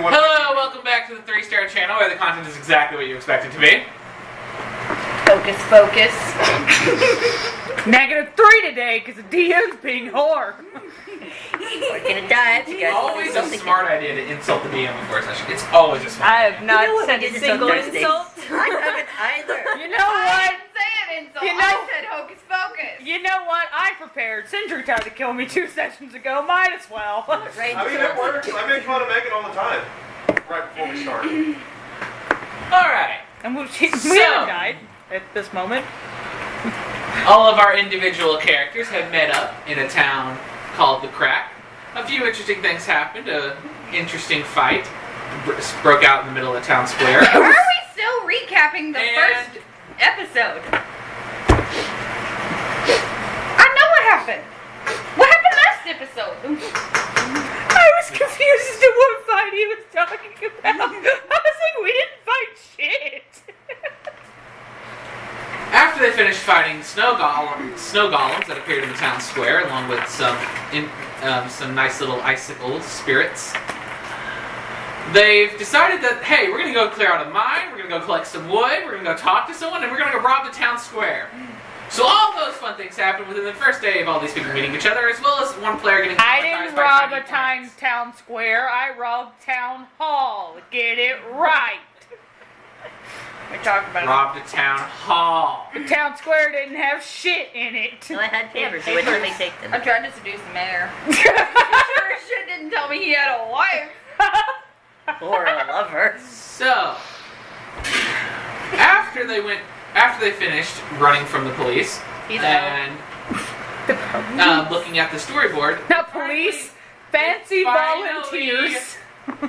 what... Hello, welcome back to the 3-Star channel where the content is exactly what you expect it to be. Focus, focus. -3 today because the DM's being whore. We're gonna die. You guys Always a smart idea to insult the DM before a session. It's always a smart I idea. have not said we a did single this on insult. I haven't either. You know I what? didn't say an insult. You know- I said hocus pocus. You know what? I prepared. Sindri tried to kill me 2 sessions ago. Might as well. Right. I mean, it works. I make fun of Megan all the time. Right before we start. Alright. And we So- haven't died at this moment. All of our individual characters have met up in a town called the Crack. A few interesting things happened. An interesting fight broke out in the middle of town square. Why are we still recapping the And- first episode? I know what happened. What happened last episode? I was confused as to what fight he was talking about. I was like, we didn't fight shit. After they finished fighting snow golems that appeared in the town square, along with some nice little icicle spirits, they've decided that, hey, we're going to go clear out a mine, we're going to go collect some wood, we're going to go talk to someone, and we're going to go rob the town square. So all those fun things happened within the first day of all these people meeting each other, as well as one player getting I traumatized didn't by rob shiny a plants. town square. I robbed town hall. Get it right. We talked about Robbed a town hall. The town square didn't have shit in it. No, I had papers. You wouldn't let me take them. I tried to seduce the mayor. Sure as shit didn't tell me he had a wife. Or a lover. So, after they finished running from the police and looking at the storyboard, Not police. Fancy volunteers.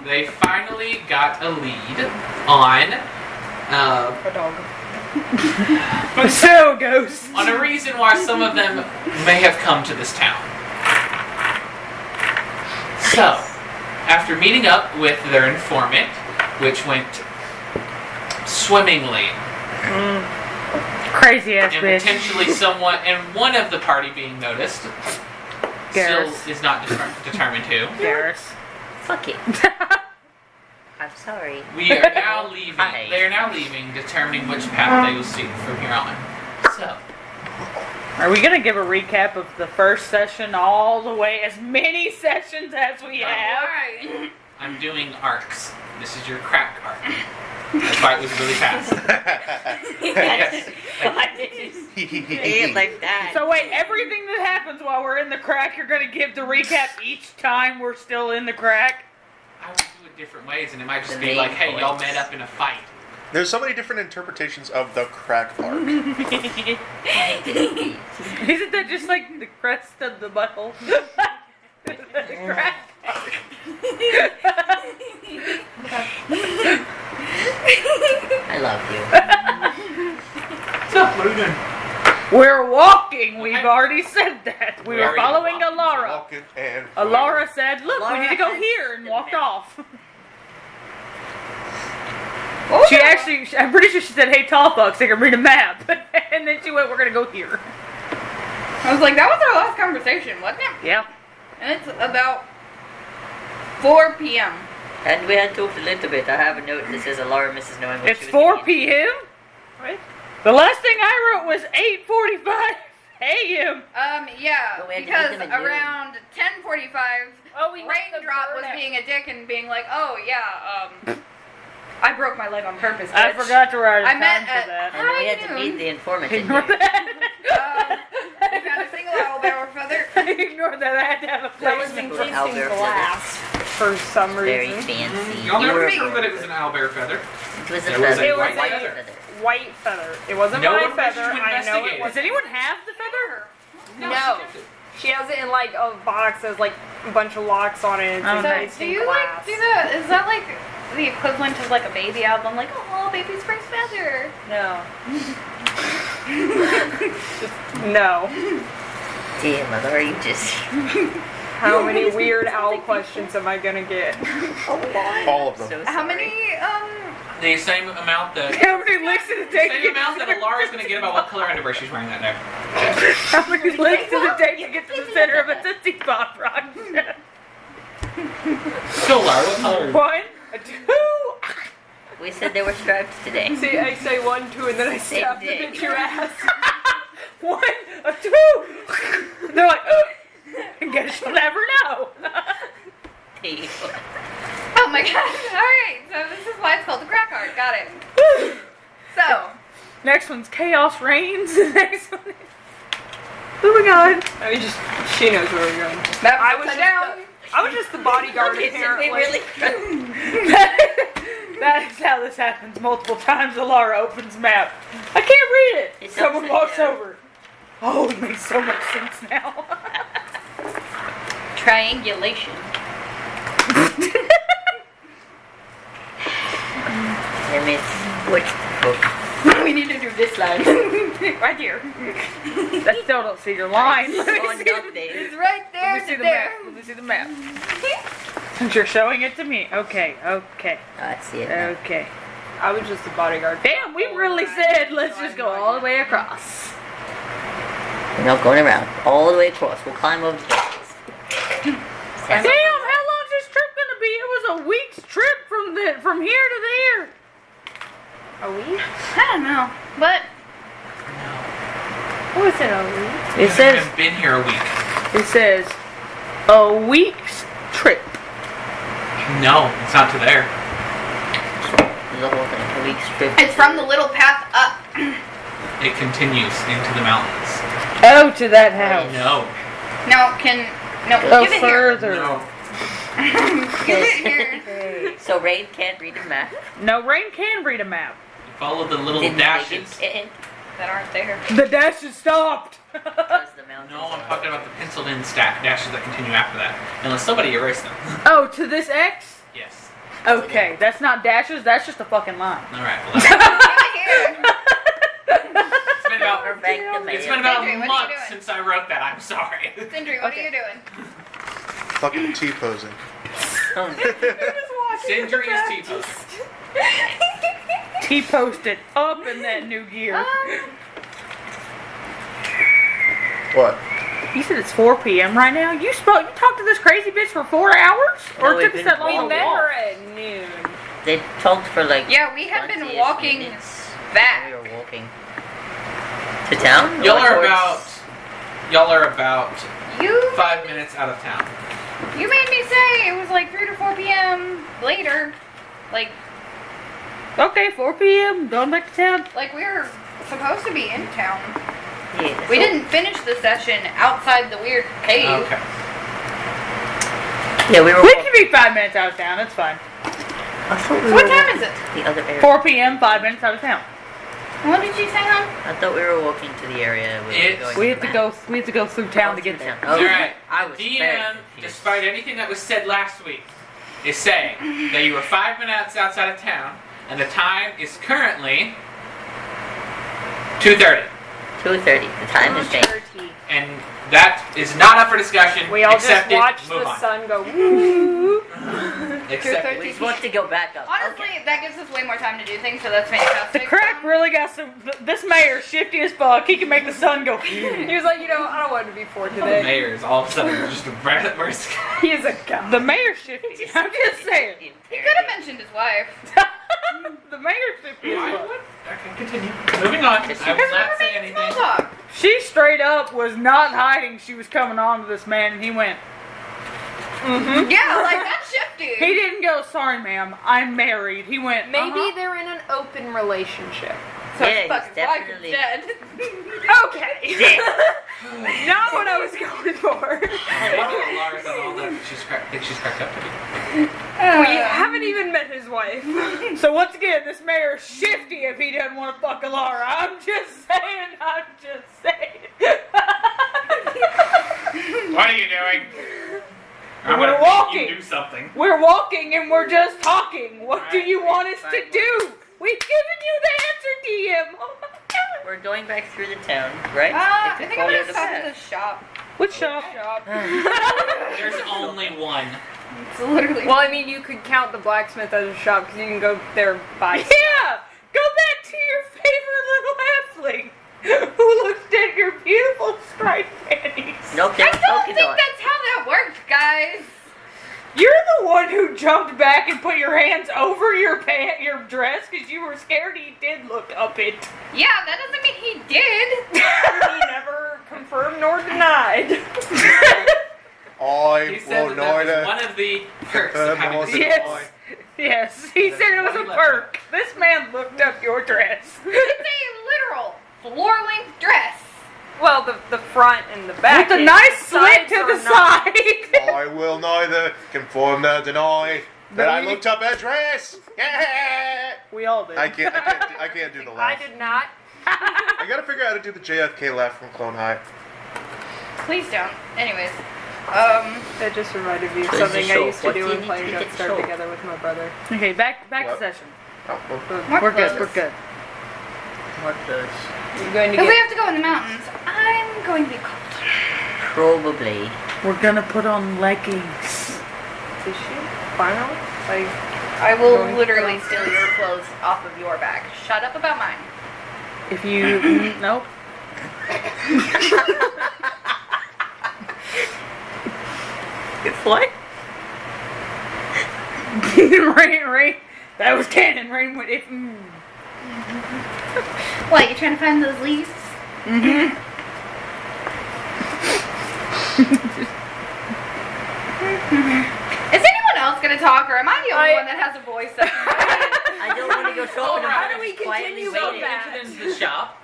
they finally got a lead on So ghosts. on a reason why some of them may have come to this town. So, after meeting up with their informant, which went swimmingly, Crazy ass and bitch. potentially someone, and one of the party being noticed, Garrus. still is not determined who. Garrus. Fuck it. I'm sorry. We are now leaving. Hi. They are now leaving, determining which path they will seek from here on. So, Are we gonna give a recap of the first session all the way, as many sessions as we have? Why? I'm doing arcs. This is your crack arc. That's why it was really fast. Yes. Why did you say it like that? So wait, everything that happens while we're in the crack, you're gonna give the recap each time we're still in the crack? I would do it different ways, and it might just The be main like, hey, y'all points. met up in a fight. There's so many different interpretations of the crack arc. Isn't that just like the crest of the butthole? The crack. I love you. So, what are we doing? We're walking. We've Okay. already said that. We We're were already following walking. Alara. Walking and... Alara said, "Look, we Alara need to go has here," and the walked map. off. What She was that? actually, I'm pretty sure she said, "Hey, tall fucks, I can read a map," and then she went, "We're gonna go here." I was like, that was our last conversation, wasn't it? Yeah. And it's about 4 p.m. And we had talked a little bit. I have a note that says Alara misses knowing what It's she was 4 thinking. p.m. Right. The last thing I wrote was 8:45 a.m. Yeah, But we had to because meet them at noon. around 10:45, Oh, we Raindrop was being a dick and being like, oh yeah, I broke my leg on purpose. I bitch. forgot to write a I time meant for that. And then we had to Hi, meet noon. the informant in Ignore here. that. You got a single owlbear feather. Ignore that. I had to have a That was place. encased Owlbear in glass for some Very reason. fancy. Y'all You never were a proved that it girl. was an owlbear feather. It was a There was feather. a It was white a feather. white feather. It wasn't No my one wishes to feather. I know investigate. it Does was. anyone have the feather? No. She has it in like a box. There's like a bunch of locks on it. It's Oh, encased Do in you glass. like do that? Is that like the equivalent of like a baby album? Like, oh, baby's first feather. No. No. Damn, Mother, you just... How many weird owl questions am I gonna get? All of them. So How sorry. many The same amount that How many licks did it take to same get amount that Alara's gonna get about what color underwear she's wearing that day. How many licks did it take to get to the center of a Tootsie Pop rock? So Alara, what color? One. A 2. We said they were striped today. See, I say 1, 2, and then I stab the dick. bitch your ass. 1, a 2. They're like, I guess you'll never know. Oh my god. Alright, so this is why it's called the crack art. Got it. So, Next one's Chaos Reigns. The next one is... Oh my god. I mean, just, she knows where we're going. I I was just the bodyguard, Okay, so apparently. we really That is how this happens multiple times. Alara opens map. I can't read it. It Someone doesn't, walks yeah. over. Oh, it makes so much sense now. triangulation. Damn it. Which book? We need to do this line. Right here. I still don't see your line. Oh, Let me see, nothing. It's right there. let me see the there. map. Let me see the map. Since you're showing it to me. Okay, okay, Oh, I see it now. okay. I was just the bodyguard. Damn, we really said let's just go all the way across. We're not going around. All the way across. We'll climb over the gates. Damn, how long's this trip gonna be? It was a week's trip from here to there. A week? I don't know, but What was it, a week? It says I've been here a week. it says a week's trip. No, it's not to there. The whole thing. A week's trip. it's from the little path up. It continues into the mountains. Oh, to that house. No. No, Oh, give it further. No. here. Give it here. So Rain can't read a map. No, Rain can read a map. Follow the little Didn't dashes. make it That aren't there. The dash is stopped. because the mountains No, I'm are- talking about the penciled in dashes that continue after that. Unless somebody erased them. Oh, to this X? Yes. Okay, that's not dashes, that's just a fucking line. Alright, well, Give it here. it's been about, Perfect the it's mail. been about Sindri, a what are you month doing? since I wrote that. I'm sorry. Sindri, what Okay. are you doing? Fucking T-posing. Oh, Sindri is T-posing. T-posted up in that new gear. What? You said it's 4 p.m. right now? You talked to this crazy bitch for 4 hours? No, Or it we've took us been that long We to walking. met walk? her at noon. They talked for like Yeah, we had been 20-ish walking minutes. back. We were walking to town. Y'all Or are towards- about You 5 minutes out of town. You made me say it was like 3 to 4 p.m. later. Like Okay, 4 p.m. Going back to town. we were supposed to be in town. Yeah, We so- didn't finish the session outside the weird cave. Okay. Yeah, we were. We can be 5 minutes out of town, it's fine. I thought we What were time walking is it? to the other area. 4 p.m., 5 minutes out of town. What did you say, hon? I thought we were walking to the area. We were It's- going We to have to the go. map. We have to go through town to get there. Oh, Alright. I was DM, very confused. despite anything that was said last week, is saying that you were 5 minutes outside of town, and the time is currently 2:30. 2:30. The time has changed. And that is not up for discussion. We all just accept it, watched move the on. sun go woo. Accept it. We just want to go back up. Honestly, Okay. that gives us way more time to do things, so that's The fantastic. crack really got some. This mayor's shifty as fuck. He can make the sun go. He was like, I don't want to be poor The today. mayor's all of a sudden just a breath. He is a god. The mayor's shifty. I'm just saying. He could have mentioned his wife. The mayor's shifty as fuck. Okay, continue. Moving on. I will not say anything. Small talk. She straight up was not hiding. She was coming on to this man, and he went. Mm-hmm. Yeah, like that's shifty. He didn't go. Sorry, ma'am. I'm married. He went. Maybe "Uh-huh." they're in an open relationship. So Yeah, his fucking he's wife is definitely- dead. Okay. Yeah. Not what I was going for. Lars and all that think she's cracked up to be. We haven't even met his wife. So once again, this mayor's shifty if he doesn't want to fuck Alara. I'm just saying. I'm just saying. What are you doing? I'm We're gonna make walking. you do something. We're walking and we're just talking. What do Right. you want us to Fine. do? We've given you the answer, DM. Oh my god. We're going back through the town, right? I It's think I'm all gonna the stop path. at the shop. Which shop? There's only one. It's literally. Well, I mean, you could count the blacksmith as a shop because you can go there by. Yeah! Go back to your favorite little halfling who looks at your beautiful striped panties. Nope, I there's don't polka think dot. that's how that worked, guys. You're the one who jumped back and put your hands over your dress because you were scared he did look up it. Yeah, that doesn't mean he did. He never confirmed nor denied. I He said will that was neither. one of the perks of confirm having nor the deny. Yes. Yes, he said it was a perk. This man looked up your dress. It's a literal floor-length dress. Well, the front and the back. With a is. nice slit Sides to are the not. side. I will neither confirm nor deny that I looked up her dress. Yeah. We all did. I can't do the I laugh. did not. I gotta figure out how to do the JFK laugh from Clone High. Please don't. Anyways, That just reminded me of Please something I show. used to What do do you when need playing to Don't get Starve show? Together with my brother. Okay, back to What? session. Oh, well. more We're good. clothes. We're good. What does? You're going to If we get. have to go in the mountains, I'm going to be cold. Probably. We're gonna put on leggings. Is she? Finally? Like, I will Going literally from- steal your clothes off of your back. Shut up about mine. If you nope. What? Rain. That was canon. Rain went. If. What, you trying to find those leaves? Is anyone else going to talk, or am I the only one that has a voice? I don't want to go shopping. How I'm do we quietly continue waiting. that? Into the shop.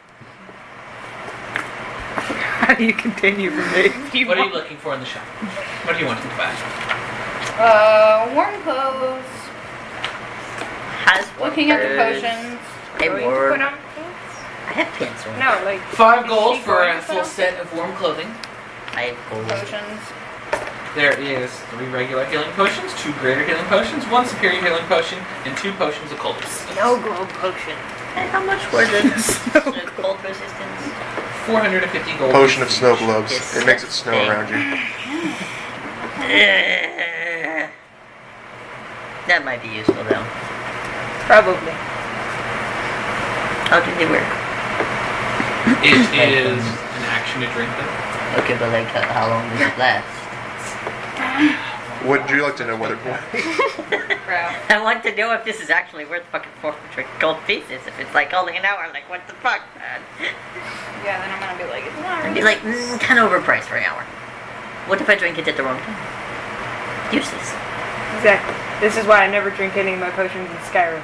How do you continue from there? If you What are you want? looking for in the shop? What do you want to buy? Warm clothes. Has one Looking at the purse. potions. Hey, going to warm. put on pants? I have pants on. No, like. 5 is gold she for going a to put full on set of warm clothing. I have gold. Potions. There is 3 regular healing potions, 2 greater healing potions, 1 superior healing potion, and 2 potions of cold resistance. No glow potion. And how much were the cold resistance? 450 gold. Potion of snow globes. Yes. It makes it snow around you. That might be useful though. Probably. How do they work? It is an action to drink them. Okay, but like how long does it last? Would you like to know what it was? Bro. I want to know if this is actually worth fucking 400 gold pieces. If it's like only an hour, like what the fuck, man? Yeah, then I'm going to be like, it's not I'd really. be like, kind of overpriced for an hour. What if I drink it at the wrong time? Useless. Exactly. This is why I never drink any of my potions in Skyrim.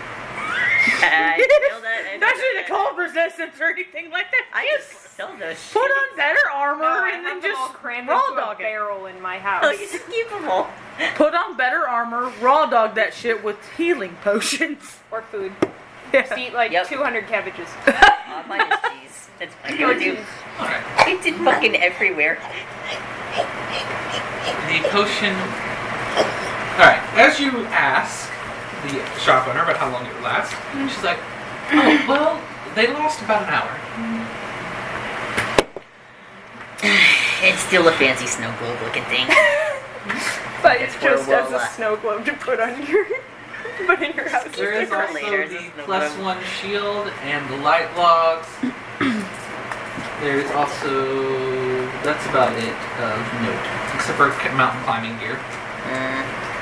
I know that. I know Especially that. the cold resistance or anything like that. I Just just sell those. put on better armor No, I and have then them all just crammed raw into a dog it. barrel in my house. Oh, you just keep them all. Put on better armor, raw dog that shit with healing potions. Or food. Yeah. Just eat like Yep. 200 cabbages. Oh, mine is cheese. That's my go-to. Alright. It's in fucking everywhere. The potion. Alright, as you ask the shop owner about how long it would last, she's like, oh, well, they last about an hour. It's still a fancy snow globe looking thing. But it's for a just as a while, snow globe to put on your. Put in your house. There is for also later, the just no +1 problem. shield and the light logs. There's also, that's about it of note, except for mountain climbing gear.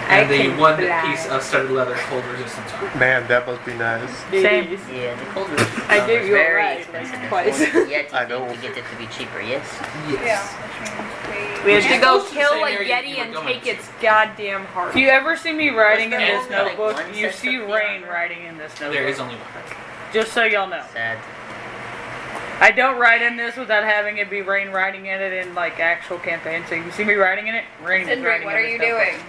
And the can 1 fly. piece of studded leather cold resistance armor. Man, that must be nice. Same. Yeah, the cold resistance I gave is you a very ride, expensive. like, twice. Yet I you know. think to get it to be cheaper, yes? Yes. Yeah, which means We Which have is to go close to the kill same a area you Yeti were and going take to. its goddamn heart. If you ever see me writing in Was there this only, like, notebook, one you set see of Rain the- writing in this notebook. There is only 1. Just so y'all know. Sad. I don't write in this without having it be Rain writing in it in like actual campaign. So you see me writing in it, Rain is Sindri, writing what in are this you notebook. doing?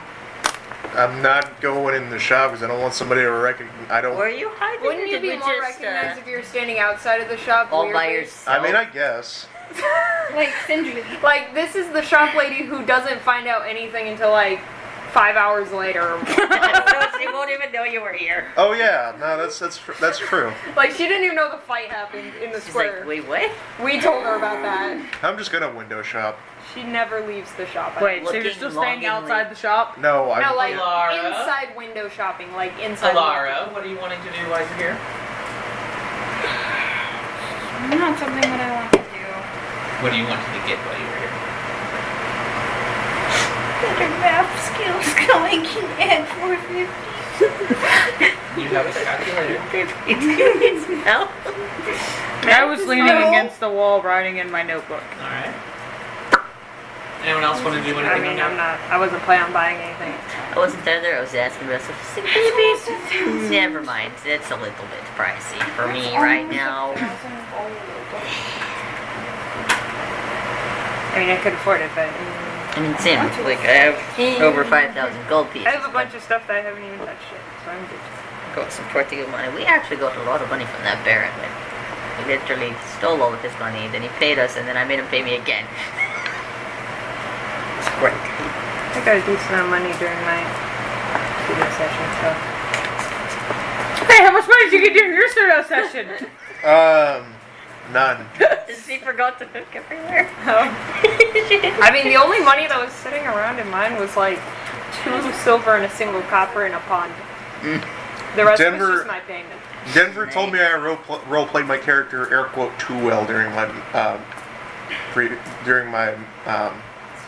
I'm not going in the shop because I don't want somebody to recognize. I don't. Were you hiding? Wouldn't or you did be we more just, recognized if you were standing outside of the shop? all by weirdly? yourself? I mean, I guess. Like, Sindri. Like, this is the shop lady who doesn't find out anything until like 5 hours later. So she won't even know you were here. Oh yeah, no, that's true. Like, she didn't even know the fight happened in the She's square. like, wait, what? We told her about that. I'm just gonna window shop. She never leaves the shop. Wait, so you're Looking still staying longingly. outside the shop? No, I'm. No, like Alara? inside window shopping, like inside. Alara, what are you wanting to do while you're here? Not something that I want to do. What do you want to get while you were here? better math skills going and 450. You have a calculator. It's now. I was leaning against the wall writing in my notebook. Alright. Anyone else want to do anything? I mean, I wasn't planning on buying anything. I wasn't there. I was asking about some babies. Never mind. It's a little bit pricey for me right now. I mean, I could afford it, but I mean, Sim, like I have over 5,000 gold pieces. I have a bunch of stuff that I haven't even touched yet, so I'm good. Got some Portuguese money. We actually got a lot of money from that Baron. Like, we literally stole all of his money, then he paid us, and then I made him pay me again. It's great. I got a decent amount of money during my pseudo session, so. Hey, how much money did you get during your pseudo session? None. He forgot to hook everywhere. I mean, the only money that was sitting around in mine was like 2 silver and a single copper in a pond. The rest Denver- was just my payment. Denver told me I role played my character air quote too well during my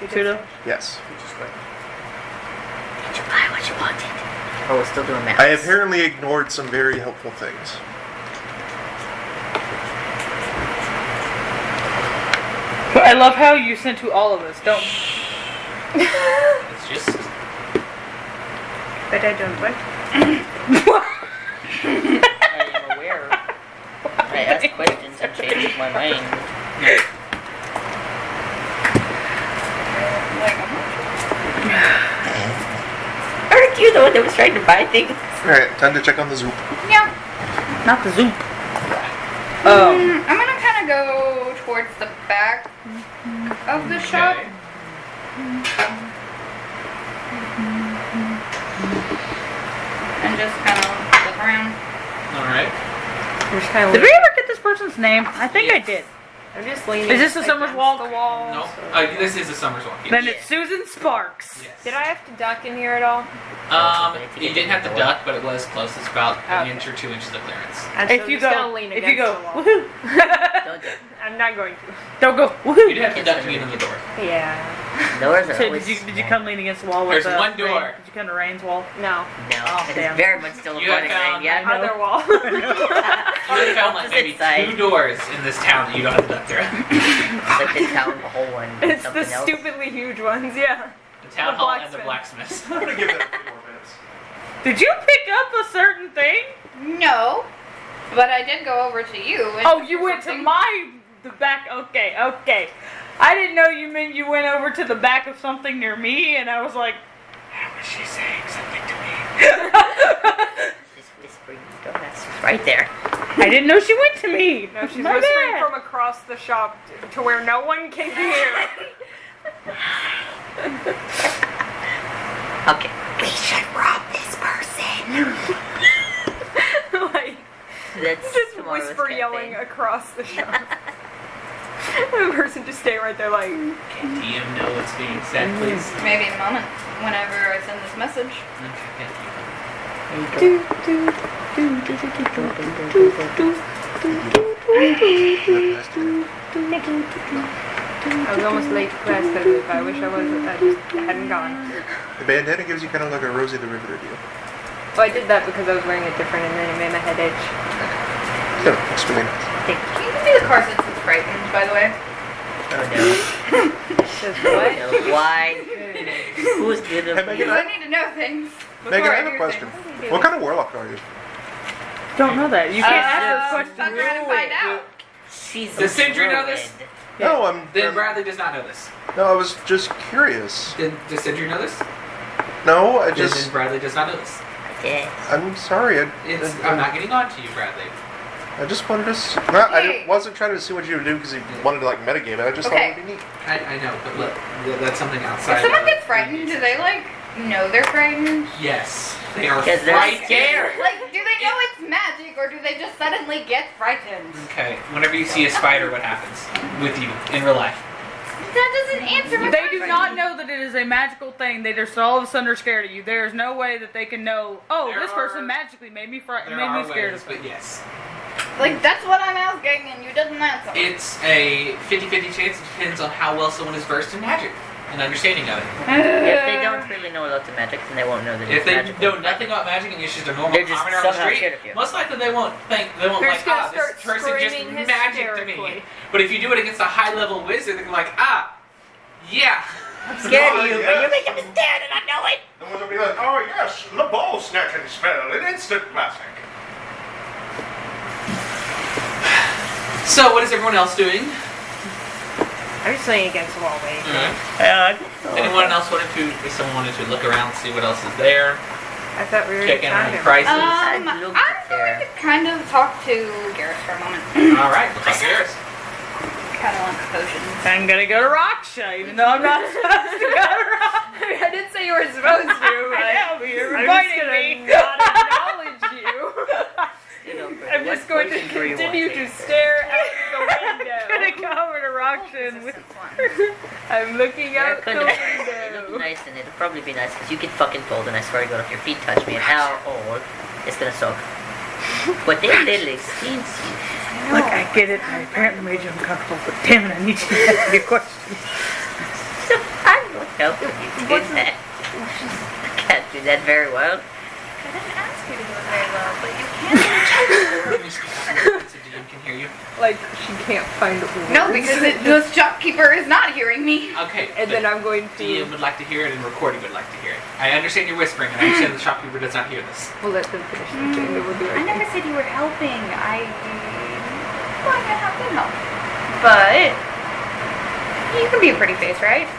Pseudo? yes. Did you buy what you wanted? Oh, we're still doing math. I apparently ignored some very helpful things. I love how you sent to all of us. Don't. It's just. But I don't what? I am aware. I asked questions and changed my mind. Aren't you the one that was trying to buy things? Alright, time to check on the Zoop. Yeah. Not the Zoop. I'm gonna kind of go towards the back of the shop. Okay. And just kind of look around. Alright. I'm just kind of Did we ever get this person's name? I think I Yes. did. I'm just leaning. Is this a Summer's against Walk? The wall. No. so- This is a summer's walk. Yes. Then it's Susan Sparks. Yes. Did I have to duck in here at all? You didn't have to duck, but it was close. It's about an Okay. inch or 2 inches of clearance. I'm If still you just go, gonna lean if against you go, the wall. woohoo. Don't do it. I'm not going to. Don't go, You woohoo. did have to duck to get in the door. Yeah. Doors are So always did you come lean against the wall with There's one door. Rain? Did you come to Rain's wall? No. No, Oh, it damn. is very much still a You have flooding found- rain. Yeah, I know. Other wall. You have found like maybe Opposite side. 2 doors in this town that you don't have to duck through. like the town hall and It's something the else. stupidly huge ones, yeah. The town The hall and the blacksmith. blacksmiths. I'm gonna give that a few more minutes. Did you pick up a certain thing? No. But I did go over to you. And Oh, you went to something. the back. Okay, okay. I didn't know you meant you went over to the back of something near me, and I was like, how is she saying something to me? She's whispering. Dumbass. She's right there. I didn't know she went to me. No, she's My whispering bad. from across the shop to where no one can hear. Okay. We should rob this person. Like, That's just tomorrow's whisper campaign. yelling across the shop. The person just staying right there like, Can DM know what's being said, please? Maybe in a moment. Whenever I send this message. Okay, I was almost late to class today. If I wish I was, I just hadn't gone. The bandana gives you kind of like a Rosie the Riveter deal. Well, I did that because I was wearing it different and then it made my head itch. Yeah, it's really nice. Can you give me the car since it's frightened, by the way? Oh no. Just what? No, why? Who's good Hey, at Megan, I need to know things. Megan, before I have do a question. things. What kind of warlock are you? Don't know that. You can't ask I'm those questions. trying to find out. She's Does a Sindri know druid. this? No, Then Bradley does not know this. no, I was just curious. Does Sindri know this? No, I Then just, Bradley does not know this. Yes. I'm sorry. I'm not getting on to you, Bradley. I just wanted to. I Okay. wasn't trying to see what you would do because you wanted to like metagame it. I just thought it would be neat. I know, but look, that's something If outside. someone of- gets frightened, do they like know they're frightened? Yes, they are Because they're frightened. scared. Like, do they know it's magic or do they just suddenly get frightened? Okay, whenever you see a spider, what happens with you in real life? That doesn't answer my They do question. not know that it is a magical thing. They just all of a sudden are scared of you. There is no way that they can know. Oh, There this are- person magically made me There made are me scared ways, of but things. yes. Like, that's what I'm asking and you didn't answer. It's a 50-50 chance. It depends on how well someone is versed in magic. an understanding of it. If they don't really know lots of magic, then they won't know that If it's they magical. know nothing about magic and it's just a normal They're just commoner on the somehow street, scared of you. most likely they won't They're like, just gonna this start person just screaming magic to me. hysterically. But if you do it against a high-level wizard, they're like, yeah. I'm scared of Oh, you, yes. but you're making me scared and I know it! The wizard will be like, oh yes, the ball snatching spell, an instant classic. So what is everyone else doing? I'm just laying against the wall waiting. Anyone else if someone wanted to look around and see what else is there? I thought we were Check in on any found him. prices? I'd I'm look going there. to kind of talk to Garrus for a moment. Alright, we'll talk to yours. Kind of want potions. I'm gonna go to Raksha, even though I'm not supposed to go to Raksha. I didn't say you were supposed to. I know, but you're I'm inviting just me. gonna not acknowledge you. I'm What just going to potions were you continue to wanting? stare out the I'm gonna window. go over to Raksha and with I'm looking They're out the kind of It look window. nice and it'll probably be nice because you get fucking cold and I swear to God if your feet touch me and ow, oh, it's gonna suck. But they're little expensive. Look, I get it. I apparently made you uncomfortable, but damn it, I need you to ask me a question. So I will help you do that. I can't do that very well. I didn't ask you to do it very well, but you can. Let me speak up so DM can hear you. Like, she can't find words. No, because the shopkeeper is not hearing me. Okay, And then I'm going DM to... would like to hear it and recording would like to hear it. I understand you're whispering and I understand the shopkeeper does not hear this. We'll let them finish the thing, then we'll do I it. never said you were helping. I can help you help. But you can be a pretty face, right?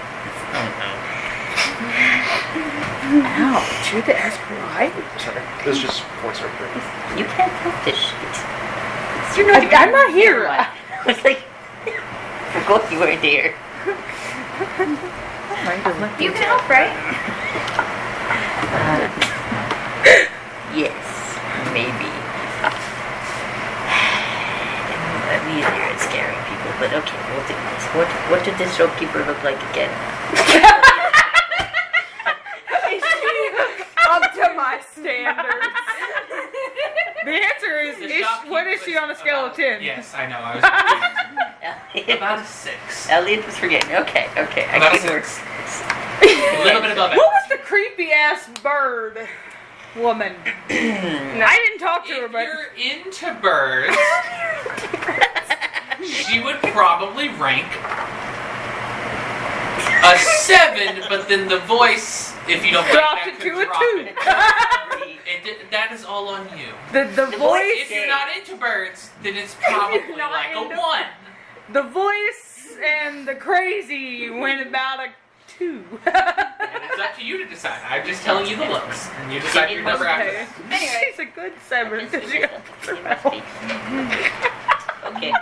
Ouch, you're the right? Sorry, this just points over there. You can't help this shit. You're not I'm not here. I was like, forgot you weren't here. You can help, right? Yes, maybe. I'm easier at scaring people, but okay, we'll do this. What did this shopkeeper look like again? Up to my standards. The answer is, what is she on a scale of 10? Yes, I know. I was about a 6. Elliot was forgetting. Okay. I About a can work. 6. A little bit above What it. was the creepy ass bird woman? I didn't talk to her, If but you're into birds, she would probably rank a 7, but then the voice, if you don't Dropped like it that, to could a drop 2. That is all on you. the voice, If you're not into birds, then it's probably not like a into- 1. the voice and the crazy went about a 2. And it's up to you to decide. I'm just telling you the looks, and you decide your number after Okay. that. Anyway. She's a good 7 because she got Okay.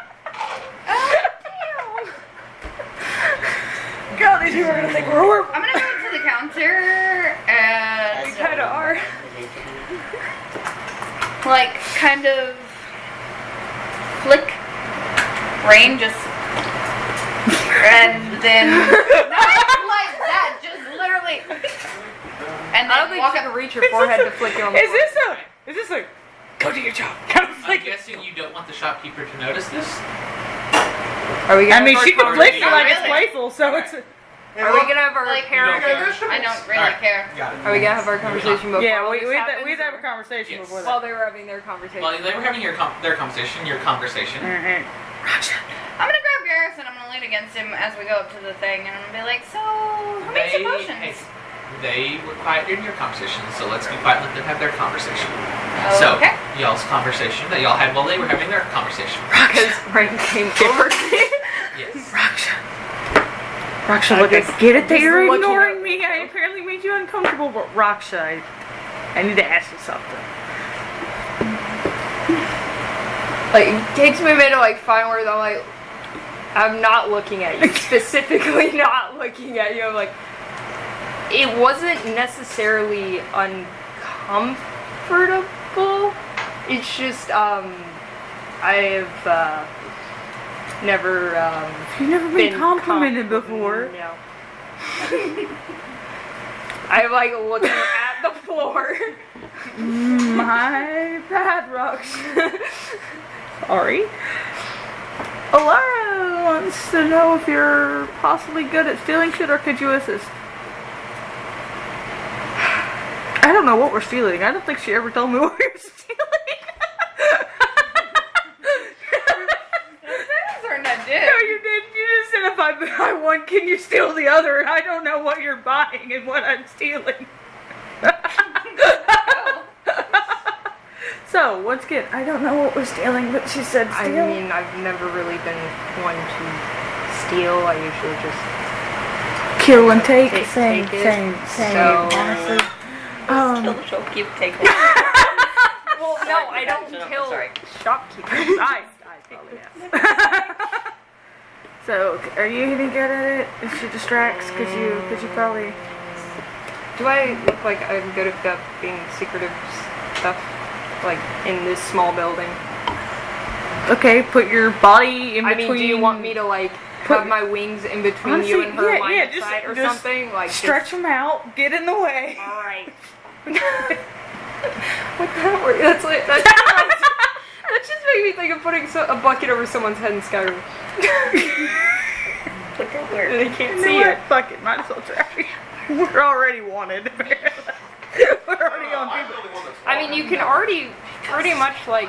God, these people are gonna think we're I'm gonna go to the counter and We kind of are. like kind of flick rain just and then not like that, just literally and I don't then think walk she up. can reach her forehead to flick you on the Is this a go to your job kind of I'm thing? guessing you don't want the shopkeeper to notice this. Are we gonna I mean, have she our can flick it conversation- like it's Really? playful, so it's. Are we gonna have our Like, parent? I don't really Alright. care. Got it. Are we gonna have our conversation before? Yeah, all we this had happens, to have a or- conversation Yes. before While that. they were having their conversation. Well, they were having their conversation, your conversation. Mhm. I'm gonna grab Garrus and I'm gonna lean against him as we go up to the thing and I'm gonna be like, so who makes the potions? They were quiet during your conversation, so let's be quiet and let them have their conversation. So, Okay. y'all's conversation that y'all had while they were having their conversation. Because Rain came over. Yes. Raksha, I look, I just- get it I'm that just you're looking ignoring at- me. I apparently made you uncomfortable, but Raksha, I need to ask you something. Like, it takes me a minute to like find words. I'm like, I'm not looking at you. Specifically not looking at you. I'm like, it wasn't necessarily uncomfortable. It's just, I've, never, You've never been complimented before. No. I'm like looking at the floor. My bad, Raksha. Sorry. Alara wants to know if you're possibly good at stealing shit or could you assist? I don't know what we're stealing. I don't think she ever told me what we were stealing. Or not did. No, you did. You just said if I buy one, can you steal the other? And I don't know what you're buying and what I'm stealing. So, once again, I don't know what we're stealing, but she said I steal. mean, I've never really been one to steal. I usually just Kill and take. Take Same. it. Honestly. So- Kill the shopkeep, take one. Well, no, I don't No, kill sorry. shopkeepers. I probably yes. So, are you getting good at it? If she distracts, could you probably... Do I look like I'm good at that being secretive stuff? Like, in this small building? Okay, put your body in I between... mean, do you want me to, like, have my wings in between you and her line of just, sight or just something? Like, stretch them out, get in the way. Alright. What that word? That's like, that just made me think of putting a bucket over someone's head in Skyrim. Put that word. And they can't You see know it. what? Fuck it, might as well try. We're already wanted. We're already on people. I mean, you can already pretty much, like,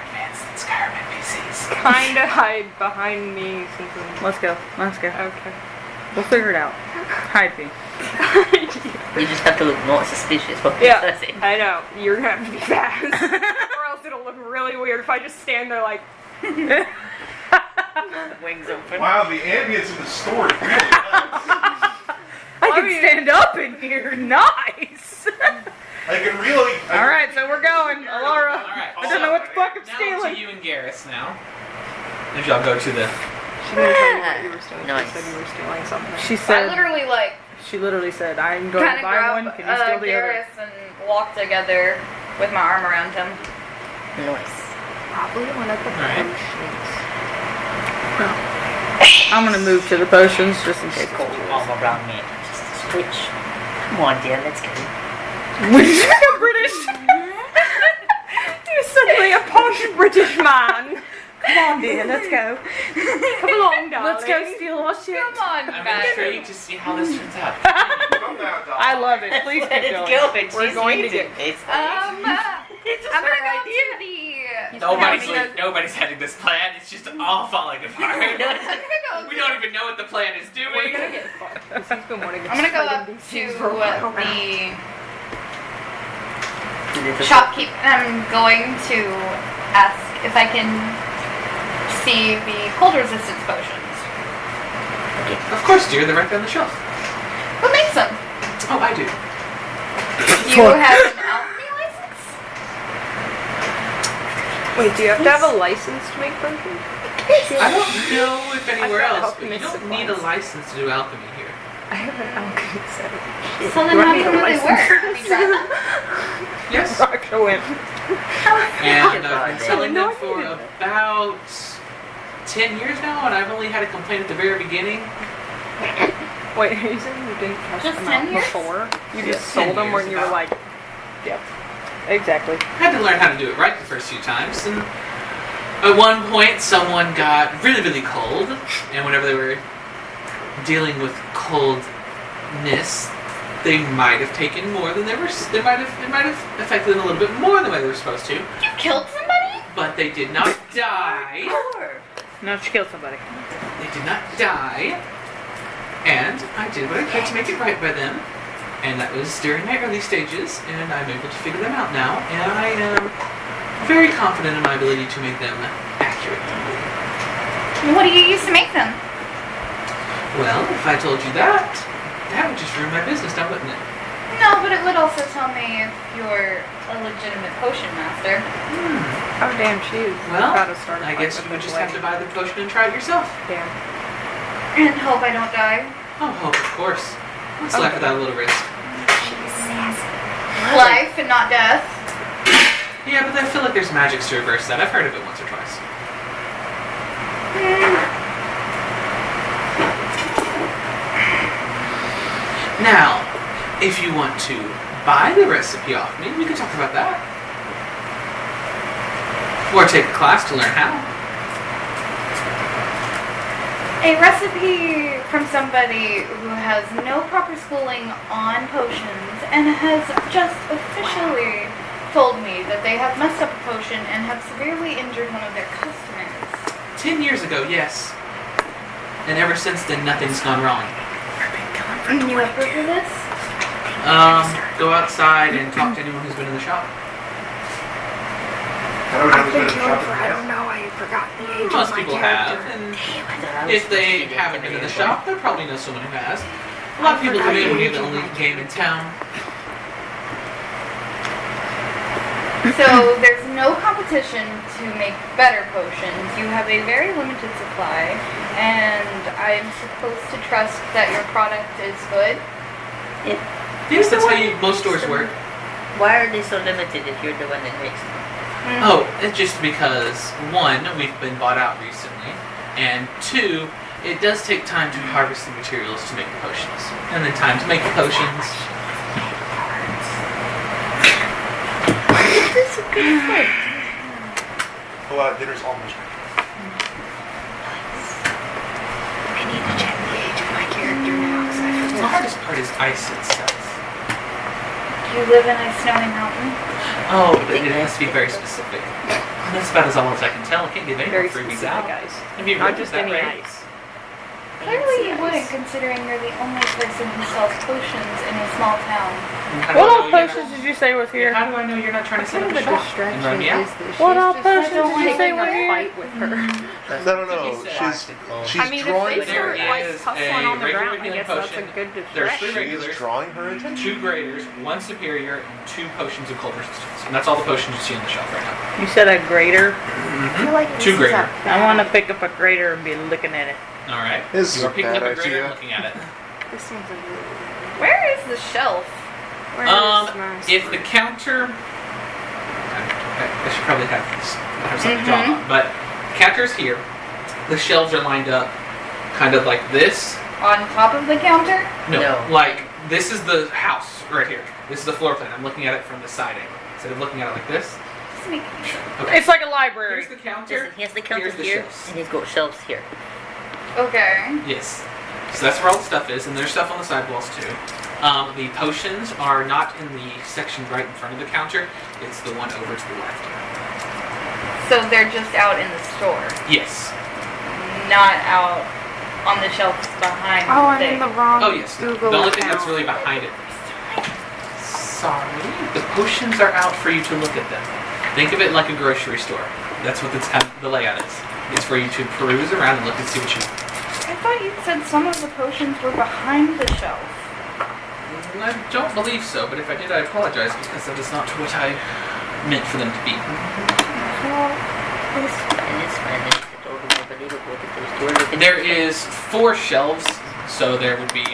Advanced than Skyrim NPCs. kinda hide behind me since I'm... Let's go. Okay. We'll figure it out. Hide me. You just have to look more suspicious while Yeah, processing. I know. You're gonna have to be fast. Or else it'll look really weird if I just stand there like... Wings open. Wow, the ambience in the story really helps. I can stand up in here. Nice. I can really. All right, so we're going. Alara. Alright, I don't know what the fuck I'm now stealing. to you and Garrus now. If y'all go to the... She didn't tell you what you were stealing. Nice. She said you were stealing something. She I said. literally like She literally said, "I'm going kind to of buy grab one. Can you steal the other?" Garrus and walk together with my arm around him. Nice. Probably one of the Alright. potions. I'm gonna move to the potions just in case. It's called arm around me. Just a stretch. Come on, dear, let's go. You're British. You're suddenly a posh British man. Come on, dear, let's go. Come along, darling. Let's go steal our shit. Come on, I'm guys. intrigued to see how this turns out. Come now, dog. I love it. Please Let keep it going. go. We're going to get... It's I'm gonna go to Nobody's having this plan. It's just all falling apart. I'm gonna go. We don't even know what the plan is doing. We're gonna get fucked. Because he's been wanting to I'm gonna go fight up to NPCs for a while now. the shopkeep and I'm going to ask if I can see the cold resistance potions. Of course, dear. They're right there on the shelf. Who makes them? Oh, I do. You have an alchemy license? Wait, do you have to have a license to make potions? I don't know if anywhere I've got else, but you alchemist don't need a supplies. license to do alchemy here. I have an alchemy set. So then how do they work? Can we try them? Yes. Rock the wind. And I've been selling No, them I for didn't. about 10 years now, and I've only had a complaint at the very beginning. Wait, are you saying you didn't test Just them 10 out years? before? You Yeah, just 10 sold them when years you were about. like... Yep. Exactly. I had to learn how to do it right the first few times, and at one point someone got really, really cold, and whenever they were dealing with coldness, they might have taken more than it might have affected them a little bit more than what they were supposed to, You killed somebody? but they did not die. No, she killed somebody. They did not die, and I did what I could to make it right by them, and that was during my early stages, and I'm able to figure them out now, and I am very confident in my ability to make them accurate. What do you use to make them? Well, if I told you that would just ruin my business now, wouldn't it? No, but it would also tell me if you're a legitimate potion master. Oh damn, she is Well, about to start a I fight guess with you would this just have to lady. buy the potion and try it yourself. Damn. And hope I don't die. Oh, of course. What's life without a little risk? Life and not death. Yeah, but I feel like there's magics to reverse that. I've heard of it once or twice. Now, if you want to buy the recipe off me, we can talk about that. Or take a class to learn how. A recipe from somebody who has no proper schooling on potions and has just officially told me that they have messed up a potion and have severely injured one of their customers. 10 years ago, yes. And ever since then, nothing's gone wrong. And you have proof of this? Go outside and talk to anyone who's been in the shop. I've been going for, I don't know, I forgot the age Most of my people have, character. and if they haven't been in the shop, they'll probably know someone who has. A lot of people come in when you're the only game in town. So there's no competition to make better potions. You have a very limited supply, and I'm supposed to trust that your product is good. Yes, that's how most stores work. Why are they so limited if you're the one that makes them? Oh, it's just because, one, we've been bought out recently, and two, it does take time to harvest the materials to make the potions. And then time to make the potions. This is a good foot. Oh, dinner's almost ready. I need to check the age of my character now, because I The forgot. hardest part is ice itself. You live in a snowy mountain. Oh, but it has to be very specific. That's about as all as I can tell. I can't give any Very freebies specific out. ice. Have you Not read just that any right? ice. Clearly you Fancy wouldn't, ice. considering you're the only person who sells potions in a small town. And how do What I all know you're potions not- did you say was here? How do I know you're not trying to set Kind up of a a shop and run distraction me out? is that What she's all just potions did you say taking were a here? fight with her. No. She's I mean, drawing if they There start her. like is tussling a on the regular ground, I healing guess that's a potion. good There's distraction. three She is regulars, drawing her attention. 2 graders, 1 superior, and 2 potions of cold resistance. And that's all the potions you see on the shelf right now. You said a grater. I feel like this 2 is grader. a I want to pick up a grater and be looking at it. Alright. This is You a are picking bad up a grader idea. and looking at it. This seems like really. Where is the shelf? Where is my If the counter, I should probably have this, have something drawn on, but counter's here. The shelves are lined up, kind of like this. On top of the counter? No. Like this is the house right here. This is the floor plan. I'm looking at it from the side angle instead of looking at it like this. Just making sure. Okay. It's like a library. Here's the counter. Listen, he has the counter Here's the here, shelves. and he's got shelves here. Okay. Yes. So that's where all the stuff is, and there's stuff on the sidewalls too. The potions are not in the section right in front of the counter. It's the one over to the left. So they're just out in the store, Yes. not out on the shelves behind Oh, I'm the in the wrong Oh yes. Google The only thing that's account. really behind it. Sorry. The potions are out for you to look at them. Think of it like a grocery store. That's what the layout is. It's for you to peruse around and look and see what you want. I thought you said some of the potions were behind the shelf. I don't believe so, but if I did, I apologize because that is not what I meant for them to be. Well, it's fine. It's fine. It's totally unbelievable that those two are looking. There is 4 shelves, so there would be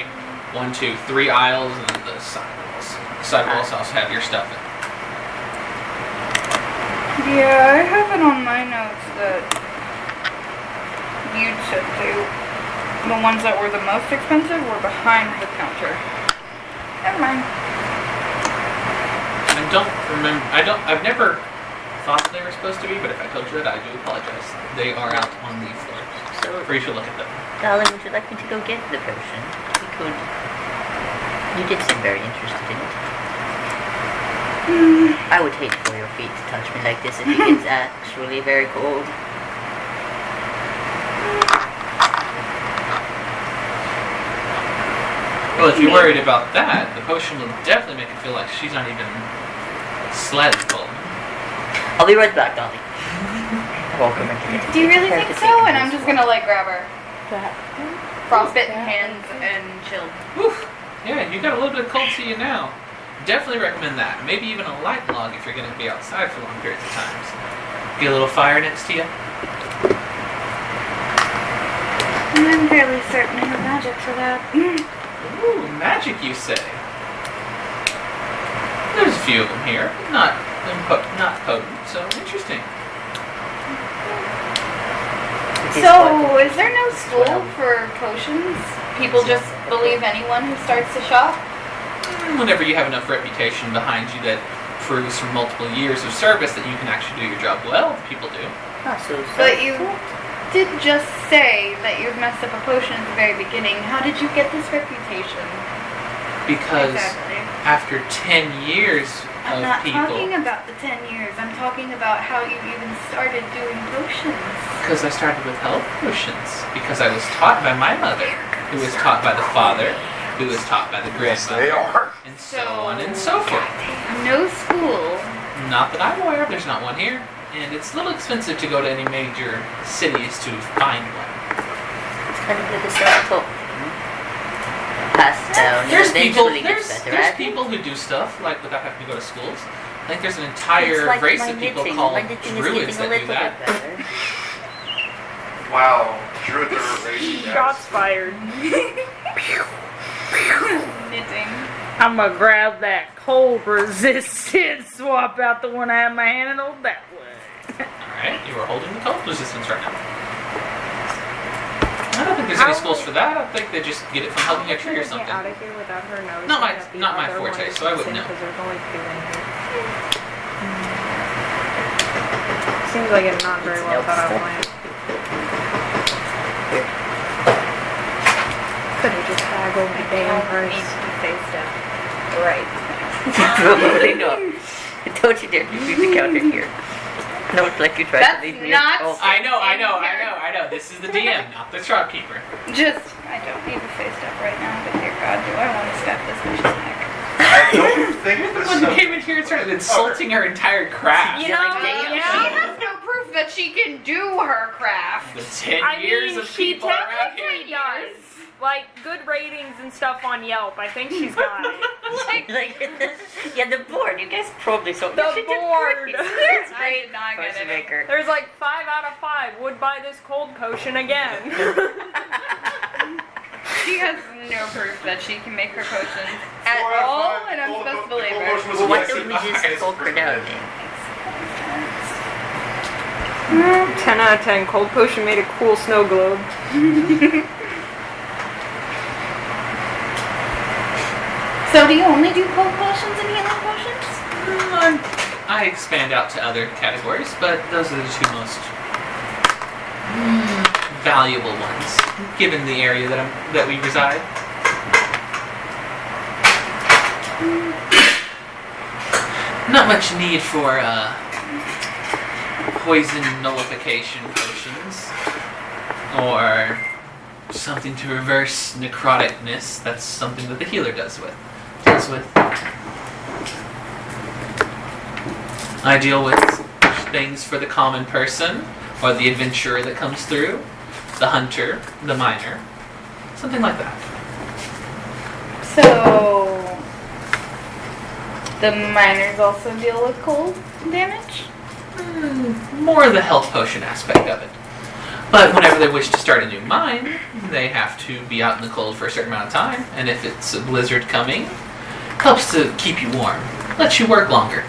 1, 2, 3 aisles, and then the sidewalls. The sidewalls also have your stuff in. Yeah, I have it on my notes that you said the ones that were the most expensive were behind the counter. Never mind. I don't remember. I've never thought they were supposed to be, but if I told you that, I do apologize. They are out on the floor. So, For you to look at them. darling, would you like me to go get the potion? We could. You did seem very interested in it. I would hate for your feet to touch me like this if it gets actually very cold. Well, if you're worried about that, the potion will definitely make it feel like she's not even slightly cold. I'll be right back, darling. Welcome into Do you really think so? And I'm just gonna like grab her frostbitten hands and chill. Woof. Yeah, you got a little bit of cold to you now. Definitely recommend that. Maybe even a light log if you're going to be outside for long periods of times. Get a little fire next to you. I'm fairly certain I have magic for that. Ooh, magic, you say? There's a few of them here. Not potent, so interesting. So, is there no school for potions? People just believe anyone who starts to shop? Whenever you have enough reputation behind you that proves from multiple years of service that you can actually do your job well, people do. Ah, so But you did just say that you'd messed up a potion at the very beginning. How did you get this reputation? Because Exactly. after 10 years I'm of not people, talking about the 10 years. I'm talking about how you even started doing potions. because I started with health potions, because I was taught by my mother, who was taught by the father, who was taught by the Yes, they grandmother, are. and so on and so forth. No school. Not that I'm aware of, there's not one here, and it's a little expensive to go to any major cities to find one. Kind of like a self-taught. Passed down. There's and people, eventually gets better there's at it. people who do stuff like without having to go to schools. I think there's an It's entire like race my of people knitting. called My knitting is druids getting a that do little that. bit better. Wow, Druids are racing. Shots fired. Knitting. I'm gonna grab that cold resistance, swap out the one I have in my hand, and hold that way. Alright, you are holding the cold resistance right now. I don't think there's any schools for that. I think they just get it from hugging a tree or Get something. out of here without her noticing. Not my- that the not my other forte, one is so I wouldn't missing, know. 'cause there's only 2 in here. Seems like a not very well thought out plan. Could have just haggled the damn Don't need price. to be faced up. Right. Probably not. Don't you dare read the counter here. No, it's like you tried That's to leave me. not- Oh. I know. This is the DM, not the shopkeeper. Just, I don't need to face up right now, but dear God, do I want to stab this bitch's neck. I don't think You're the this one who came in here and started insulting her entire craft. You know, She has no proof that she can do her craft. The 10 I years mean, of she people around here. technically does. Like, good ratings and stuff on Yelp. I think she's got it. Like, yeah, the board. You guys probably saw The she did board. great. That's great. Not get Potion it. maker. There's like 5 out of 5 would buy this cold potion again. She has no proof that she can make her potions at 4 out of all, 5. and I'm Cold supposed to po- believe cold her. potion was Well, why yes, don't we it- just it's poke her down then? 10 out of 10. Cold potion made a cool snow globe. So do you only do cold potions and healing potions? I expand out to other categories, but those are the 2 most valuable ones, given the area that we reside. Not much need for poison nullification potions, or something to reverse necroticness. That's something that the healer deals with. I deal with things for the common person, or the adventurer that comes through, the hunter, the miner, something like that. So the miners also deal with cold damage? More the health potion aspect of it. But whenever they wish to start a new mine, they have to be out in the cold for a certain amount of time, and if it's a blizzard coming, helps to keep you warm, lets you work longer,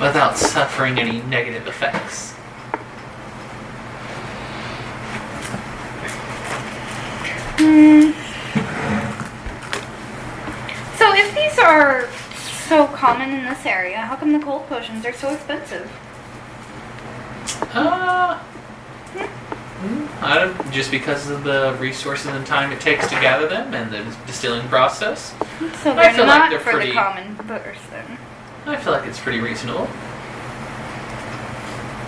without suffering any negative effects. So if these are so common in this area, how come the cold potions are so expensive? I don't, just because of the resources and time it takes to gather them and the distilling process. So I they're feel like not they're for pretty- the common person. I feel like it's pretty reasonable.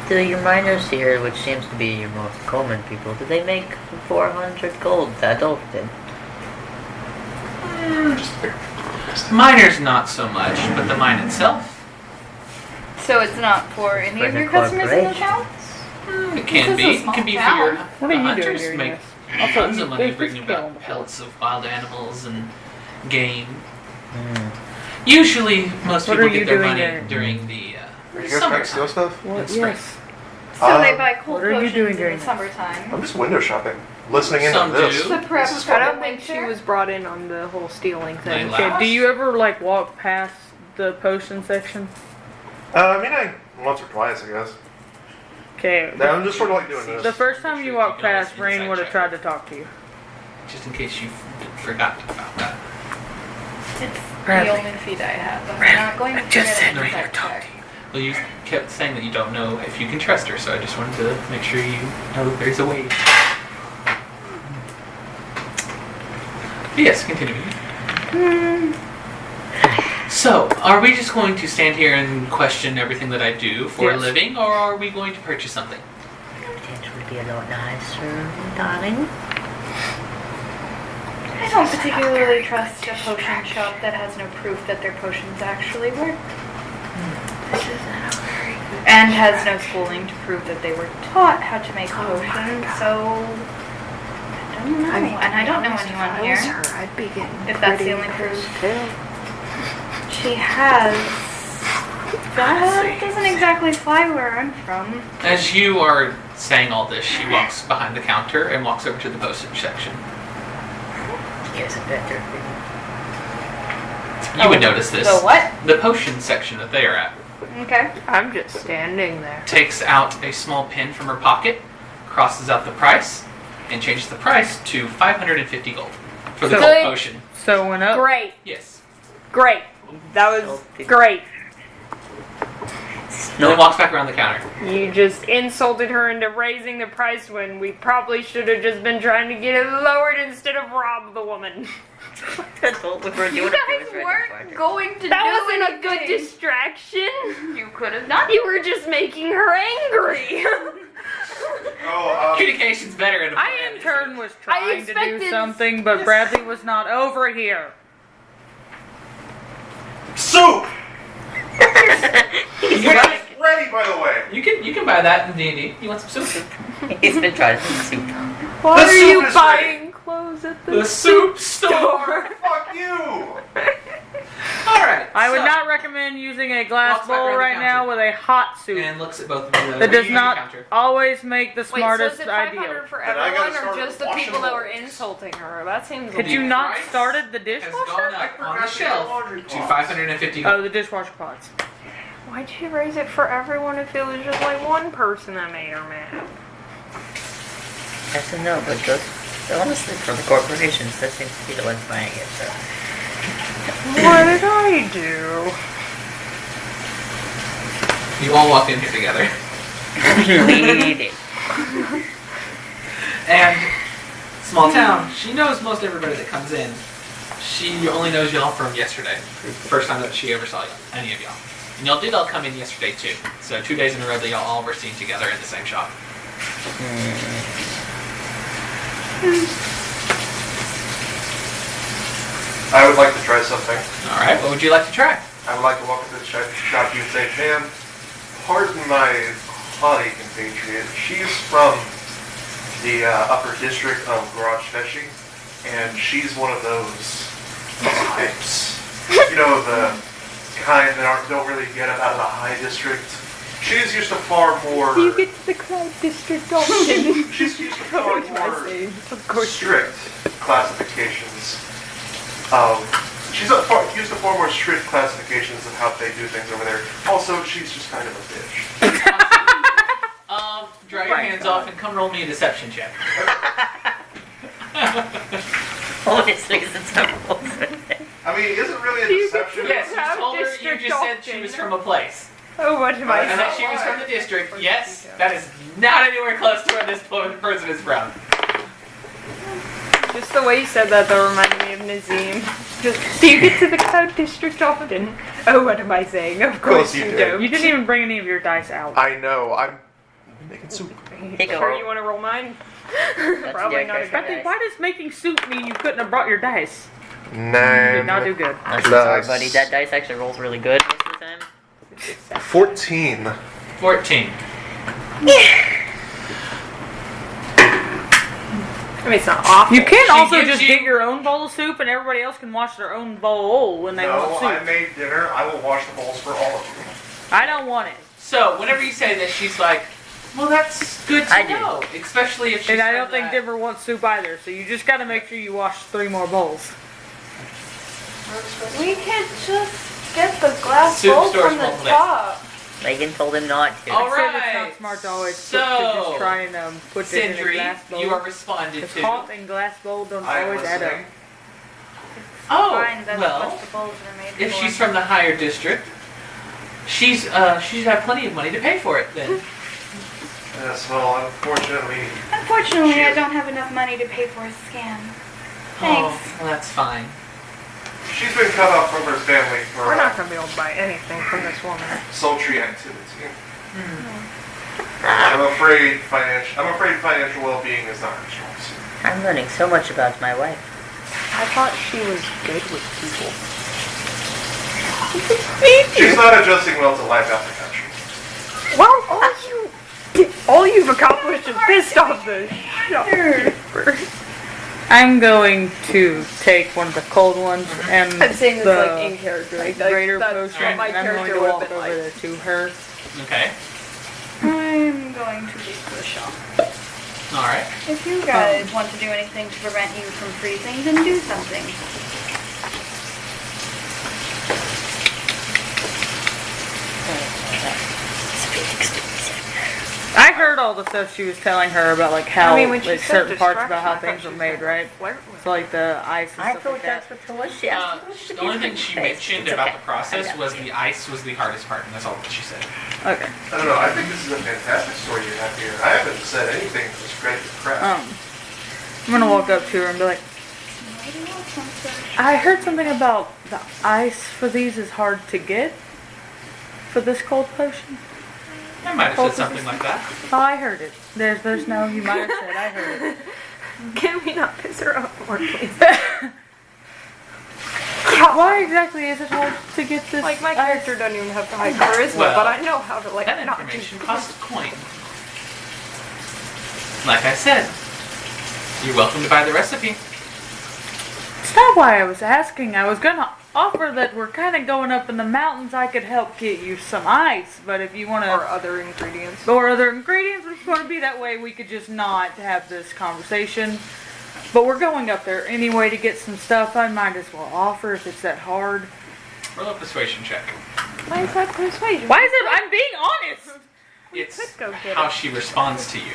Do your miners here, which seems to be your most common people, do they make 400 gold that often? Miners not so much, but the mine itself, So it's not for any For of the your customers in the corporation. town? it can This be. is a It can be for small your town. What the are you doing hunters during make this? tons of money There's bringing this film. about pelts of wild animals and game. Hmm. Usually, most What people are you get their doing money there? during the You guys trying to steal summertime. stuff? What? Spring. Yes. So they buy cold what are you potions doing in during the this? summertime. I'm just window shopping, listening into Some this. do. To prep This is for I the don't think she winter. was brought in on the whole stealing thing. They Okay, last. do you ever like walk past the potion section? I mean, once or twice, I guess. Okay. I'm just sort of like doing The this. first time you Sure, walked you can always past, Rain inside would have check. tried to talk to you. Just in case you forgot about that. It's Bradley. the only feed I have. I'm Bradley, not going to I just forget said it Rain until I would talk check. to you. Well, you kept saying that you don't know if you can trust her, so I just wanted to make sure you know that there's a way. Yes, continue. So, are we just going to stand here and question everything that I do for a Yes. living, or are we going to purchase something? Potentially be a lot nicer, darling. I don't particularly trust a potion shop that has no proof that their potions actually work. This isn't a very good. And has no schooling to prove that they were taught how to make potions, so I don't know. And I don't know anyone here. I'd be getting If that's the only proof. She has. That doesn't exactly fly where I'm from. As you are saying all this, she walks behind the counter and walks over to the postage section. Here's a better. You would notice this. The what? The potion section that they are at. Okay. I'm just standing there. Takes out a small pin from her pocket, crosses out the price, and changes the price to 550 gold for the So- gold potion. So went up. Great. Yes. Great. That was great. And then walks back around the counter. You just insulted her into raising the price when we probably should have just been trying to get it lowered instead of rob the woman. That's what we were doing. You guys weren't going to That do wasn't a good anything. distraction. You could have done You were just making her angry. Oh, Communication's better in a I plan, in isn't turn it? was I trying to do expected- something, but Bradley was not over here. soup! You Which can, buy, is ready, by the way. you can buy that in D&D. You want some soup? He's been trying to make soup. Why The are you soup is buying clothes at The soup store. Fuck you! Alright. I would so- not recommend using a glass Walks back bowl around the right now counter. with a hot soup. And looks at both of you. That does the not counter. always make the Wait, so smartest is it idea. 500 for Then I gotta everyone or start just the washing people that were bowls. insulting her? That seems a Could you little- not price started the Has dishwasher? gone up on the shelf to 550 gold. Oh, the dishwasher pots. Why'd you raise it for everyone if it was just like one person that made her mad? Yes and no, but just honestly, for the corporations, that seems to be the ones buying it. So. What did I do? You all walk in here together. Bleeding. And small town, she knows most everybody that comes in. She only knows y'all from yesterday. First time that she ever saw any of y'all. And y'all did all come in yesterday too. So 2 days in a row that y'all all were seen together in the same shop. I would like to try something. Alright, what would you like to try? I would like to walk into the shop and say, ma'am, pardon my haughty compatriot. She's from the upper district of garage fishing, and she's one of those types. You know, the kind that don't really get up out of the high district. She's used to far more. You get to the crowd district often. She's used to far more Of course. strict classifications she's used to far more strict classifications of how they do things over there. Also, she's just kind of a bitch. Dry your hands off and come roll me a deception check. Honestly, it's not I mean, is it really a You deception? Yes, you Crowd told her, you district just said she often. was from a place. Oh, what am I And that she was from the district. Yes, that is not anywhere close to where this person is from. Just the way you said that though reminded me of Nazim. Just, do you get to the cloud district often? Oh, what am I saying? Of course you you do. don't. You didn't even bring any of your dice out. I know. I'm making soup. Sure you want to roll mine? Probably not a good Bradley, why does making soup mean you couldn't have brought your dice? You did not do good. I'm sorry, buddy. That dice actually rolls really good most of the time. 14. 14. I mean, it's not awful. You can She also gives just you- get your own bowl of soup, and everybody else can wash their own bowl when they No, want I soup. made dinner. I will wash the bowls for all of you. I don't want it. So, whenever you say that, she's like, well, that's good to I do. know. Especially if she's And I from don't think that- Denver wants soup either, so you just gotta make sure you wash 3 more bowls. We could just get the glass Soup bowl stores from the won't let. top. Megan told him not to. All I said it's right. not smart to always So, to just try and put it in a Sindri, glass bowl. you are responded Because to. hot and glass bowl don't I'm always add up. listening. Oh, Fine, that's well, what the bowls were made if for. she's from the higher district, she's had plenty of money to pay for it then. Yes, well, unfortunately, Unfortunately, I don't have enough money to pay for a scan. Thanks. Oh, well, that's fine. she's been cut off from her family for We're not gonna be able to buy anything from this woman. sultry activity. I'm afraid financial well-being is not her strong suit. I'm learning so much about my wife. I thought she was good with people. She's not adjusting well to life out in the country. Well, all you've accomplished is pissed off the shopkeeper. I'm going to take one of the cold ones and I'm saying this the like in character. Like, greater that's potion, what my and I'm going character to would walk have been over like. there to her. Okay. I'm going to leave the shop. All right. If you guys want to do anything to prevent you from freezing, then do something. I heard all the stuff she was telling her about, like how I mean, when she like, said certain parts about how distraction, I things thought were she made, was right? flirt with So like the ice and I stuff thought like that. that's what it was. She asked The only thing she mentioned about the process was the ice was the hardest part, and that's all that she said. Okay. I don't know, I think this is a fantastic story you have here. I haven't said anything to discredit the crap. I'm gonna walk up to her and be like, Maybe you want something. I heard something about the ice for these is hard to get. For this cold potion. I might have said something like that. Oh, I heard it. There's no, you might have said, I heard it. Can we not piss her off more, please? Why exactly is it hard to get this Like, my ice? character doesn't even have to high charisma, Well, but I know how to, like, That not information costs a coin. Like I said, you're welcome to buy the recipe. It's not why I was asking. I was gonna offer that we're kind of going up in the mountains. I could help get you some ice, but if you want to, or other ingredients. or other ingredients, if you want to be that way, we could just not have this conversation. But we're going up there anyway to get some stuff. I might as well offer if it's that hard. Roll a persuasion check. Why is that persuasion? Why is it? I'm being honest. It's could go get how it. she responds to you.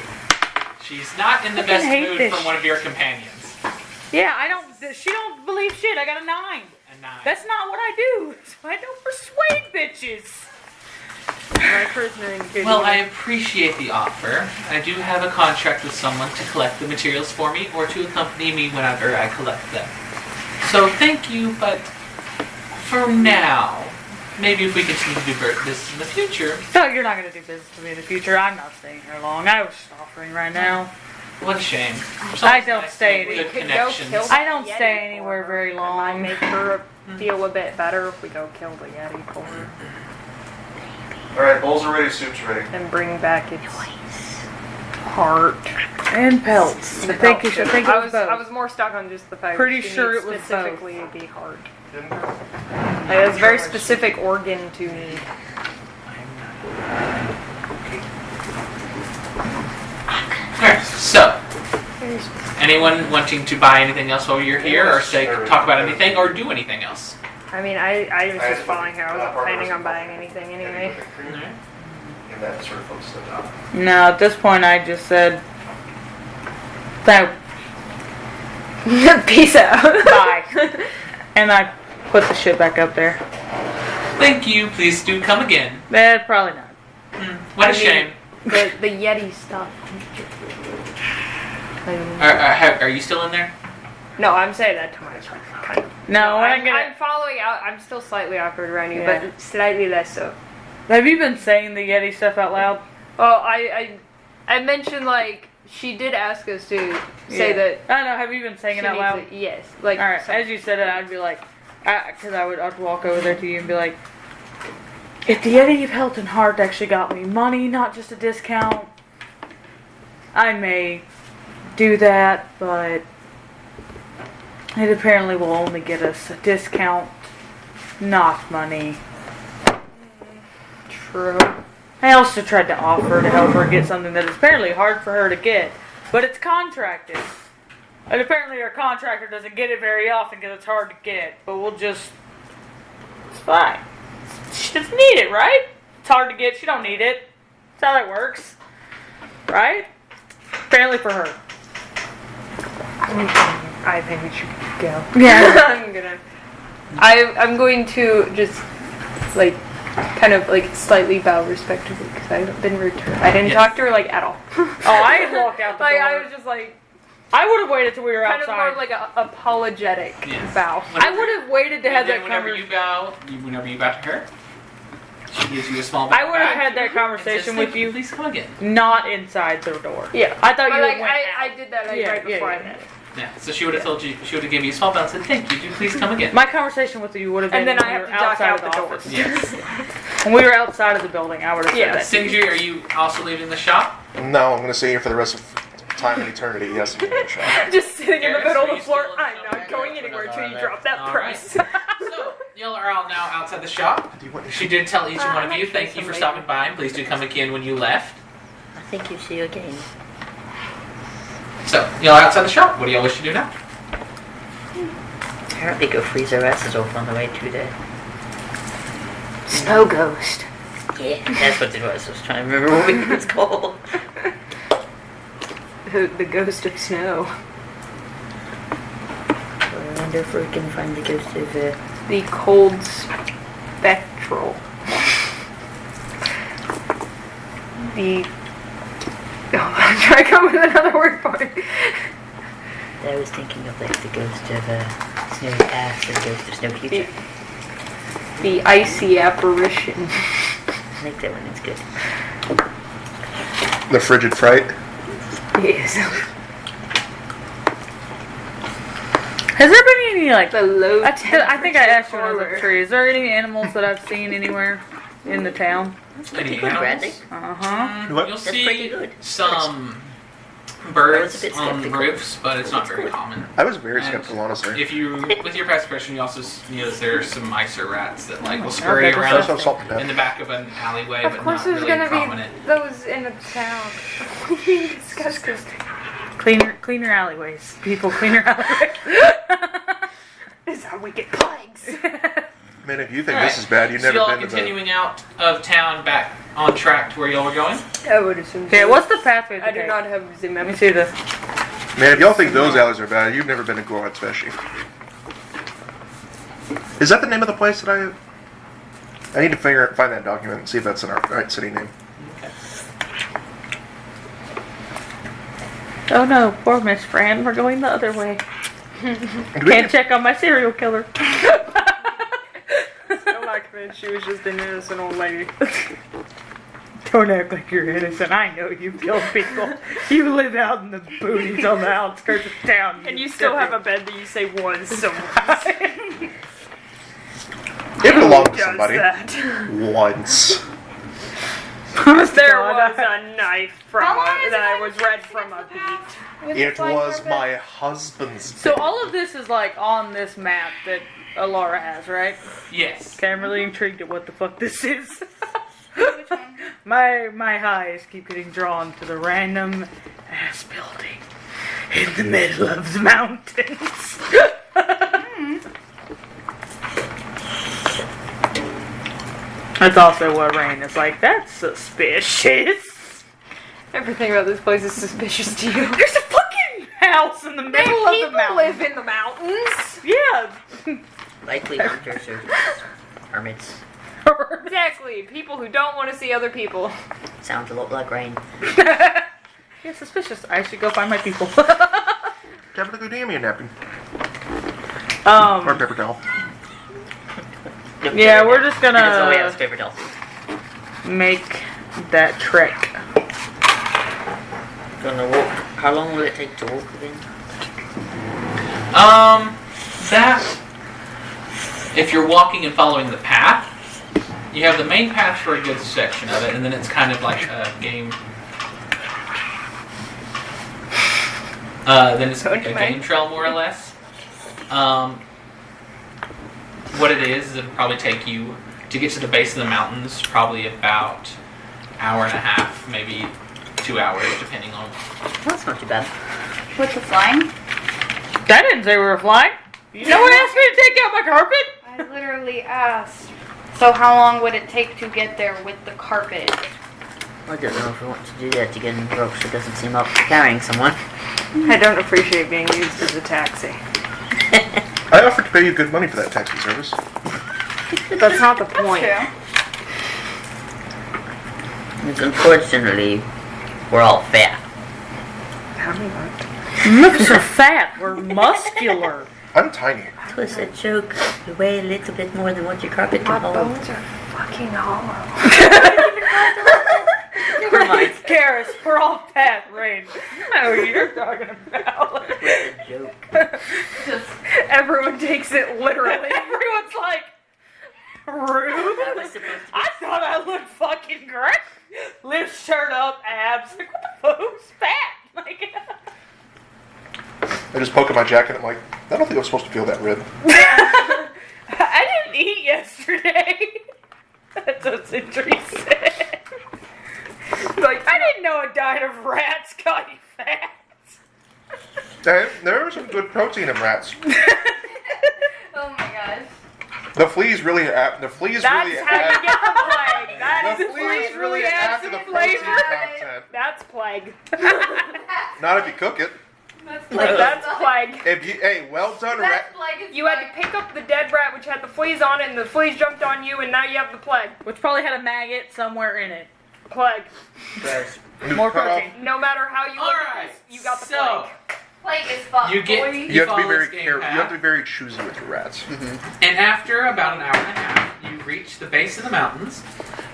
She's not in the fucking best hate mood this from one of your companions. Yeah, I don't. She don't believe shit. I got a 9. A 9. That's not what I do. I don't persuade bitches. My prisoner ingredient. Well, I appreciate the offer. I do have a contract with someone to collect the materials for me or to accompany me whenever I collect them. So thank you, but for now, maybe if we continue to do business in the future. No, you're not gonna do business with me in the future. I'm not staying here long. I was just offering right now. What a shame. I don't stay Good We could go connections. kill I don't the stay Yeti anywhere for her. very It long. might make her feel a bit better if we go kill the Yeti for her Alright, bowls are ready, soup's ready. and bring back its heart. And pelts. I think it was I both. was more stuck on just the fact Pretty that she sure needs it was specifically the heart. Didn't Like, it was a very specific organ to need. Alright, so, anyone wanting to buy anything else while you're here, or say, talk about anything, or do anything else? I mean, I was just following her. I wasn't planning on buying anything anyway. And that sort of folks the top. No, at this point I just said, "That Peace out. bye," and I put the shit back up there. Thank you, please do come again. Probably not. What a I mean- shame. The Yeti stuff. Are you still in there? No, I'm saying that to myself, kind of. No, what I'm I'm gonna. following out. I'm still slightly awkward around you, Yeah. but slightly less so. Have you been saying the Yeti stuff out loud? Well, I mentioned, like, she did ask us to say that I know. Have you been saying she it out loud? needs it. Yes. Like, All right. so- As you said it, I'd be like, because I'd walk over there to you and be like, if the Yeti of Health and Heart actually got me money, not just a discount, I may do that, but it apparently will only get us a discount, not money. True. I also tried to offer to help her get something that is apparently hard for her to get, but it's contracted. And apparently our contractor doesn't get it very often because it's hard to get, but we'll just... It's fine. She doesn't need it, right? It's hard to get, she don't need it. That's how that works. Right? Apparently for her. I think we should go. Yeah. I'm going to just, like, kind of like slightly bow respectfully because I haven't been rude to her. I didn't Yes. talk to her like at all. Oh, I had walked out the Like door. I was just like I would have waited till we were kind outside. of more of like an apologetic Yes. bow. I would have waited to have And then that whenever you conversation. whenever you bow to her, she gives you a small bow. I would have back had that and conversation says, with "Thank you, Please come again. not inside the door. Yeah, I thought but you like went I out. did that like, Yeah, right before yeah, I met her. Yeah. So she would have told you. She would have given you a small bow and said, "Thank you. Do please come again." My conversation with you would have been And then when I we have were to duck outside out of the door. office. Yes. When we were outside of the building, I would have Yeah. said that. Sindri, are you also leaving the shop? No, I'm going to stay here for the rest of time and eternity. Yes, you can shot. Just sitting in the Garrus, middle are of you the floor. still in the I'm not shop? going anywhere till you Alright. drop that Alright. price. So, y'all are all now outside the shop. Do you want to She did tell each one of you, I'm thank you for somebody. stopping by, and please do come again when you left. I think you see you again. So, y'all are outside the shop. What do y'all wish to do now? Apparently go freeze our asses off on the way to the... Snow ghost. Yeah, that's what it was. I was trying to remember what it was called. The ghost of snow. I wonder if we can find the ghost of... The cold spectral. The... Oh, I'm trying to come up with another word for it. I was thinking of like the ghost of Snow Past or the ghost of Snow Future. The icy apparition. I think that one is good. The frigid fright. Yes. Has there been any like? The low I think I asked you when I was at horror. the tree. Is there any animals that I've seen anywhere in the town? Any Good, Bradley. animals? Uh huh. What? You'll That's pretty see good. some I was birds a bit on skeptical. roofs, but it's not very common. I was very And skeptical, honestly. If you, with your past expression, you also notice there are some micer rats that like will scurry Okay, around That's what salt to in the back of an alleyway, Of but course not there's really gonna prominent. be those in the town. We discussed this. Clean your alleyways, people. Clean your alleyways. This is how we get plagues. Man, if you think Alright, this is bad, you've so never y'all been to the... continuing out of town back on track to where y'all were going? I would assume. Okay, what's the pathway? I do not have the Let me memo. see this. Man, if y'all think those alleys are bad, you've never been to Gorod Special. Is that the name of the place that I need to find that document and see if that's in our right city name. Okay. Oh no, poor Miss Fran. We're going the other way. Do we Can't get- check on my serial killer. I'm not convinced she was just an innocent old lady. Don't act like you're innocent. I know you kill people. You live out in the boonies on the outskirts of town. And you still have a bed that you say was someone's. It belonged to Does somebody. that? Once. There was a knife from How long has that it was been read since from a the beat. path with the It flying was carpet? my husband's So bed. all of this is like on this map that Alara has, right? Yes. Okay, I'm really intrigued at what the fuck this is. Which one? My eyes keep getting drawn to the random ass building in the middle of the mountains. That's also what Rain is like. That's suspicious. Everything about this place is suspicious to you. There's a fucking house in the middle of the People mountains. live in the mountains. Yeah. Likely hunters or hermits. Exactly. People who don't want to see other people. Sounds a lot like Rain. Yeah, suspicious. I should go find my people. Tabitha, go do me a napkin. Or a paper towel. Yeah, we're just gonna- That's the way I was paper towel. make that trek. Gonna walk. How long will it take to walk again? That, if you're walking and following the path, you have the main path for a good section of it, and then it's kind of like a game. Then it's like a game trail, more or less. What it is it'll probably take you to get to the base of the mountains, probably about hour and a half, maybe 2 hours, depending on. That's not too bad. With the flying? I didn't say we were flying. No one asked me to take out my carpet. I literally asked. So how long would it take to get there with the carpet? I don't know if I want to do that again. Rockstar doesn't seem up for carrying someone. I don't appreciate being used as a taxi. I offered to pay you good money for that taxi service. That's not the point. True. Unfortunately, we're all fat. Lips are fat. We're muscular. I'm tiny. That was a joke. You weigh a little bit more than what your carpet My can hold. bones are fucking hollow. Never mind. Karis, we're all fat, Rain. I know what you're talking about. It's a joke. Everyone takes it literally. Everyone's like, rude. That was supposed to be. I thought I looked fucking great. Lift shirt up, abs. Like, what the fuck? Who's fat? Like, I just poke at my jacket. I'm like, I don't think I'm supposed to feel that rib. I didn't eat yesterday. That's what Sindri said. Like, I didn't know a diet of rats got you fat. There was some good protein in rats. Oh my gosh. The fleas really add. That's how you get the plague. That The is fleas really adds add to some the protein flavor. content. That's plague. Not if you cook it. That's plague. If you, hey, well done, rat. That's like it's You had to pick up the dead rat which had the fleas on it, and the fleas jumped on you, and now you have the plague. Which probably had a maggot somewhere in it. Plague. More Cut off- protein. No matter how you look at Alright, this, you got the so plague. Plague is fuck. you get boy. You have to be follow very this game careful. You path. have to be very choosy with your rats. And after about an hour and a half, you reach the base of the mountains.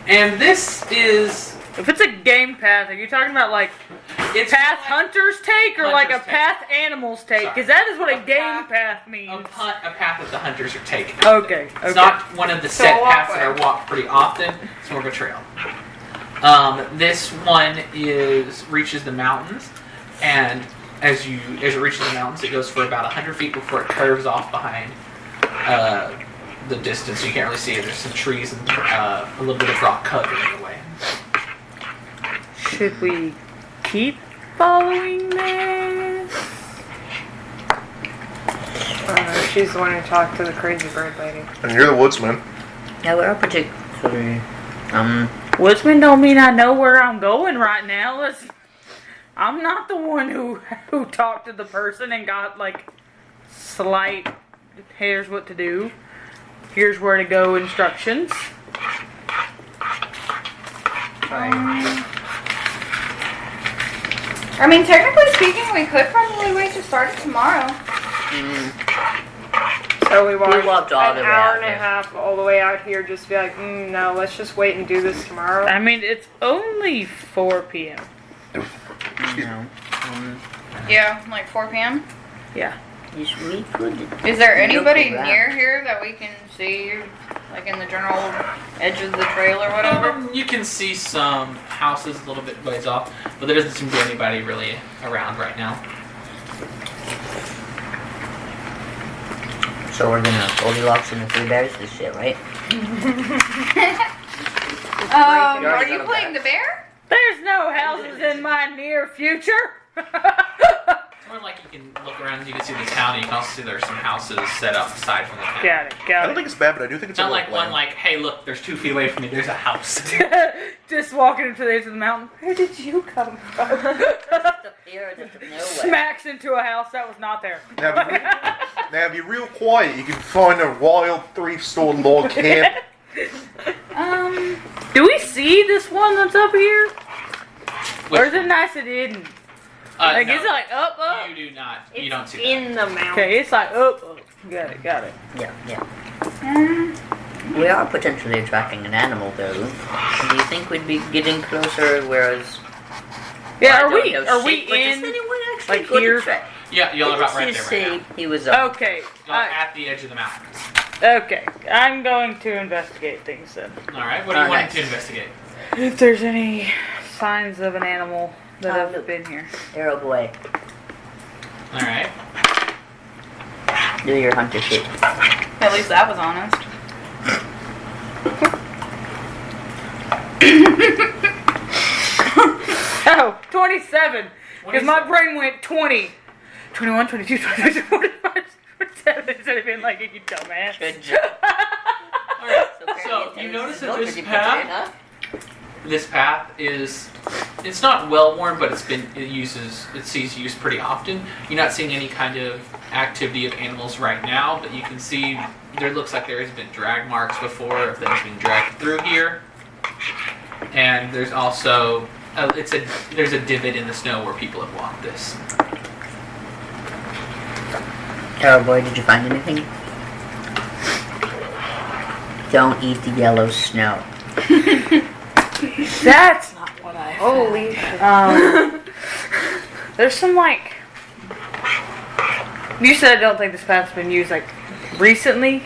And this is... If it's a game path, are you talking about like It's path like hunters take or like a Hunters take. path animals take? Sorry. Because that is what a game path- path means. a path that the hunters are taking. Okay, It's okay. not one of the set a paths that walkway. are walked pretty often. It's more of a trail. This one reaches the mountains, and as it reaches the mountains, it goes for about 100 feet before it curves off behind the distance. You can't really see it. There's some trees and a little bit of rock covering the way. Should we keep following this? She's the one who talked to the crazy bird lady. And you're the woodsman. Yeah, we're particularly. Woodsman don't mean I know where I'm going right now. I'm not the one who talked to the person and got like slight. Here's what to do. Here's where to go. Instructions. I mean, technically speaking, we could probably wait to start it tomorrow. So we walked all an the way hour out and a here. half all the way out here just to be like, no, let's just wait and do this tomorrow. I mean, it's only 4 p.m. Yeah, like 4 p.m. Yeah. We could. Is there anybody Look around. near here that we can see, like in the general edge of the trail or whatever? You can see some houses a little bit ways off, but there doesn't seem to be anybody really around right now. So we're gonna Goldilocks and the Three Bears this shit, right? Are you playing the bear? There's no houses in my near future. More like you can look around and you can see the town, and you can also see there's some houses set up aside from the town. Got it. I Got don't it. think it's bad, but I do think it's It's not a like little one like, hey, look, there's 2 feet away from me, there's a house. Just walking into the edge of the mountain. Where did you come from? Smacks into a house that was not there. Now, be real quiet. You can find a wild 3-store log camp. Do we see this one that's up here? Which- Or is it nice it didn't? Like, no, is it like up? you do not. You don't see that. in the mountain. Okay, it's like up. Got it. Yeah. We are potentially attracting an animal, though. Do you think we'd be getting closer? Whereas, Yeah, I are don't we know in? shit, but does anyone actually like go to here? track? Yeah, y'all are about right Let's there just right say he was up. Okay. now. Y'all at the edge of the mountains. Okay. I'm going to investigate things then. Alright, what are you wanting Nice. to investigate? If there's any signs of an animal that have look. been here. Arrow boy, Alright. do your hunter shit. At least that was honest. Oh, 27. Because my 27. brain went 20. 21, 22, 23, 25, 27. Instead of being like, you dumbass. Good job. Alright, very so you intense. notice that Look, this did you put path, it up? this path is, it's not well worn, but it sees use pretty often. You're not seeing any kind of activity of animals right now, but you can see there looks like there has been drag marks before, if things been dragged through here. And there's also there's a divot in the snow where people have walked this. Cowboy, did you find anything? Don't eat the yellow snow. That's not what I found. Holy shit. There's some like. You said I don't think this path's been used like recently.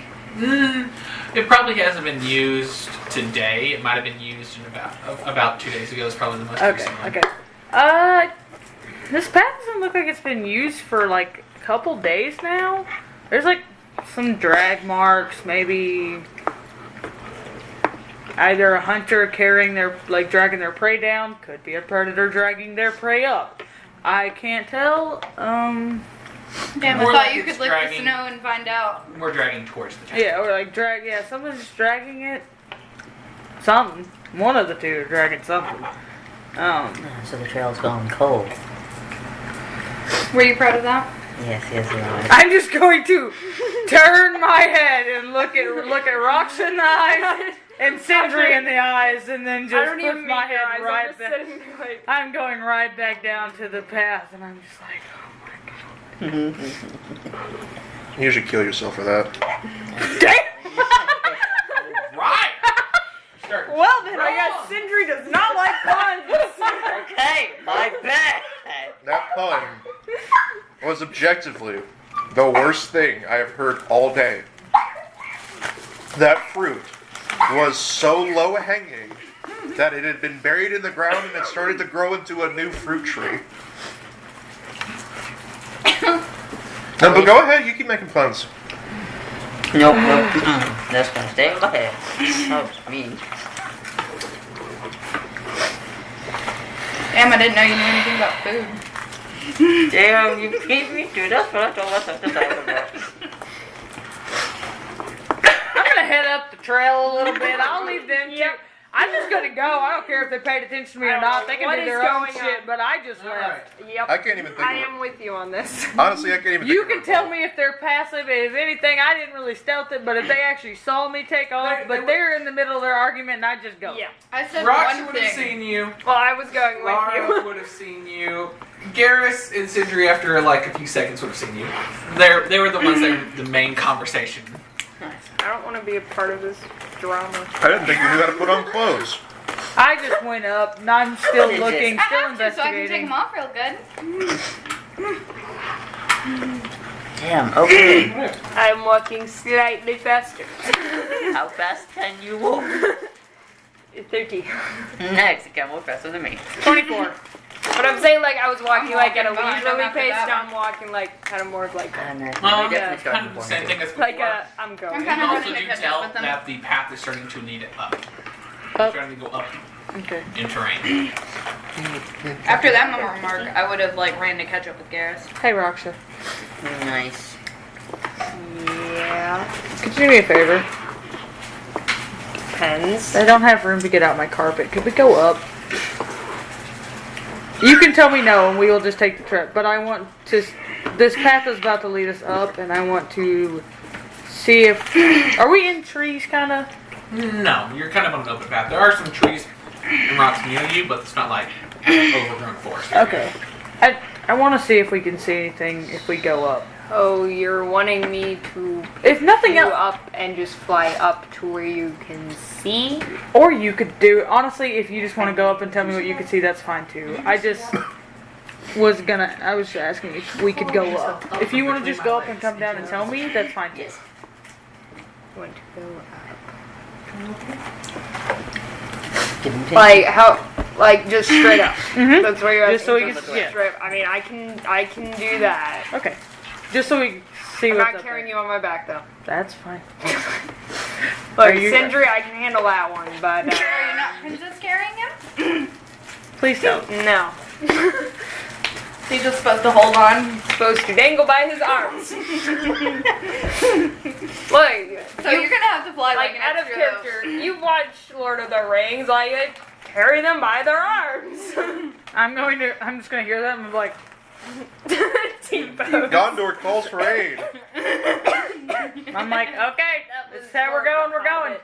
It probably hasn't been used today. It might have been used in about 2 days ago. It's probably the most recent one. Okay. This path doesn't look like it's been used for like a couple days now. There's like some drag marks, maybe either a hunter carrying dragging their prey down, could be a predator dragging their prey up. I can't tell. Damn, More I thought like you it's could lick dragging- the snow and find out. We're dragging towards the trail. Yeah, or like someone's just dragging it. Something. One of the two are dragging something. So the trail's gone cold. Were you proud of that? Yes, Your Honor. I'm just going to turn my head and look at Rox in the eyes and Sindri in the eyes, and then I just don't put even my meet your head eyes. right I'm just back. sitting there like, I'm going right back down to the path, and I'm just like, oh my god. You should kill yourself for that. Damn! Right! Start. well then, I guess Sindri does not like puns. Okay, my bad. That pun was objectively the worst thing I have heard all day. That fruit was so low hanging that it had been buried in the ground and it started to grow into a new fruit tree. No, but go ahead, you keep making puns. Nope. That's gonna stay in my head. Oh, me. Damn, I didn't know you knew anything about food. Damn, you beat me to. That's what I told myself to talk about. I'm gonna head up the trail a little bit. I'll leave them to. I'm just gonna go. I don't care if they paid attention to me or not. They can What do is their own going shit, on? but I just left. Alright. Yep. I can't even think I of am with you on this. it. Honestly, I can't even You think can of tell me if they're passive as anything. I didn't really stealth it, but if they actually saw me take off, but they're in the middle of their argument and I just go. Yeah. I said Roxy one would have thing. seen you. Well, I was going with Laura you. would have seen you. Garrus and Sindri, after like a few seconds, would have seen you. They were the ones that were the main conversation. I don't want to be a part of this drama. I didn't think you knew how to put on clothes. I just went up and I'm still What is looking, I still have to, so I can take investigating. them off real good. Damn, okay. I'm walking slightly faster. How fast can you walk? 30. Next, you can walk faster than me. 24. But I'm saying like I was walking I'm like at a walking behind leisurely them after pace. that Now one. I'm walking like kind of more of like And Yeah, definitely starting kind of the before same me, thing too. as before. like I'm going. I'm You kinda also running to do catch up tell with them. that the path is starting to lead up. It's Up. starting to go up Okay. in terrain. After that remark, I would have like ran to catch up with Garrus. Hey, Roxy. Nice. Yeah. Could you do me a favor? Depends. I don't have room to get out my carpet. Could we go up? You can tell me no, and we will just take the trip. But I want to. This path is about to lead us up, and I want to see if. Are we in trees, kind of? No, you're kind of on an open path. There are some trees and rocks near you, but it's not like overgrown forest. Okay. I want to see if we can see anything if we go up. Oh, you're wanting me to If nothing go else, up and just fly up to where you can see? or you could do. Honestly, if you just want to go up and tell me what you can see, that's fine too. I just was gonna. I was asking if we could go up. If you want to just go up and come down and tell me, that's fine too. Want to go up? Didn't take Like how? Like just straight up. Mhm. That's what you're Just so asking we for? can- yeah. Straight up. I mean, I can do that. Okay. Just so we see I'm what's not up carrying there. you on my back though. That's fine. Look, Are you- Sindri, I can handle that one, but Are you not princess carrying him? Please don't. no. He's just supposed to hold on. He's supposed to dangle by his arms. Look, So you're gonna have to fly like an out of extra, character, you've watched Lord of the Rings, like they carry them by their arms. I'm just gonna hear that and be like, T-pose. Gondor calls for aid. I'm like, okay, this is how we're going, we're going.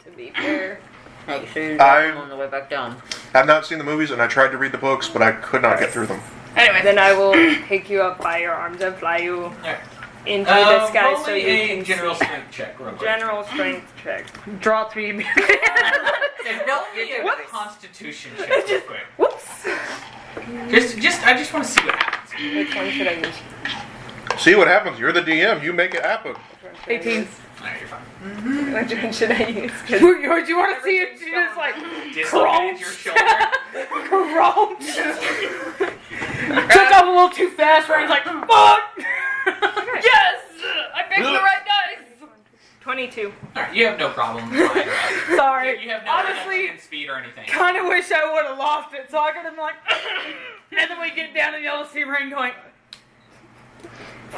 To be fair. Make sure you I- on the way back down. I've not seen the movies, and I tried to read the books, but I could not get through them. Anyway, then I will pick you up by your arms and fly you Alright. into the sky roll so me you a can general see. strength check, real quick. General strength check. Dropped me. And No, roll me you're a doing it. Constitution check, real quick. Whoops. I just want to see what happens. Which one should I use? See what happens. You're the DM. You make it happen. Which one should I 18. use? Alright, you're fine. Which one should I use? 'Cause Would you want to see if she just like Dislocate your shoulder. crunch? Took off a little too fast. Ryan's like, fuck! Yes! I picked the right dice! 22. Alright, you have no problem flying up. Sorry. You have no Honestly, reduction in speed or anything. kind of wish I would have lost it, so I could have been like, and then we get down and y'all see Rain going,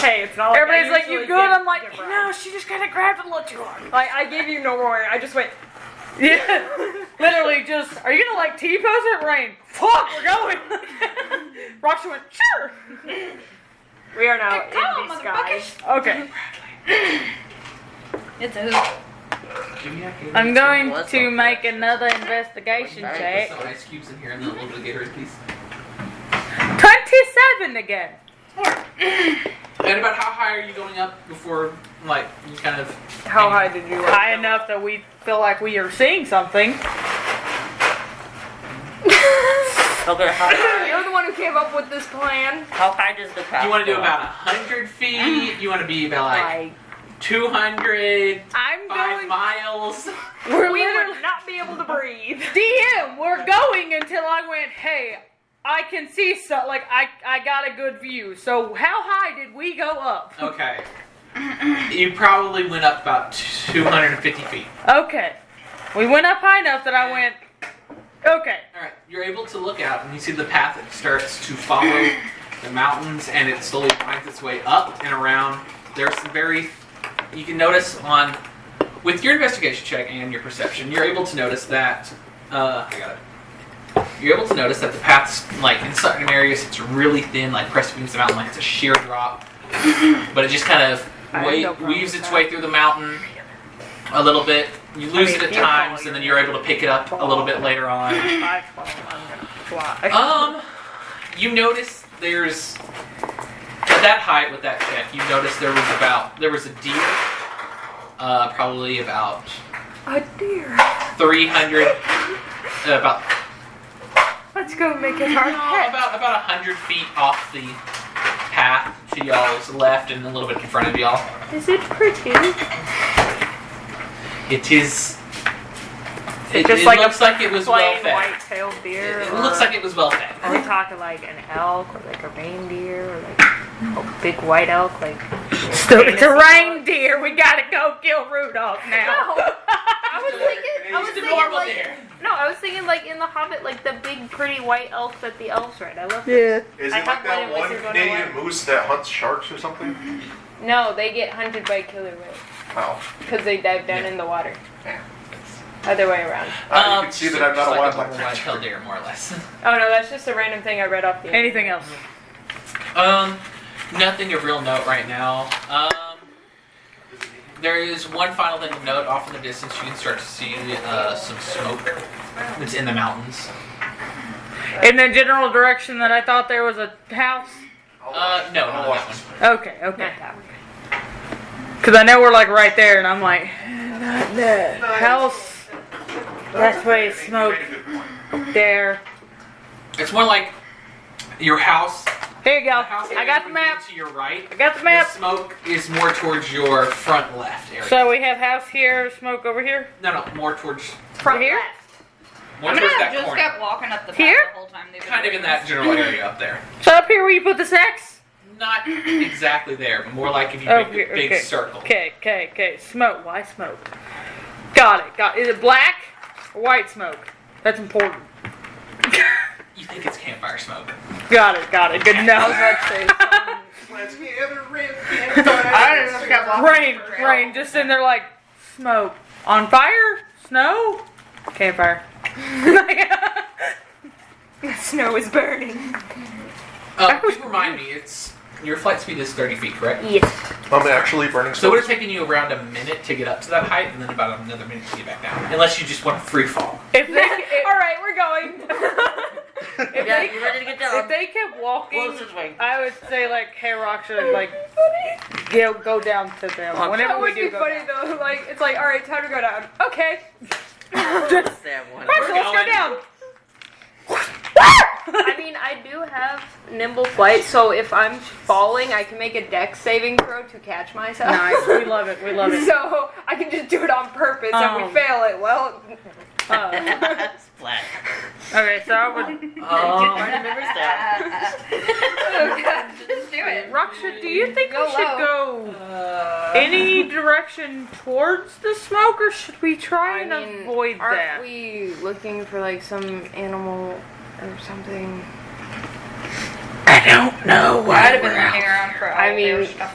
Hey, it's not like everybody's I like, you usually good? get- I'm like, get no, she just kind of grabbed it a little too hard. Like, I gave you no warning. I just went, Yeah. Literally just, are you gonna like T-pose it, Rain? Fuck, we're going. Roxy went, sure. we are now Good call, in the sky. Okay. It's a hoop. I'm going What's to up? make another investigation Okay. check. Put some ice cubes in here and then a little bit of Gatorade, please. 27 again. And about how high are you going up before, like, you kind of... How high did you High enough that we feel like we are seeing something. Okay, You're the one who came up with this plan. how high does the path You want to do go? about 100 feet? You want to be about, like, Like, 200, I'm 5 going. miles? We're we literally. would not be able to breathe. DM, we're going until I went, hey, I can see stuff. Like, I got a good view. So, how high did we go up? Okay. You probably went up about 250 feet. Okay. We went up high enough that I went, okay. Alright, you're able to look out and you see the path that starts to follow the mountains and it slowly winds its way up and around. There's some you can notice with your investigation check and your perception, you're able to notice that, you're able to notice that the path's, like, in certain areas, it's really thin, like pressing against the mountain, like it's a sheer drop. But it just kind of I have no problem weaves with its that. way through the mountain a little bit. You lose it at you're times, falling, and then you're able to pick it up a little bit later on. I'm gonna fly. You notice there's at that height with that check. You notice there was a deer, probably about A deer. 300, about Let's go make it hard pet. about 100 feet off the path to y'all's left and a little bit in front of y'all. Is it pretty? It is. It Just like looks like it was well Plain fed. white-tailed deer. It or- looks like it was well fed. Are we talking like an elk or like a reindeer or like a big white elk? Like So it's a reindeer. We gotta go kill Rudolph now. I was It's a thinking normal like deer. no, I was thinking like in The Hobbit, like the big pretty white elk that the elves ride. I love. Yeah. Is I it have like that one in one Wizard Canadian 101. moose that hunts sharks or something? No, they get hunted by killer whales Oh. because they dive down in the water. Yeah. Other way around. You can see that I'm not just a like wildlife white-tailed deer, more or less. Oh no, that's just a random thing I read off the. Anything else? Nothing of real note right now. There is one final thing of note. Off in the distance, you can start to see some smoke that's in the mountains. In the general direction that I thought there was a house. No, not that one. Okay, okay. Not that one. Because I know we're like right there, and I'm like, not the house. That's way smoke there. It's more like your house. Here you The go. house I area got the would map. be to your right. I got the map. The smoke is more towards your front left area. So we have house here, smoke over here. No, more towards Front Here? left. more I'm towards gonna that have just corner. kept walking up the path Here? the whole time they've been Kind of in doing that this. general area up there. So up here where you put the sex? Not exactly there, but more like if you Oh, make here, a big okay. circle. Okay. Smoke. Why smoke? Got it. Is it black or white smoke? That's important. You think it's campfire smoke. Got it. Good to know. Let's gather red I just kept walking. Rain, just in there like, smoke. On fire? Snow? Campfire. The snow is burning. Please remind me, your flight speed is 30 feet, correct? Yes. I'm actually burning So it would stones. have taken you around a minute to get up to that height, and then about another minute to get back down. Unless you just want to free fall. If they, All right, we're going. if Yeah, they, you ready to get if down? they kept walking, Close this way. I would say like, hey, Raksha, like, go down to them. That Whenever That we would do be go funny down. though. Like it's like, all right, time to go down. Okay. Just that one. Raksha, let's go going. down. I mean, I do have nimble flight, so if I'm falling, I can make a dex saving throw to catch myself. Nice, we love it, we love it. So I can just do it on purpose. If we fail it, well, Splat. Okay, so I would. Party members down. Just do it. Raksha, do you think Go we should low. go any direction towards the smoke, or should we try and avoid aren't that? we looking for like some animal or something? I don't know. I'd have been looking around for all I mean, their stuff.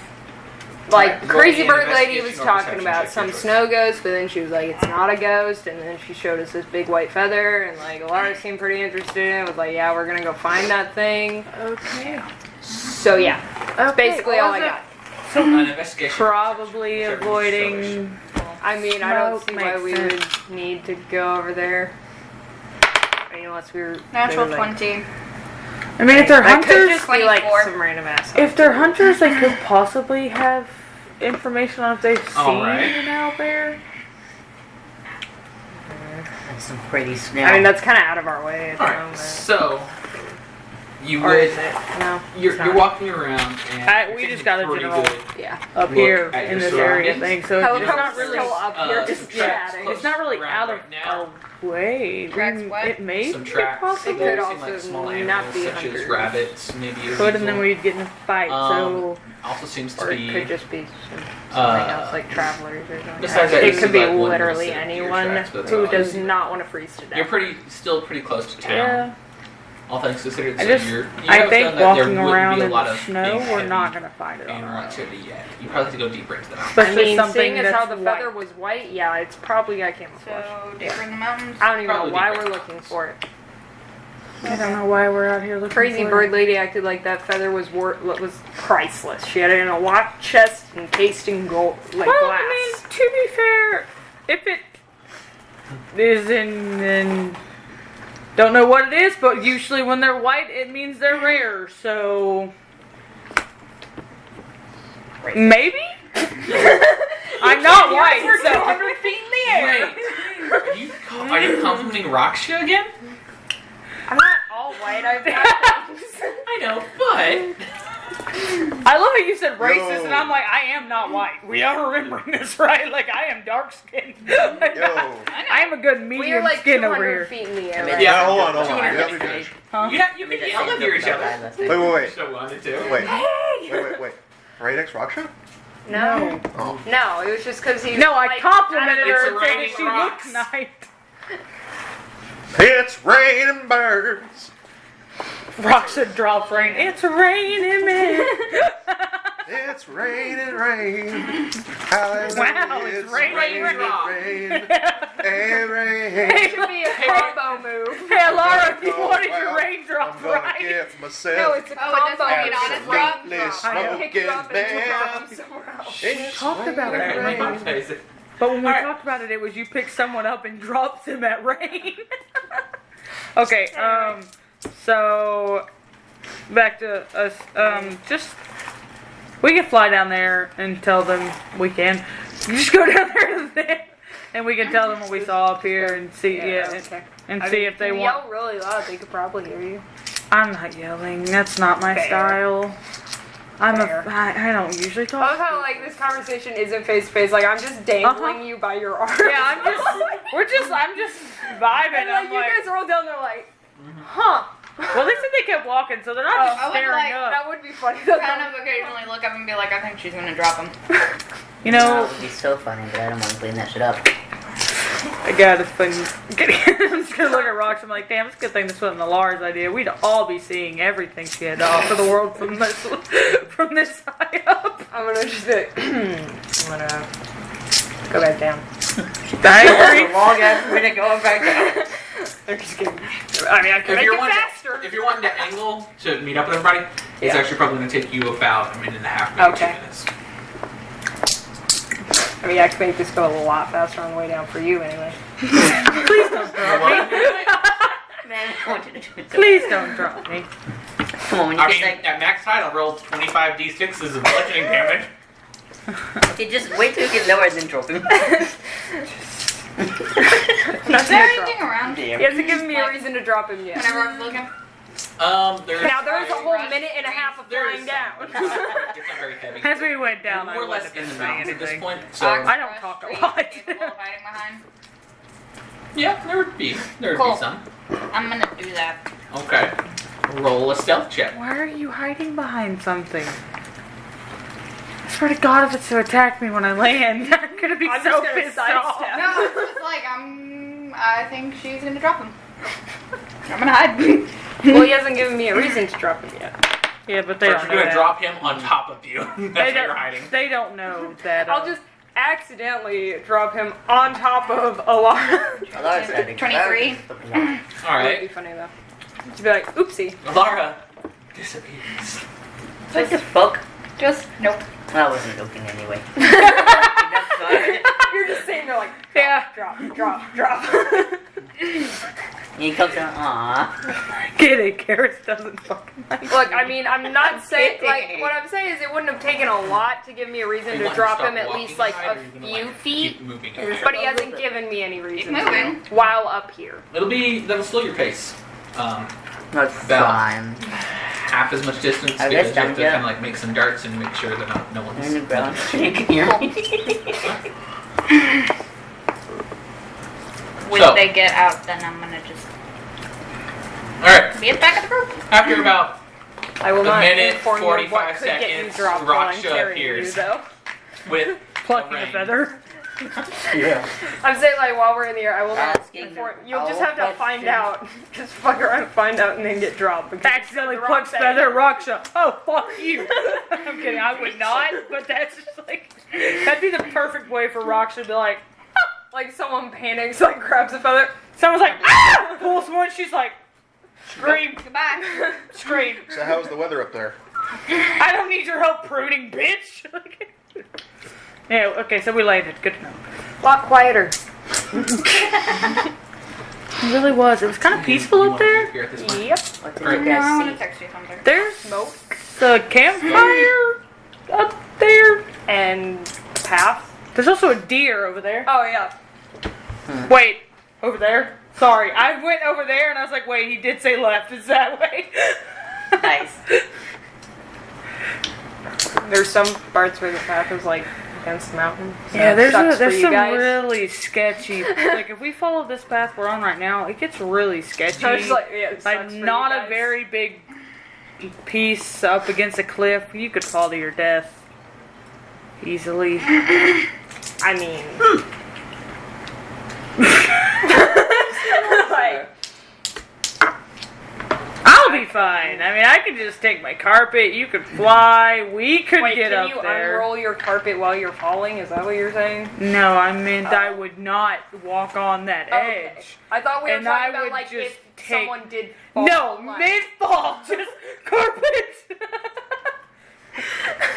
Like Right, roll Crazy me an Bird Lady was investigation or talking perception about check, some your choice. snow ghost, but then she was like, it's not a ghost, and then she showed us this big white feather, and like Laura seemed pretty interested in it. Was like, yeah, we're gonna go find that thing. Okay. So yeah, that's basically all I got. An investigation. Probably Sure, avoiding. I mean, I don't Smoke see why makes we sense. would need to go over there. I mean, unless we were Natural they were, like- 20. I mean, if they're That could hunters, just be like 24. some random ass. if they're hunters, they could possibly have information on if they've seen Alright. an owlbear. That's some pretty snow. I mean, that's kind of out of our way. At the Alright, moment. so you Or would. is it? No. You're it's not. walking around, and We it's just got a pretty general good. Yeah. up Look here at in your this area surroundings. thing, so How it's come not we're really. still up here just some tracks chatting? close It's not really around out of right now. our way. Tracks what? It may Some be tracks. possible. It could Seem also like small not animals be such hunters. as rabbits, maybe a Could, and then weasel. we'd get in a fight. So Also seems to Or it be. could just be something else, like travelers or something. besides that, It you could see, be like, one literally little set of deer anyone tracks, but who that's does not want to freeze to death. You're still pretty close to town. yeah, All things considered, I so just you I have think found that there walking wouldn't around be a in lot the of snow, big, we're heavy not gonna find it on animal our own. activity yet. You probably have to go deeper into the mountains. Especially I mean, something seeing as that's how the feather white. was white, yeah, it's probably got camouflage. So, deeper in the mountains. I don't even Probably know why deeper. we're looking for it. I don't know why we're out here looking Crazy for Bird it. Lady acted like that feather was priceless. She had it in a watch chest encased in gold, like Well, glass. I mean, to be fair, if it is in don't know what it is, but usually when they're white, it means they're rare. So maybe I'm not white, so 200 feet in the air. Wait, are you complimenting Raksha again? I'm not all white. I I know, but I love how you said racist, Yo. and I'm like, I am not white. We are remembering this, right? Like, I am dark skinned. I am a good we medium are like skin over 200 here. feet in the air. mean, right? Yeah, hold on. 250 Let me feet. finish. Huh? You can yell at each other. Wait. So wanted to. Wait. Right next Raksha? No. Oh. No, it was just because he. No, I like, complimented It's her and said that raining she rocks. looked nice. It's raining birds. Raksha drops rain. It's raining men. It's raining rain. Hallelujah. Wow, it's raining rain. Hey, rain. It should be a combo move. Hey, Laura, you Oh, wanted well, your raindrop I'm gonna right. get myself No, it's a Oh, combo. it doesn't mean honest drop? absolutely Pick you up smoking and drop man. him somewhere else. It's talked about that, raining right? rain. But when we Alright. talked about it, it was you picked someone up and dropped them at rain. Okay, so back to us. Just we can fly down there and tell them we can. Just go down there to them, and we can tell them what we saw up here and see, okay. and I see mean, if they you want. yell really loud, they could probably hear you. I'm not yelling. That's not my Fair. style. I don't usually I talk. love how like this conversation isn't face to face. Like I'm just dangling you by your arm. Yeah, I'm just vibing. And like I'm you like, guys roll down, they're like, huh? well, they said they kept walking, so they're not Oh, just I would staring like- up. That would be funny. Though. Kind of occasionally look up and be like, I think she's gonna drop him. You know, That would be so funny, but I don't want to clean that shit up. I got a thing. I'm just gonna look at rocks. I'm like, damn, it's a good thing this wasn't the Lars idea. We'd all be seeing everything she had to offer the world from this high up. I'm gonna just be like, I'm gonna go back down. I agree. Long ass minute going back down. I'm just kidding. I mean, I could make it faster. If you're wanting to angle to meet up with everybody, it's Yeah. actually probably going to take you about a minute and a half, maybe Okay. 2 minutes. I mean, I can make this go a lot faster on the way down for you anyway. Please don't drop me. Man, I wanted to do it. Please don't drop me. Come on, when you I get mean, like, at max height, I'll roll 25 d6s of bludgeoning damage. okay, just wait till you get lower and then drop him. Not Is there gonna drop. anything around? He hasn't given me a reason to drop him yet. Whenever I was looking. There's Now there's a whole minute and a half of there flying is down. some, but it's not very heavy. As we went down, More I or less wouldn't in have the been mountains saying at this anything. point. So I don't talk a lot. Capable of hiding behind. yeah, there would be Cool. some. I'm gonna do that. Okay. Roll a stealth check. Why are you hiding behind something? I swear to God, if it's to attack me when I land, I'm gonna be I'm so just gonna pissed sidestep. off. No, it's just like I think she's gonna drop him. I'm gonna hide. Well, he hasn't given me a reason to drop him yet. Yeah, but they First, don't you're know gonna that. drop him on top of you. That's They where don't, you're hiding. they don't know that. I'll just accidentally drop him on top of Alara. Alar's at a 23. All That would right. be funny though. To be like, oopsie. Lara disappears. What the fuck? Just nope. I wasn't looking anyway. That's fine. You're just sitting there like, Yeah. drop, drop, drop. He comes down, aww. Get it, Garrett doesn't fucking like Look, I mean, I'm not saying, like, what I'm saying is it wouldn't have taken a lot to give me a reason to drop him at least like a few feet, Keep moving. but he hasn't given me any reason Keep moving. to while up here. That'll slow your pace. That's About- fine. Half as much distance I because guess you have I'm to good. kind of like make some darts and make sure that no On the one's. ground. You can hear me. When So. they get out, then I'm gonna just All right. be at the back of the group. After about I will A not minute, inform you of what 45 could get you seconds, dropped while I'm Raksha carrying you, appears. though. with plucking a ring. feather. Yeah. I'm saying, like, while we're in the air, I will not Asking inform. You'll just all have to find questions. out. Just fuck around and find out and then get dropped. Because Accidentally the wrong plucks thing. feather, Raksha. Oh, fuck you. I'm kidding, I would not, but that's just like, that'd be the perfect way for Raksha to be like, Like, someone panics, like, grabs a feather. someone's like, ah! Pulls one, she's like, scream, Goodbye. scream. So how's the weather up there? I don't need your help pruning, bitch. Yeah, okay, so we landed. Good to know. A lot quieter. It really was. It was kind of peaceful up there. Here at this point. Yep. What did Right. you No, I want guys to text you something. There's Smoke. a campfire up there. And path. There's also a deer over there. Oh, yeah. Wait, over there? Sorry, I went over there and I was like, wait, he did say left. It's that way. see? Nice. There's some parts where the path is, like, against the mountain. So Yeah, that sucks for there's you some guys. really sketchy. Like if we follow this path we're on right now, it gets really sketchy. I was like, yeah, it Like, sucks for not you a guys. very big piece up against a cliff. You could fall to your death easily. I mean. like, I'll be fine. I mean, I could just take my carpet. You could fly. We could wait, get can up you there. unroll your carpet while you're falling? Is that what you're saying? No, I meant I would not walk on that Okay. edge. I thought we were And talking I about, would like, just if take- someone did fall. No, like- mid-fall, just carpet.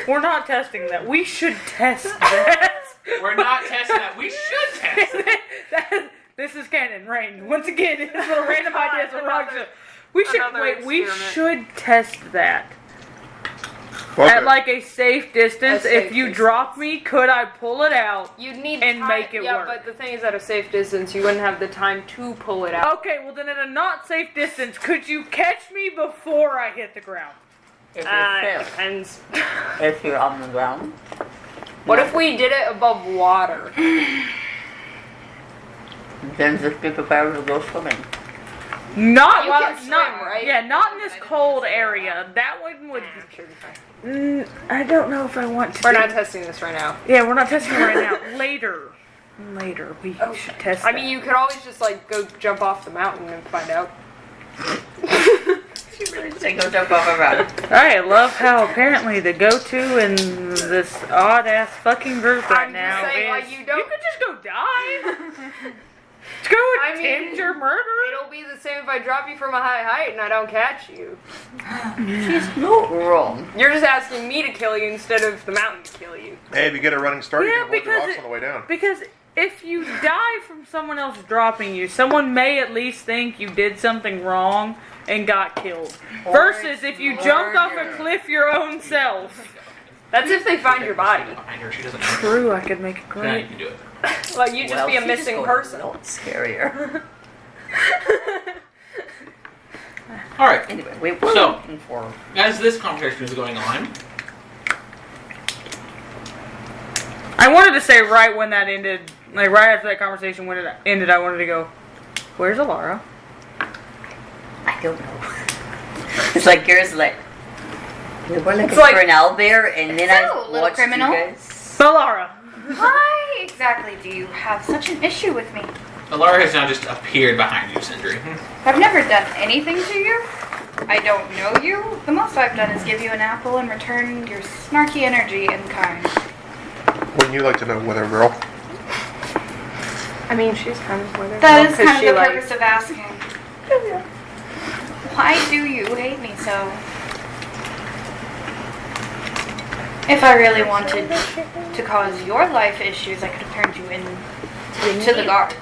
We're not testing that. We should test that. We're not testing that. We should test it. This is canon, Rain. Once again, it's a random ideas with Raksha. We should another wait. We experiment. should test that Okay. at like a safe distance. A safe If you distance. drop me, could I pull it out? You'd need And time, make it yeah, work. but the thing is, at a safe distance, you wouldn't have the time to pull it out. Okay, well then at a not safe distance, could you catch me before I hit the ground? If It you fail, depends. if you're on the ground. What if we did it above water? Then just be prepared to go swimming. Not You while, can swim, not right? Yeah, not in this cold area. That one would. Sure, be fine. I don't know if I want to. We're do- not testing this right now. Yeah, we're not testing it right now. Later we should test. I mean, you could always just like go jump off the mountain and find out. Say go jump off a rock. I love how apparently the go-to in this odd ass fucking group right I'm just now saying, is like, you don't- could just go die. Go I mean- attempt your murder. It'll be the same if I drop you from a high height and I don't catch you. She's not wrong. You're just asking me to kill you instead of the mountain to kill you. Hey, if you get a running start, you Yeah, can avoid the because rocks on the way down. Because if you die from someone else dropping you, someone may at least think you did something wrong and got killed. Versus if you jumped off a cliff your own self. That's if they find your body. Behind her, she doesn't know. True, I could make it Yeah, great. you can do it. Like, you'd just be a she's missing going person. a lot scarier. All right. Anyway, we were So- looking for. As this conversation is going on, I wanted to say right when that ended, like right after that conversation when it ended, I wanted to go, "Where's Alara?" I don't know. It's like yours, like we were looking like- for an owlbear, and then So, I little watched criminal. you guys. Alara. Why exactly do you have such an issue with me? Alara has now just appeared behind you, Sindri. I've never done anything to you. I don't know you. The most I've done is give you an apple and return your snarky energy in kind. Wouldn't you like to know whether, girl? I mean, she's kind of with her. That is kind of the purpose of asking. Why do you hate me so? If I really wanted to cause your life issues, I could have turned you in to the guards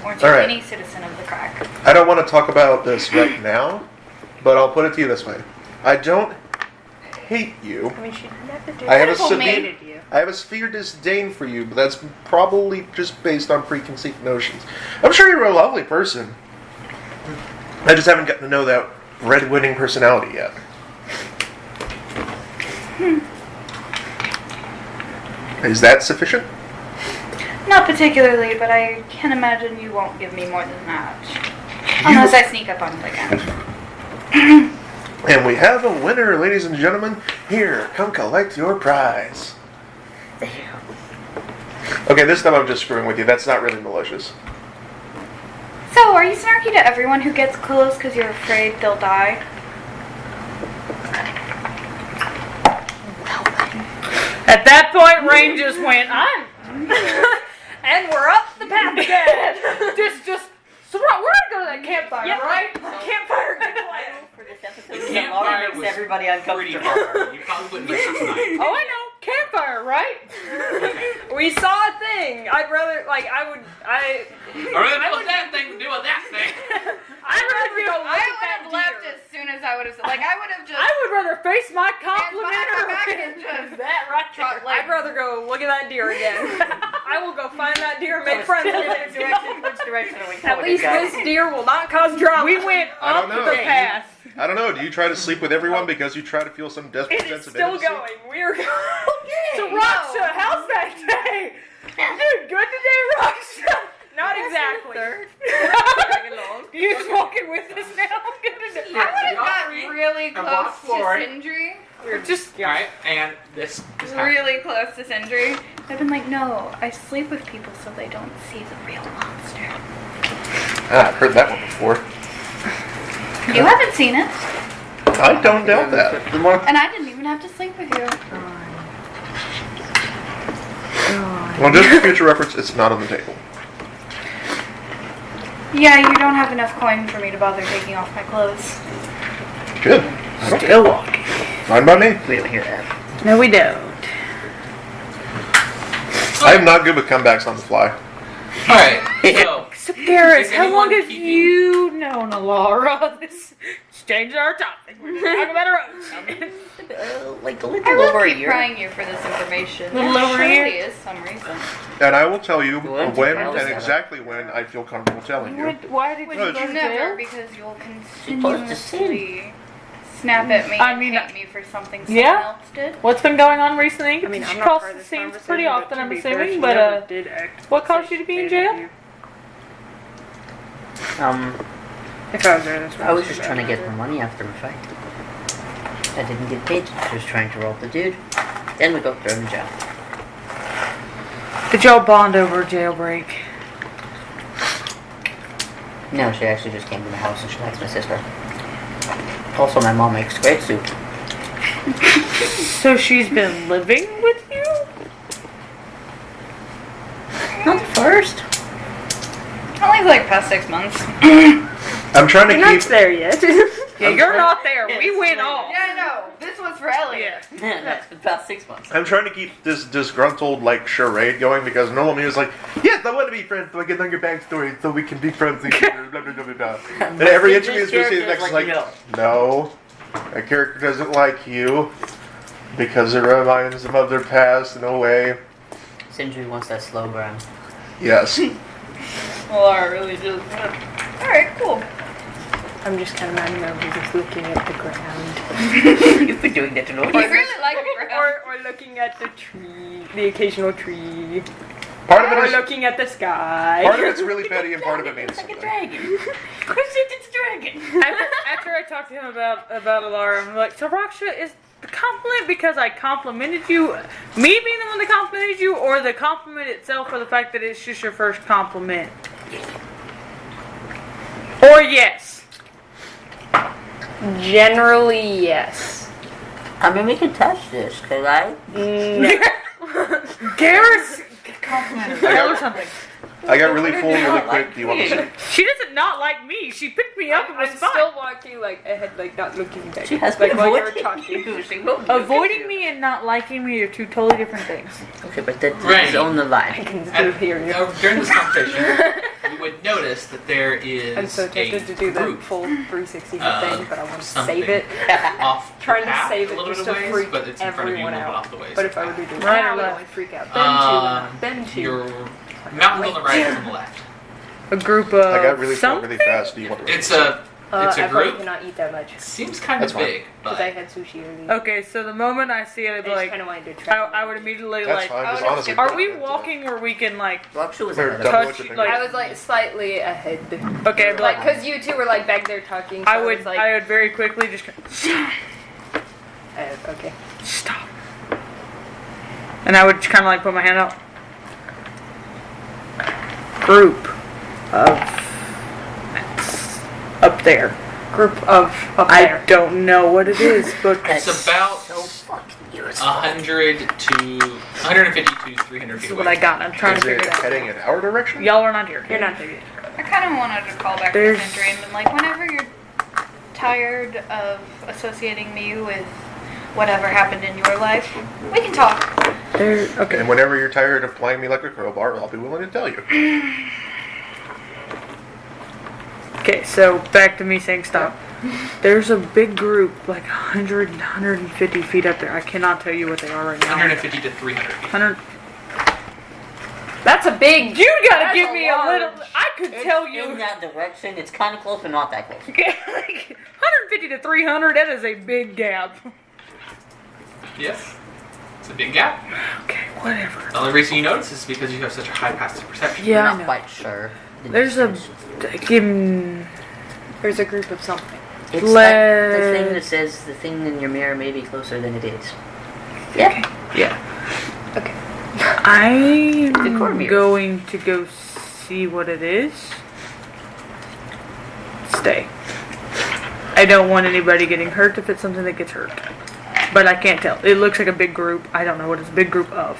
or to All right. any citizen of the crack. I don't want to talk about this right now, but I'll put it to you this way. I don't hate you. I mean, she never did. I have a Beautiful severe, maid. I have a severe disdain for you, but that's probably just based on preconceived notions. I'm sure you're a lovely person. I just haven't gotten to know that red winning personality yet. Is that sufficient? Not particularly, but I can imagine you won't give me more than that. Unless I sneak up on you again. And we have a winner, ladies and gentlemen. Here, come collect your prize. Okay, this time I'm just screwing with you. That's not really malicious. So, are you snarky to everyone who gets close because you're afraid they'll die? At that point, Rain just went, "I'm." And we're up the path again. just. So we're gonna go to that campfire, Yep. right? Campfire good For this episode, The Alara campfire makes was everybody pretty uncomfortable. hard. You probably wouldn't miss it tonight. Oh, I know, campfire, right? We saw a thing. I'd rather, like, I would Or with that thing to do with that thing. I'd rather go look I at would that have left deer. as soon as I would have. Like, I would have just. I would rather face my Hands behind my back complimentary and just that right there. I'd rather go look at that deer again. I will go find that deer and make friends with it. Which direction are we At going, least guys? this deer will not cause drama. We went I up don't know. the path. I don't know. Do you try to sleep with everyone because you try to feel some desperate It sense is of still intimacy? going. We are going. So Raksha, how's that day? Dude, good today, Raksha. Not exactly. You just walking with us now? Good today. I would have y'all got three really have close walked to forward. Sindri. We're just Alright, and this is happening. Really close to Sindri. I've been like, no, I sleep with people so they don't see the real monster. Ah, I've heard that one before. You haven't seen it, I don't doubt that. and I didn't even have to sleep with you. Well, just for future reference, it's not on the table. Yeah, you don't have enough coin for me to bother taking off my clothes. Good. I don't care. still walking. Fine by me. We don't hear that. No, we don't. I am not good with comebacks on the fly. Alright, so So, Garrus, Is how long anyone have keeping- you known Alara? This changed our topic. We're just talking about our own shit. Like a I little will over a keep year. prying you for this information. Little There over a surely year? is some reason. And I will tell you Well, when I'll and just- exactly when I feel comfortable telling you. Why did Which you No, go you to never, jail? because you'll supposed to sin. continuously snap at me I and mean, hate me for something someone yeah. else did. What's been going on recently? I mean, she I'm not crosses part of the this scenes conversation, pretty but often, to I'm be fair, assuming. she But never did act what caused you to be in jail? If I was there, that's what I was just trying to get my money after my fight. I didn't get paid. Just trying to rob the dude. Then we got thrown in jail. Did y'all bond over a jailbreak? No, she actually just came to my house and she likes my sister. Also, my mom makes great soup. So she's been living with you? Not the first. Only like past 6 months. I'm trying to You're not keep. there yet. Yeah, you're not there. We went off. Yeah, no. This was for Elliot. Yeah. That's about 6 months. I'm trying to keep this disgruntled like charade going because normally it's like, yes, I want to be friends so I can learn your backstory so we can be friends. Blah, blah, blah, blah, blah. And every This interview is character Next is is like, no. no, that character doesn't like you because it reminds them of their past in a way. Sindri wants that slow burn. Yes. Well, I really just. Alright, cool. I'm just kind of mad now because it's looking at the ground. You've been doing that to no You really like it, Or looking at the tree, the occasional tree. Part of it Or is. looking at the sky. Part of it's really petty, and part of it means It's like a something. dragon. Of course it's a dragon. After I talked to him about Alara, I'm like, so Raksha, is the compliment because I complimented you, me being the one that complimented you, or the compliment itself for the fact that it's just your first compliment? Or yes? Generally, yes. I mean, we can test this, cause I. Garrus? I Tell her got, something. I got really full really quick. Do you want to see? She doesn't not like me. She picked me up and was I'm fine. still walking like ahead, like not looking back. She has like been while you were avoiding talking. you. She will. Avoiding me and not liking me are two totally different things. Okay, but that's Right. on the I line. can still hear you. During this conversation, you would notice that there is I'm so tempted to do the group full 360 thing, but I want to something save it. off the Trying to path save a it little just bit to of ways, freak but it's in front of you a everyone little bit out. off the ways. But if I were to do it Right now, or it would left? only freak out them two. Your mountains on the right and on the left. A group of I got really full something? really fast. Do you want to? It's a I probably group. cannot eat that much It seems kind That's of fine. big, because I but had sushi earlier. Okay, so the moment I see it, I'd I be just like, kind of wanted to try. I would immediately That's like, fine. I Just would've honestly. skipped are we walking where we can like, Raksha was They're ahead of double us. what you think. like- I was like slightly ahead. okay, I'd be Like, like, because you two were like back there talking. So I would was like, very quickly just okay. stop. And I would kind of like put my hand out. Group of up there. Group of up I there. don't know what it is, but it's about So fucking useful. 150 to 300 this feet is what I away. got. I'm trying Is to figure it it out. heading in our direction? Y'all are not here. You're not there. I kind of wanted to call back There's- to Sindri and been like, whenever you're tired of associating me with whatever happened in your life, we can talk. There. Okay. And whenever you're tired of playing me like a crowbar, I'll be willing to tell you. Okay, so back to me saying stop. There's a big group, like 100, 150 feet up there. I cannot tell you what they are right now. 150 to 300 feet. 100. That's a big. You gotta That's give a me a large- little. I could tell you. In that direction, it's kind of close, but not that close. Okay, like 150 to 300. That is a big gap. Yes. It's a big gap. Okay, whatever. The only reason you notice is because you have such a high passive perception. Yeah, I'm I not know. quite sure. the There's a. distance. Give. There's a group of something. It's like the Let's- thing that says the thing in your mirror may be closer than it is. Yeah. Yeah. Okay. I'm The cornmeal. going to go see what it is. Stay. I don't want anybody getting hurt if it's something that gets hurt. But I can't tell. It looks like a big group. I don't know what it's a big group of.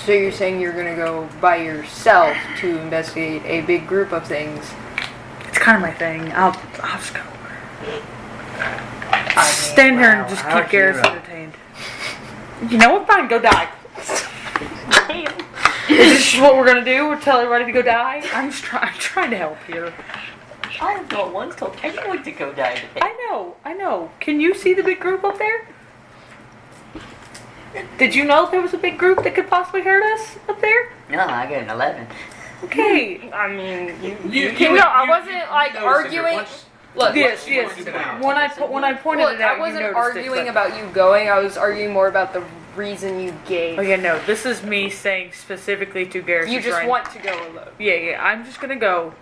So you're saying you're gonna go by yourself to investigate a big group of things? It's kind of my thing. I'll just go. Stand here and just keep Garrus entertained. You know what? Fine, go die. Is this what we're gonna do? We'll tell everybody to go die? I'm trying to help here. I have not once told anyone to go die today. I know. Can you see the big group up there? Did you know there was a big group that could possibly hurt us up there? No, I got an 11. Okay. I mean, You can would- go. I you wasn't like notice it arguing. once- Look, Yes. pointed it out. When I pointed look, it out, I wasn't you noticed arguing it, about you going. I was arguing more about the reason you gave. Oh yeah, no. This is me saying specifically to Garrus. You just want to go alone. Yeah. I'm just gonna go.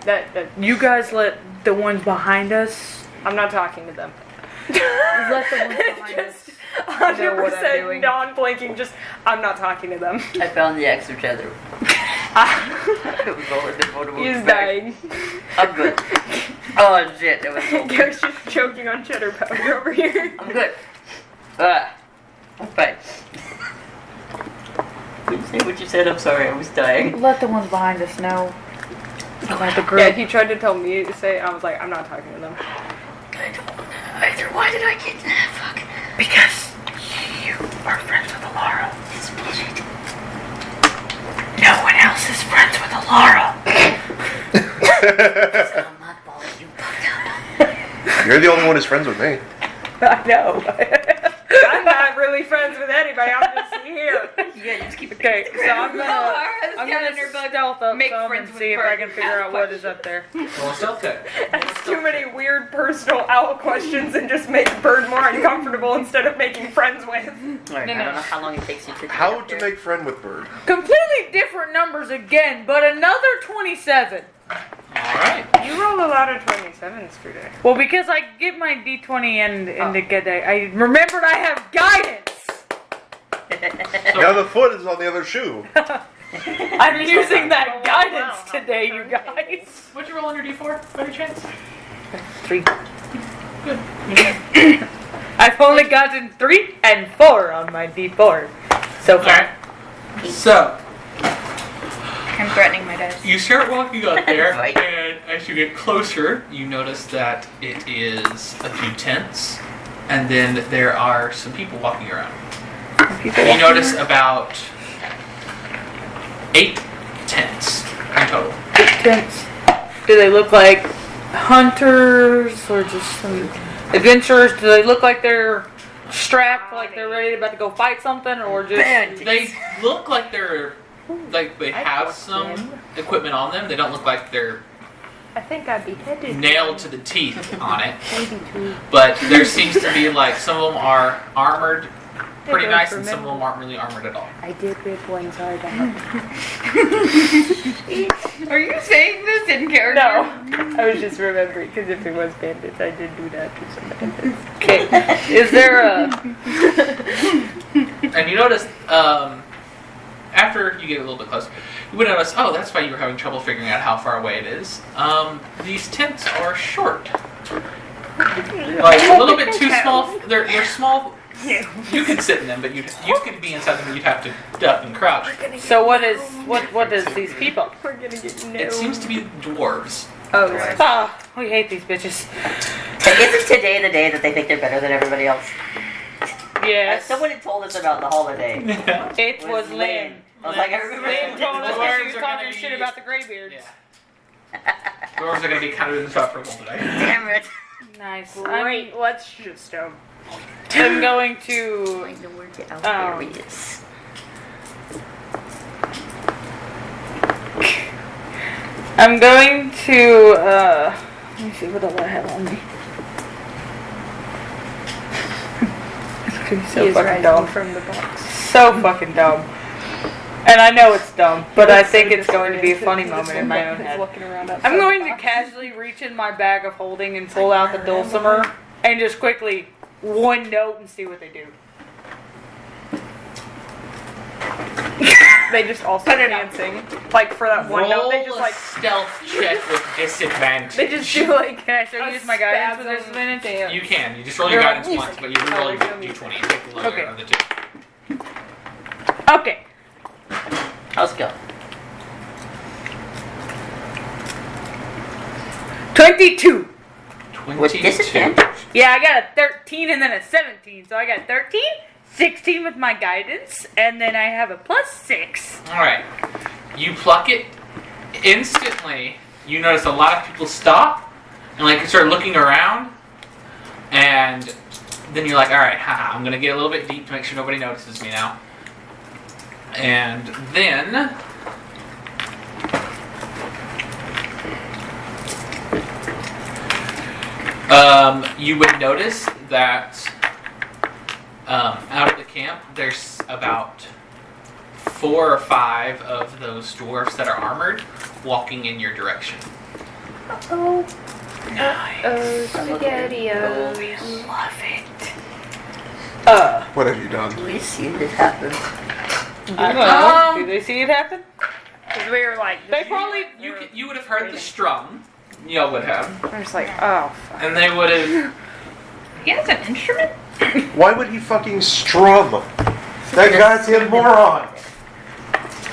That You guys let the ones behind us. I'm not talking to them. Let the ones behind us. know what I'm 100% doing. non-blinking. Just I'm not talking to them. I found the extra tether. It was all in the photo He's booth bag. dying. I'm good. Oh shit, that was so Garrett's just choking on cheddar powder over here. I'm good. I'm fine. Could you say what you said? I'm sorry, I was dying. Let the ones behind us know. Call the group. Yeah, he tried to tell me to say it. I was like, I'm not talking to them. I don't want to either. Why did I get that? Fuck. Because you are friends with Alara. It's bullshit. No one else is friends with Alara. So I'm not balling you fucked You're the only one who's friends with me. I know. I'm not really friends with anybody. I'm just here. Yeah, just keep it. Okay, so I'm Lara's gonna got in her book, stealth up make some friends and with see if I Bert. can figure out what is up there. Roll a stealth check. That's too many weird personal owl questions and just make Bird more uncomfortable instead of making friends with. Alright, I don't know how long it takes you to. How to make friend with Bird? Completely different numbers again, but another 27. Alright. You roll a lot of 27s today. Well, because I get my D20 and to get that, I remembered I have guidance. Now the foot is on the other shoe. I'm using that guidance today, you guys. What'd you roll on your D4, by any chance? 3. Good. I've only gotten 3 and 4 on my D4 so far. Alright. So, I'm threatening my dice. you start walking up there, Right. and as you get closer, you notice that it is a few tents, and then there are some people walking around. You notice about 8 tents in total. 8 tents. Do they look like hunters or just some adventurers? Do they look like they're strapped, like they're ready about to go fight something, or just They look like they have some equipment on them. They don't look like they're I think I'd be headed. nailed to the teeth on it. Maybe two. But there seems to be like some of them are armored pretty don't nice, and some of remember. them aren't really armored at all. I did rip one side off. Are you saying this in character? No, I was just remembering because if it was bandits, I did do that to some bandits. okay? Is there a And you notice, after you get a little bit closer, you would notice, oh, that's why you were having trouble figuring out how far away it is. These tents are short. Like, a little bit too small. They're small. You could sit in them, but you could be inside them, but you'd have to duck and crouch. so? What is these people? We're gonna get no. It seems to be dwarves. Oh, right. Ah, we hate these bitches. Isn't today the day that they think they're better than everybody else? Yes, Someone had told us about the holiday. it was Lynn. I was like, I remember. Lynn told us that she Dwarves was are talking gonna shit be- about the graybeards. Yeah. Dwarves are going to be kind of insufferable today. Damn it. Nice. Great. Let's just I'm going to. Trying to work it out. Oh. There he is. I'm going to. Let me see what all I have on me. It's gonna be so He is fucking rising dumb. from the box. So fucking dumb. And I know it's dumb, but I think it's going to be a funny moment in my own head. Looking around I'm going to casually reach in my bag of holding and pull out the dulcimer and just quickly one note and see what they do. They just also dancing. Like for that one note, they Roll just a like stealth check with disadvantage. they just do like. Can I still use my guidance for this minute? You can. You just roll your guidance Music. once, but you roll your d20. You take the lower Okay. of the two. Okay. How's it going? 22. 22. With disadvantage? Yeah, I got a 13 and then a 17. So I got 13, 16 with my guidance, and then I have a +6. Alright. You pluck it. Instantly, you notice a lot of people stop and like start looking around. And then you're like, alright, I'm going to get a little bit deep to make sure nobody notices me now. And then you would notice that out of the camp, there's about 4 or 5 of those dwarfs that are armored walking in your direction. Oh, Nice. spaghettios. Love it. What have you done? Do we see this happen? I don't know. Do they see it happen? Because we were like, They probably. You would have heard the strum. Y'all would have. I was like, oh, fuck. And they would have. He has an instrument? Why would he fucking strum? That goddamn moron!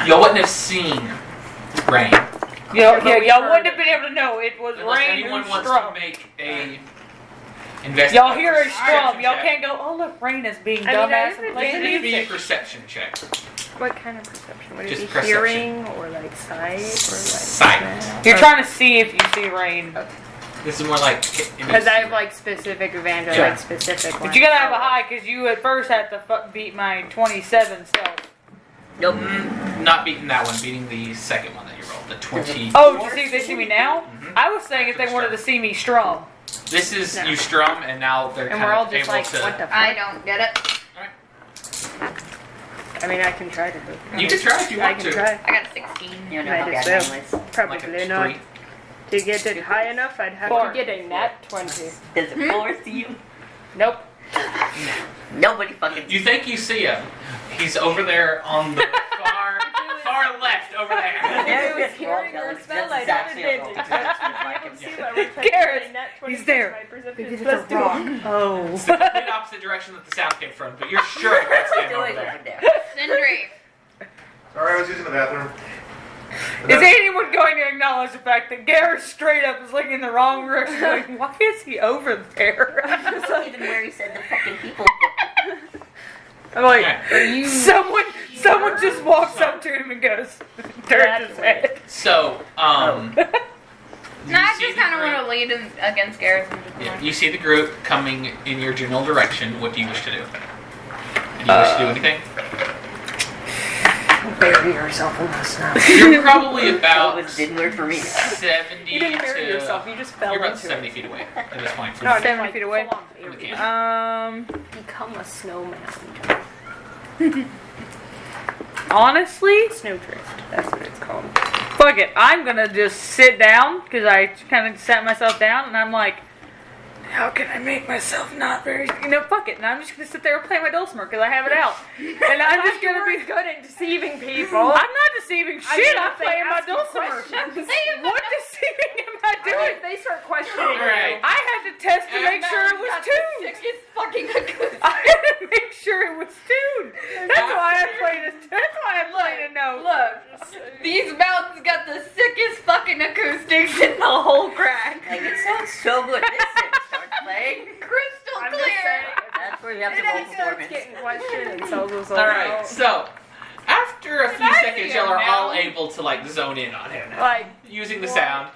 Y'all wouldn't have seen Rain. Y'all we wouldn't heard have been able to know it was Unless Rain anyone who wants struck. to make a invest. Y'all hear a perception strum. Y'all check. can't go, oh look, Rain is being I mean, I dumbass have and playing It needs to be a music. perception check. What kind of perception? Would it Just be perception. hearing or like sight or like Sight. smell? You're trying to see if you see Rain. This is more like Because I have like specific advantage, Sure. like specific. But you gotta have a high because you at first had to beat my 27 self. Nope. Not beating that one, beating the second one that you rolled, the 20. Oh, to see if they see me now? Mhm. I was saying if they wanted to see me strum. This is No. you strum, and now they're And kind we're all of just able like, to. what the fuck? I don't get it. I mean, I can try to do it. You can try if you I want can to. try. I got a 16. You're Might not as bad well. anyways. Like Probably a not. 3. To get it high enough, I'd have Four. to get a nat 20. Is it 4 to you? Nope. Nobody fucking. You think you see him? He's over there on the far left over there. If it was hearing or smell, I'd have advantage. I can see why we're trying to Garrett, get a nat 20 he's there. plus my perception Maybe is it's a plus two. rock. Oh. It's the complete opposite direction that the sound came from, but you're sure that's him over Doing there. over there. Sindri. Sorry, I was using the bathroom. Is anyone going to acknowledge the fact that Garrett straight up is looking in the wrong direction? Like, why is he over there? Even where he said the fucking people. I'm like, Okay. someone just walks up to him and goes, turns his head. So, No, I see just the kind of group- want to lead him against Garrison. Yeah, you see the group coming in your general direction. What do you wish to do? Do you wish to do anything? Bury yourself in the snow. You're probably about It didn't work for me. 70 You didn't to... bury yourself, you just fell You're about into 70 it. feet away at this point. From No, the- 70 feet away? from the camp. Become a snowman. Honestly, Snowdrift. That's what it's called. fuck it. I'm gonna just sit down because I kind of sat myself down and I'm like, how can I make myself not very, fuck it. And I'm just gonna sit there and play my dulcimer because I have it out. And I'm just gonna be good at deceiving people. I'm not deceiving shit. I'm if they playing my ask you dulcimer. questions. What deceiving am I doing? If they start questioning Alright. I had to test to make sure it was tuned. Sickest fucking acoustic. I had to make sure it was tuned. That's why I played it. That's why I played a note. Look, these mountains got the sickest fucking acoustics in the whole crack. Like, it sounds so good. Listen, start playing. Crystal I'm just clear. saying, That's where you have to if roll they start performance. getting questioned and so goes Alright, so after a few I seconds, see y'all him are all now? able to like zone in on him now, Like, using the sound.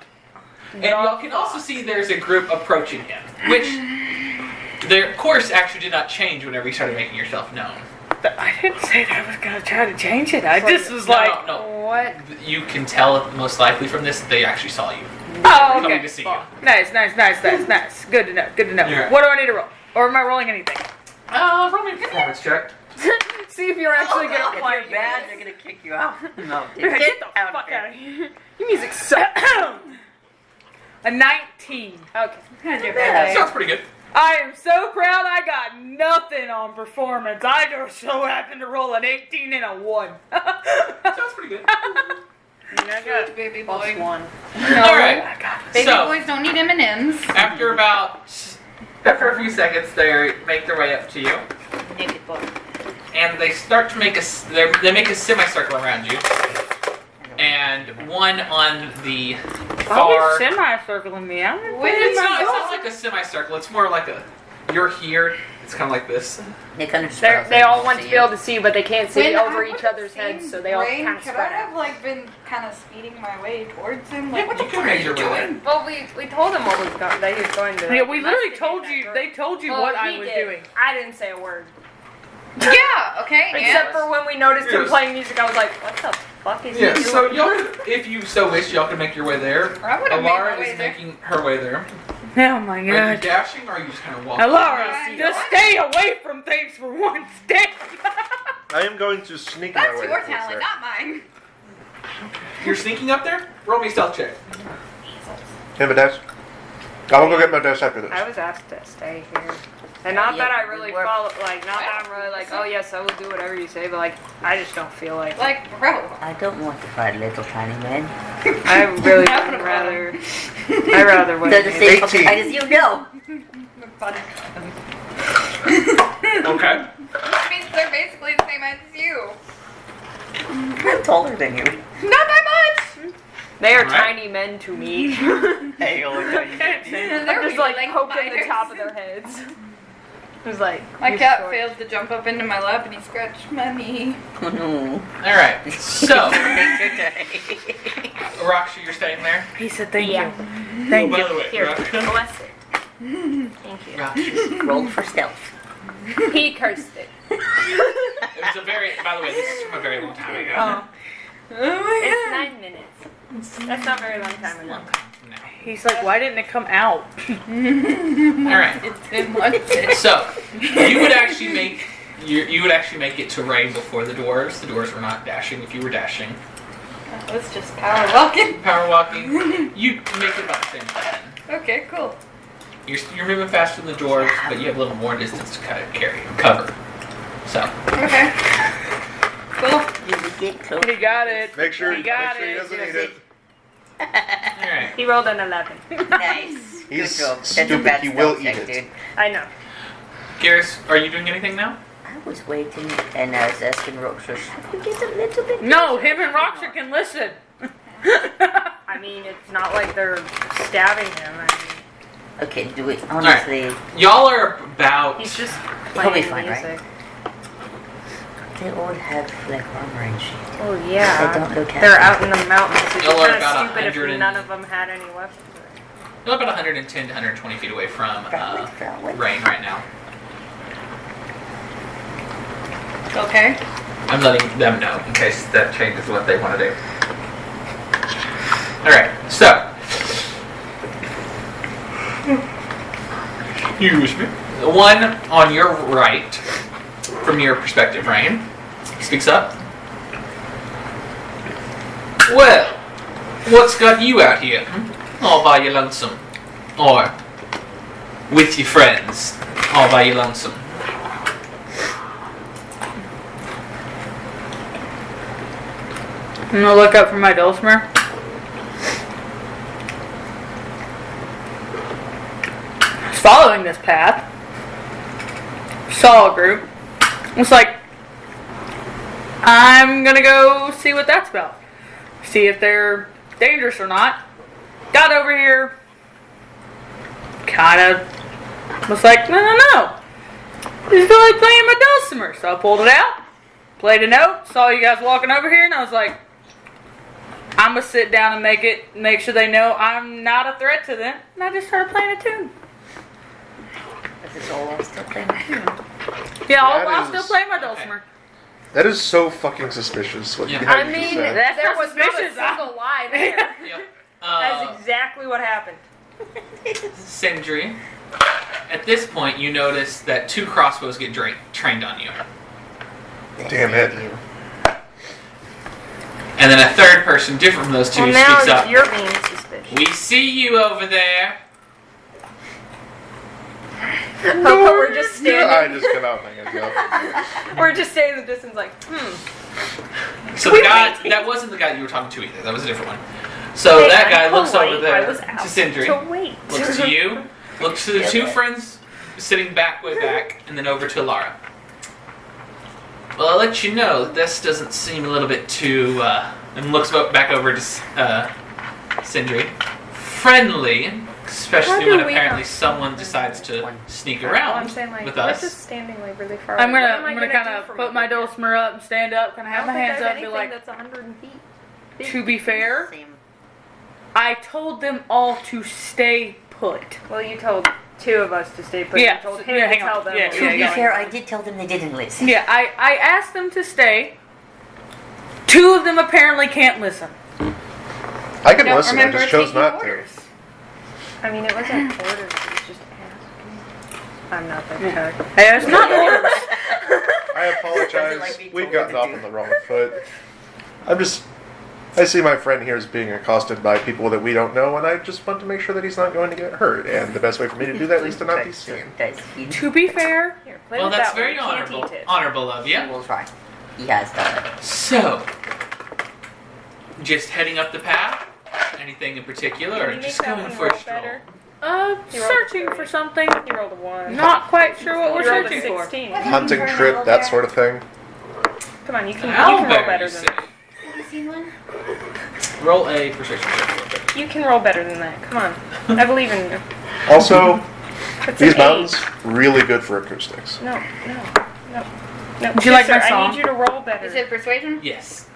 And y'all can also see there's a group approaching him, which their course actually did not change whenever you started making yourself known. I didn't say that I was gonna try to change it. I just was like, no. what? You can tell most likely from this that they actually saw you oh, coming okay. to see you. Nice. Good to know. Yeah. What do I need to roll? Or am I rolling anything? Roll me a performance check. See if you're actually good at If playing. you're bad, they're gonna kick you out. No, Get get the out fuck of out here. of here. Your music sucks. A 19. Okay. Sounds pretty good. I am so proud I got nothing on performance. I just so happened to roll an 18 and a 1. Sounds pretty good. I got Baby plus boy. one. Alright, Baby so boys don't need M&Ms. after a few seconds, they make their way up to you, Naked boy. and they start to make they make a semicircle around you, and one on the far. Always semi-circling me. I'm gonna Wait, put it in It's my not goal. like a semicircle. It's more like you're here. It's kind of like this. They kind of They all want to be able to see, but they can't see over each other's heads, so they all Rain, kind of could spread I have out. like been kind of speeding my way towards him? Like, Yeah, what the you fuck can are make you your way doing? Well, we told them what was going. They was going to. Yeah, we literally investigate told that you. group. They told you Well, what I he was did. doing. I didn't say a word. Yeah, okay. Except for when we noticed him Yes. playing music, I was like, what the fuck is he Yeah. doing? So y'all, if you so wish, y'all can make your way there. I would have made my Alara way is there. making her way there. Oh my Are you god. dashing, or are you just kind of walking? Alara, just stay away from things for one day. I am going to sneak my That's way your towards talent, there. not mine. You're sneaking up there? Roll me a stealth check. Have a dash. I will go get my dash after this. I was asked to stay here. And not that I really Work. follow, like, not that I'm really like, oh yes, I will do whatever you say, but like, I just don't feel like. Like, bro. I don't want to fight little tiny men. I really I would would've rather. I rather They're the wait. same fucking 18. height as you know. Okay. Which means they're basically the same height as you. I'm taller than you. Not that much. They are Alright. tiny men to me. Hey, oh, I'm just like poking the top of their heads. Who's like, My "You're cat short." failed to jump up into my lap and he scratched my knee. Oh no. All right. So, Thank Raksha, you're staying there. He said thank Yeah. you. Thank By you. the way, Here, Raksha. bless it. Thank you. Raksha. Roll for stealth. He cursed it. It was a very. By the way, this is from a very long time ago. Oh. Oh It's 9 minutes. That's not a very long time ago. No. He's like, why didn't it come out? All right. It's been one day. So, you would actually make it to Ray before the dwarves. The dwarves were not dashing. If you were dashing, That was just power walking. power walking, you make it about the same time. Okay, cool. You're moving faster than the dwarves, but you have a little more distance to cover. So, Okay. Cool. Did we get close? He got it. Make sure He got he it. doesn't eat it. all right. He rolled an 11. Nice. He's Good job. That's a stupid, bad he will stealth eat check, it. dude. I know. Garrus, are you doing anything now? I was waiting and I was asking Roxas, should we get a little bit No, him and Roxy can listen. I mean, it's not like they're stabbing him. I mean, Okay, do it. Honestly, Y'all are about. he's just He'll be playing fine, right? music. they all have like armor and shit. Oh They yeah. don't look They're happy. out in the mountains. It'd be Y'all are kind about of stupid 100 if and- none of them had any weapons. You're about 110 to 120 feet away from Froward. Rain right now. Okay. I'm letting them know in case that changes what they want to do. Alright, so. Excuse me. The one on your right, from your perspective, Rain, speaks up. Well, what's got you out here? All by your lonesome. Or with your friends, all by your lonesome. I'm gonna look up for my dulcimer. I was following this path. Saw a group. It's like, I'm gonna go see what that's about. See if they're dangerous or not. Got over here. Kinda was like, no. I just feel like playing my dulcimer. So I pulled it out. Played a note. Saw you guys walking over here and I was like, I'm gonna sit down and make sure they know I'm not a threat to them. And I just started playing a tune. Is this all still playing a tune? Yeah, That I'll is- still play my dulcimer. That is so fucking suspicious. What you Yeah. had I just mean, said. That's there not was not a suspicious. single lie there. Yep. That's exactly what happened. Sindri, at this point, you notice that 2 crossbows get trained on you. Damn it. And then a third person, different from those 2, Well, now speaks up. you're being suspicious. We see you over there. But we're just Yeah, I standing. just come out and I go. We're just standing in the distance, like, So the guy, that wasn't the guy you were talking to either. That was a different one. So Hey, that guy I'm looks polite. over there I was to out Sindri, to wait. looks to you, looks to the 2 friends sitting way back, and then over to Lara. Well, I'll let you know that this doesn't seem a little bit too, and looks back over to Sindri. Friendly, How especially do when we apparently not- someone decides to sneak Well, around I'm saying, like, with we're us. just standing like really far. I'm away. gonna, What am I I'm gonna do kind of from put over my here? dulcimer up and stand up, kind of have my hands up and be like, that's 100 feet. big. to be fair, Same. I told them all to stay put. Well, you told 2 of us to stay put. Yeah, You told so- him yeah, to hang on. tell them. Yeah, what To we were be yeah. doing. fair, I did tell them they didn't listen. Yeah, I asked them to stay. 2 of them apparently can't listen. I can Don't listen, I remember just chose taking not orders. I mean, it wasn't orders. It was just asking. I'm not that good. Hey, it's not orders. I apologize. Like we We've told gotten them off to on the wrong foot. I see my friend here as being accosted by people that we don't know, and I just want to make sure that he's not going to get hurt. And the best way for me to do that is to not be seen. To be fair, Here, play Well, with that's that one. very You can't honorable, eat it. honorable of He you. will try. He has done it. So, just heading up the path? Anything in particular, Can or you just make that going one for a roll stroll? better? searching for something. You rolled a 1. Not quite sure what we're You rolled a searching for. 16. Hunting trip, that sort of thing. Come on, you can roll Owlbear, better you than say. that. Have you seen one? Roll a persuasion check. You can roll better than that. Come on. I believe in you. Also, It's these an mountains, 8. really good for acoustics. No. Would you like my I song? need you to roll better. Is it persuasion? Yes.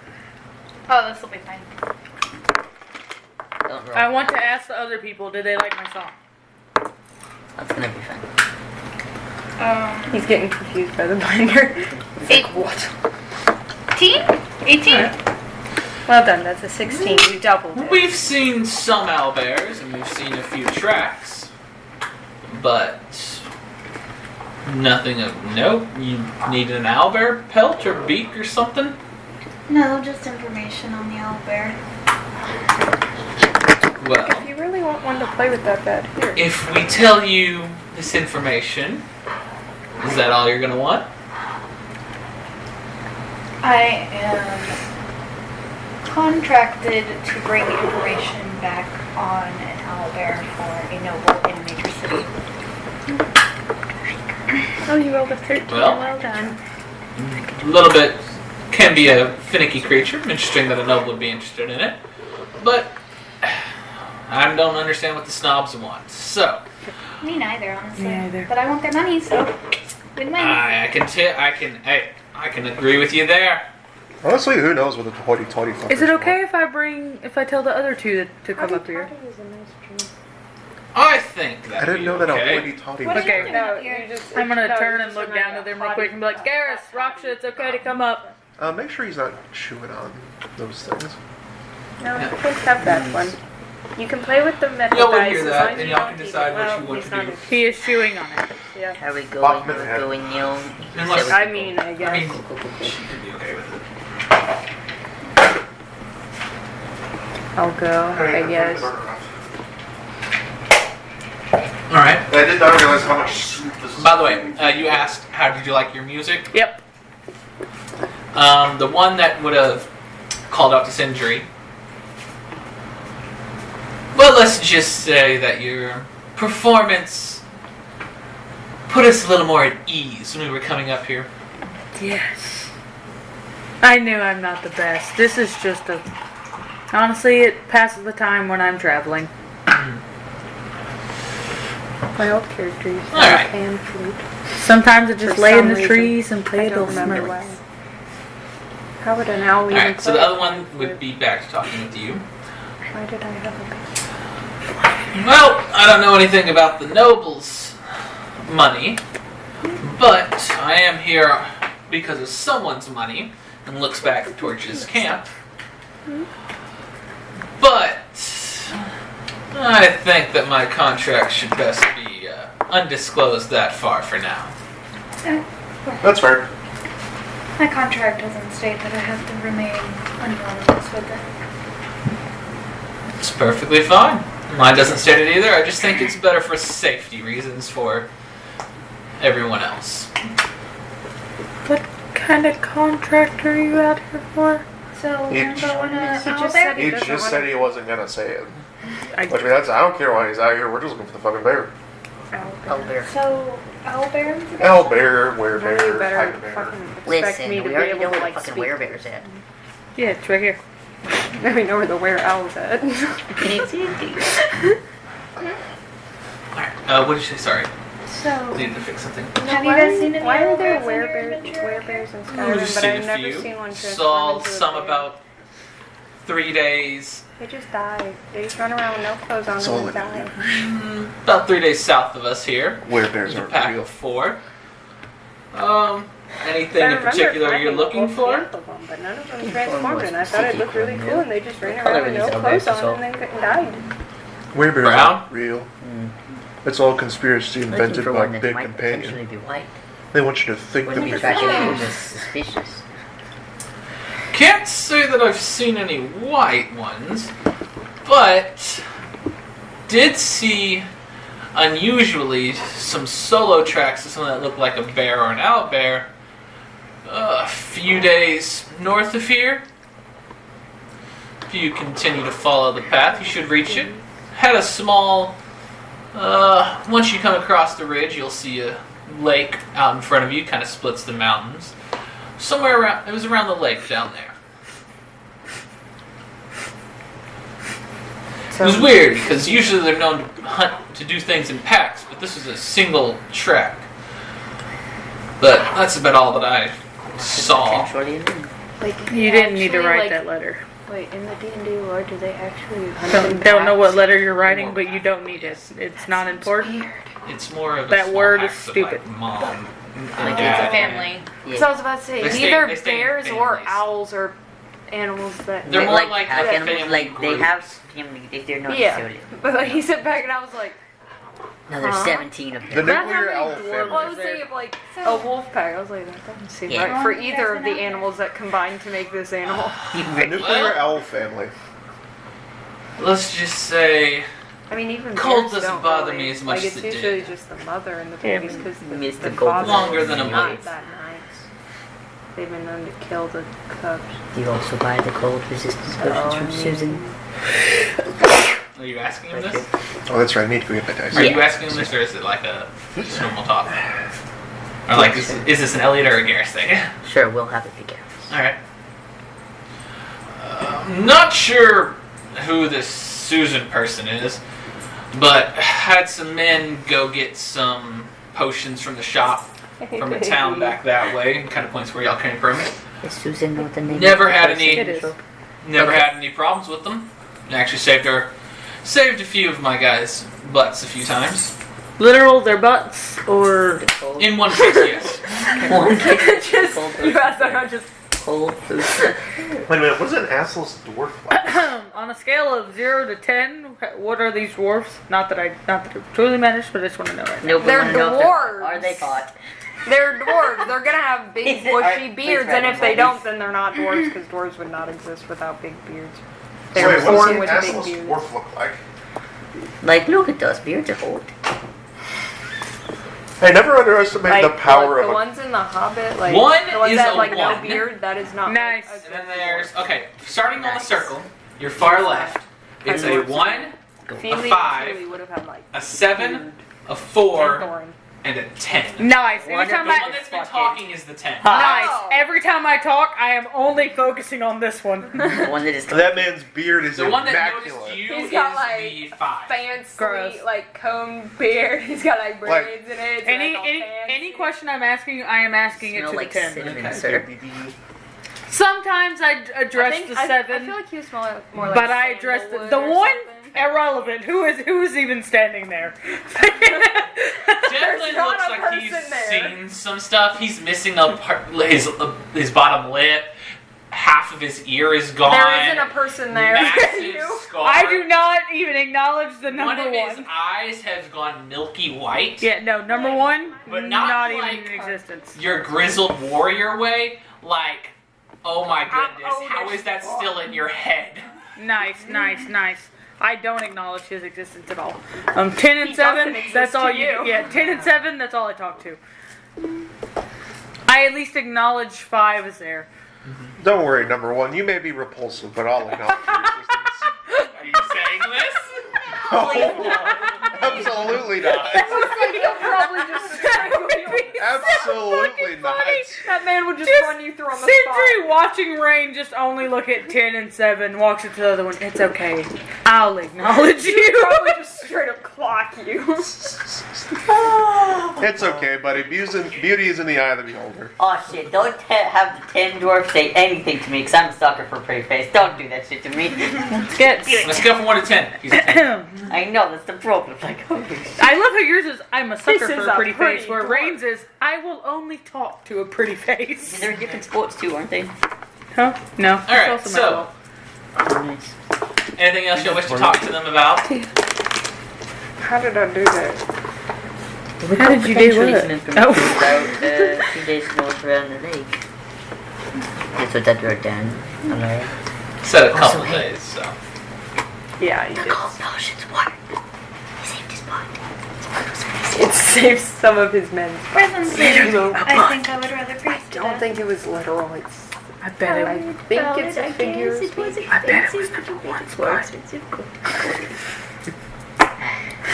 Oh, this will be fine. Don't roll. I want to ask the other people, did they like my song? That's gonna be fun. He's getting confused by the binder. Eight. What? 18? 18? Well done. That's a 16. You doubled it. We've seen some owlbears and we've seen a few tracks, but nothing of note. You need an owlbear pelt or beak or something? No, just information on the owlbear. Well, If you really want one to play with that bad, here. if we tell you this information, is that all you're gonna want? I am contracted to bring information back on an owlbear for a noble in a major city. Oh, you rolled a 13. Well. Done. A little bit can be a finicky creature. Interesting that a noble would be interested in it, but I don't understand what the snobs want. So Me neither, honestly. Me neither. But I want their money, so win-win. I can agree with you there. Honestly, who knows what the hoity-toity fuckers Is it okay want. if I tell the other two to come up here? I think that I didn't know that a okay. hoity-toity What was. are you Okay. doing No, up here? you just. I'm gonna no, turn you and just look down at them real quick and be like, Garrus, Raksha, it's okay to come up. Make sure he's not chewing on those things. No, you can't have that one. You can play with the metal Y'all will dice hear as that, long as and you y'all don't can eat decide it. what you Well, want he's to not do. a- He is chewing on it. Yeah. How we Bachman going? How had- we going, you know? Unless- I mean, I guess. I mean, she could be okay with it. I'll go, I guess. All right. I did not realize how much soup this is. By the way, you asked how did you like your music? Yep. The one that would have called out to Sindri. Well, let's just say that your performance put us a little more at ease when we were coming up here. Yes. I knew I'm not the best. This is just a... Honestly, it passes the time when I'm traveling. My old character used to All have right. a pan flute. Sometimes I just For lay in some the reason, trees and play I a don't little remember smelly. why. How would an owl even Alright, so play the other a one pan would flute? be back to talking with you. Why did I have a pan? Well, I don't know anything about the nobles' money, but I am here because of someone's money, and looks back towards his camp. But I think that my contract should best be undisclosed that far for now. That's fair. My contract doesn't state that I have to remain anonymous with it. It's perfectly fine. Mine doesn't state it either. I just think it's better for safety reasons for everyone else. What kind of contract are you out here for? So He we're going to He just out said there? he He doesn't just want said he wasn't gonna say it. I, Which means I don't care why he's out here. We're just looking for the fucking bear. Owlbear. So owlbear? Owl bear, Now you werebear, better hype bear. fucking expect Listen, me to we be already able know to where like fucking speak. werebear's at. yeah, it's right here. Now we know where the were owl's at. Alright, what did you say? Sorry. So, I needed to fix something. have you guys seen any Why are there owlbears in your werebears in We've Skyrim? But seen I've a never few. seen one transform Saw into a some bear. about 3 days. They just die. They just run around with no clothes on That's all and I die. About 3 days south of us here. Werebears There's a aren't pack real. of 4. Anything I in remember particular finding you're a looking whole for? camp of them, but none of them transformed, and I thought it looked really cool, and they just ran Color around with these no owlbears clothes is on all- and then died. Werebears Brown? aren't real. It's all conspiracy Looking invented for by one that Big might Companion. potentially be white. They want you to think Wouldn't that be they're tracking real. it as suspicious. Can't say that I've seen any white ones, but did see unusually some solo tracks of something that looked like a bear or an owlbear a few days north of here. If you continue to follow the path, you should reach it. Had a small, once you come across the ridge, you'll see a lake out in front of you, kind of splits the mountains. Somewhere around, it was around the lake down there. It was weird because usually they're known to hunt to do things in packs, but this was a single track. But that's about all that I saw. Like, You didn't need to actually, write like, that letter. Wait, in the D&D lore, do they actually hunt in Don't know what packs? letter you're writing, but you don't need it. It's not important. It's more of a That small word packs is of, stupid. Like mom, and Like, it's dad. a Family. So I was about to say, They stay- neither they stay in bears or families. owls are animals that... They're more like have a animals, family like they group. have family. They're not Yeah. necessarily. But like, he said back and I was like, No, there's Huh? 17 of The them. Not how nuclear many owl dwarves- well, I family. was thinking of like So- a wolf pack. I was like, that doesn't seem Yeah. right for Well, either of the that's animals that combined to make this animal. The nuclear owl family. Let's just say I mean, even Cold bears doesn't don't bother really, me as much like, as it's it usually did. just the mother and the Yeah, babies because Mr. the Gold father Longer is than a not month. that nice. They've been known to kill the cubs. Do you also buy the cold resistance potions from Susan? Are you asking him this? Oh, that's right. I need to go get my dice. Are you asking him this, or is it like a just normal talk? Or like, is this an Elliot or a Garrus thing? Sure, we'll have it be Garrus. All right. Not sure who this Susan person is, but had some men go get some potions from the shop from a town back that way. Kind of points where y'all came from. Is Susan not the name? Never of the had person? any- It is. Never Okay. had any problems with them. Actually saved a few of my guys' butts a few times. Literal, their butts, or Cold. In one case, yes. One Just, cold you asked that, I just... cold food. Wait a minute. What is an assless dwarf like? on a scale of 0 to 10, what are these dwarfs? Not that it truly matters, but I just want to know right now. No, but They're wanna know if dwarves. Are they hot? They're dwarves. They're gonna have big Is it- bushy are- beards, please and write if they it, don't, please. then they're not dwarves because dwarves would not exist without big beards. So They're wait, what born with does big an assless beards. dwarf look like? Like, look at those beards are hot. Hey, never underestimate Like, the power like of the a... ones in the Hobbit, like One the ones is that have a like no one. beard. That is not Nice. Like, And then there's starting on the circle, your far left. It's a Dwarves. 1, Feely a 5, and Feely would have had like a 7, a and 4, Thorin. and a 10. Nice. Every One time The I one that's been talking is the 10. nice. Oh. Every time I talk, I am only focusing on this one. The one that is. That man's beard is The one that immaculate. noticed you He's is got, like, the 5. Fancy, Gross. like combed beard. He's got like braids in it. It's, Any like, all any fancy. any question I'm asking, I am asking it Smell to like the 10. cinnamon, Okay. sir. Sometimes I address I think, the I 7. feel like you smell like more like But I addressed sandalwood the or one something. irrelevant. Who is even standing there? Definitely not looks a like he's person there. seen some stuff. He's missing a part, his bottom lip. Half of his ear is gone. There isn't a person there. Massive You- scar. I do not even acknowledge the One number of his one. eyes have gone milky white. Yeah, no, number one, But not even like- in existence. Your grizzled warrior way. Like, oh my I'm goodness, old how as is that fuck. still in your head? Nice, nice, nice. I don't acknowledge his existence at all. 10 and He 7, doesn't exist that's all to you. you. Yeah, 10 and 7, that's all I talk to. I at least acknowledge 5 is there. Don't worry, number one. You may be repulsive, but I'll acknowledge your existence. Are you saying this? Absolutely not. He'll probably just strangle you. Absolutely not. That man would just Just run you through on the spot. Sindri watching Rain just only look at 10 and 7, walks up to the other one. It's okay. I'll acknowledge He'd you. probably just straight up clock you. It's okay, buddy. Beauty is in the eye of the beholder. Oh shit, don't have the 10 dwarfs say anything to me, because I'm a sucker for a pretty face. Don't do that shit to me. Let's go from 1 to 10. He's a 10. I know, that's the problem. Like, oh, I love how yours is, I'm a sucker This for is a a pretty pretty face, where dwarf. Rain's is, I will only talk to a pretty face. they're different sports too, aren't they? Huh? No. All right, It's also so my fault. Oh, nice. anything else you wish to talk to them about? How did I do that? How did you do Potentially what? some information Oh. about 2 days north around the lake. That's what that wrote down. Alright. Said a couple Also, hey. days, so. Yeah, you did. Cold potions work. He saved his body. It saves some of his men. Presents. I think I would rather freeze I don't think it was literal. It's. I bet it I was. think it's a figure of speech. I bet it was number one's word.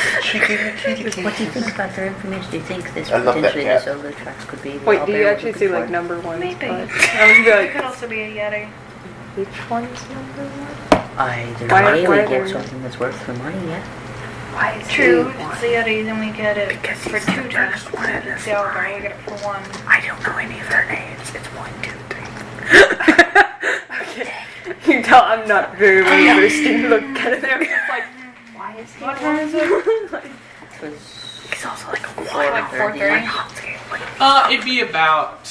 What do you think about their information? Do you think this I love that potentially cat. the solo tracks could be the Wait, do you owlbear actually we're see looking like for? number one? Maybe. I was It gonna be could like, also be a Yeti. which one's number one? Either Why- way, why we get are- something that's worth the money, yeah. Why is True, he it's the Yeti, then we get it Because for he's the 2 times. first one in this It's the Algar, line. we get it for 1. I don't know any of their names. It's 1, 2, 3. Okay. You can tell I'm not very well versed in look at it. I'm just like, why is he? What time is it? Like, He's also like a 4:30. It'd be about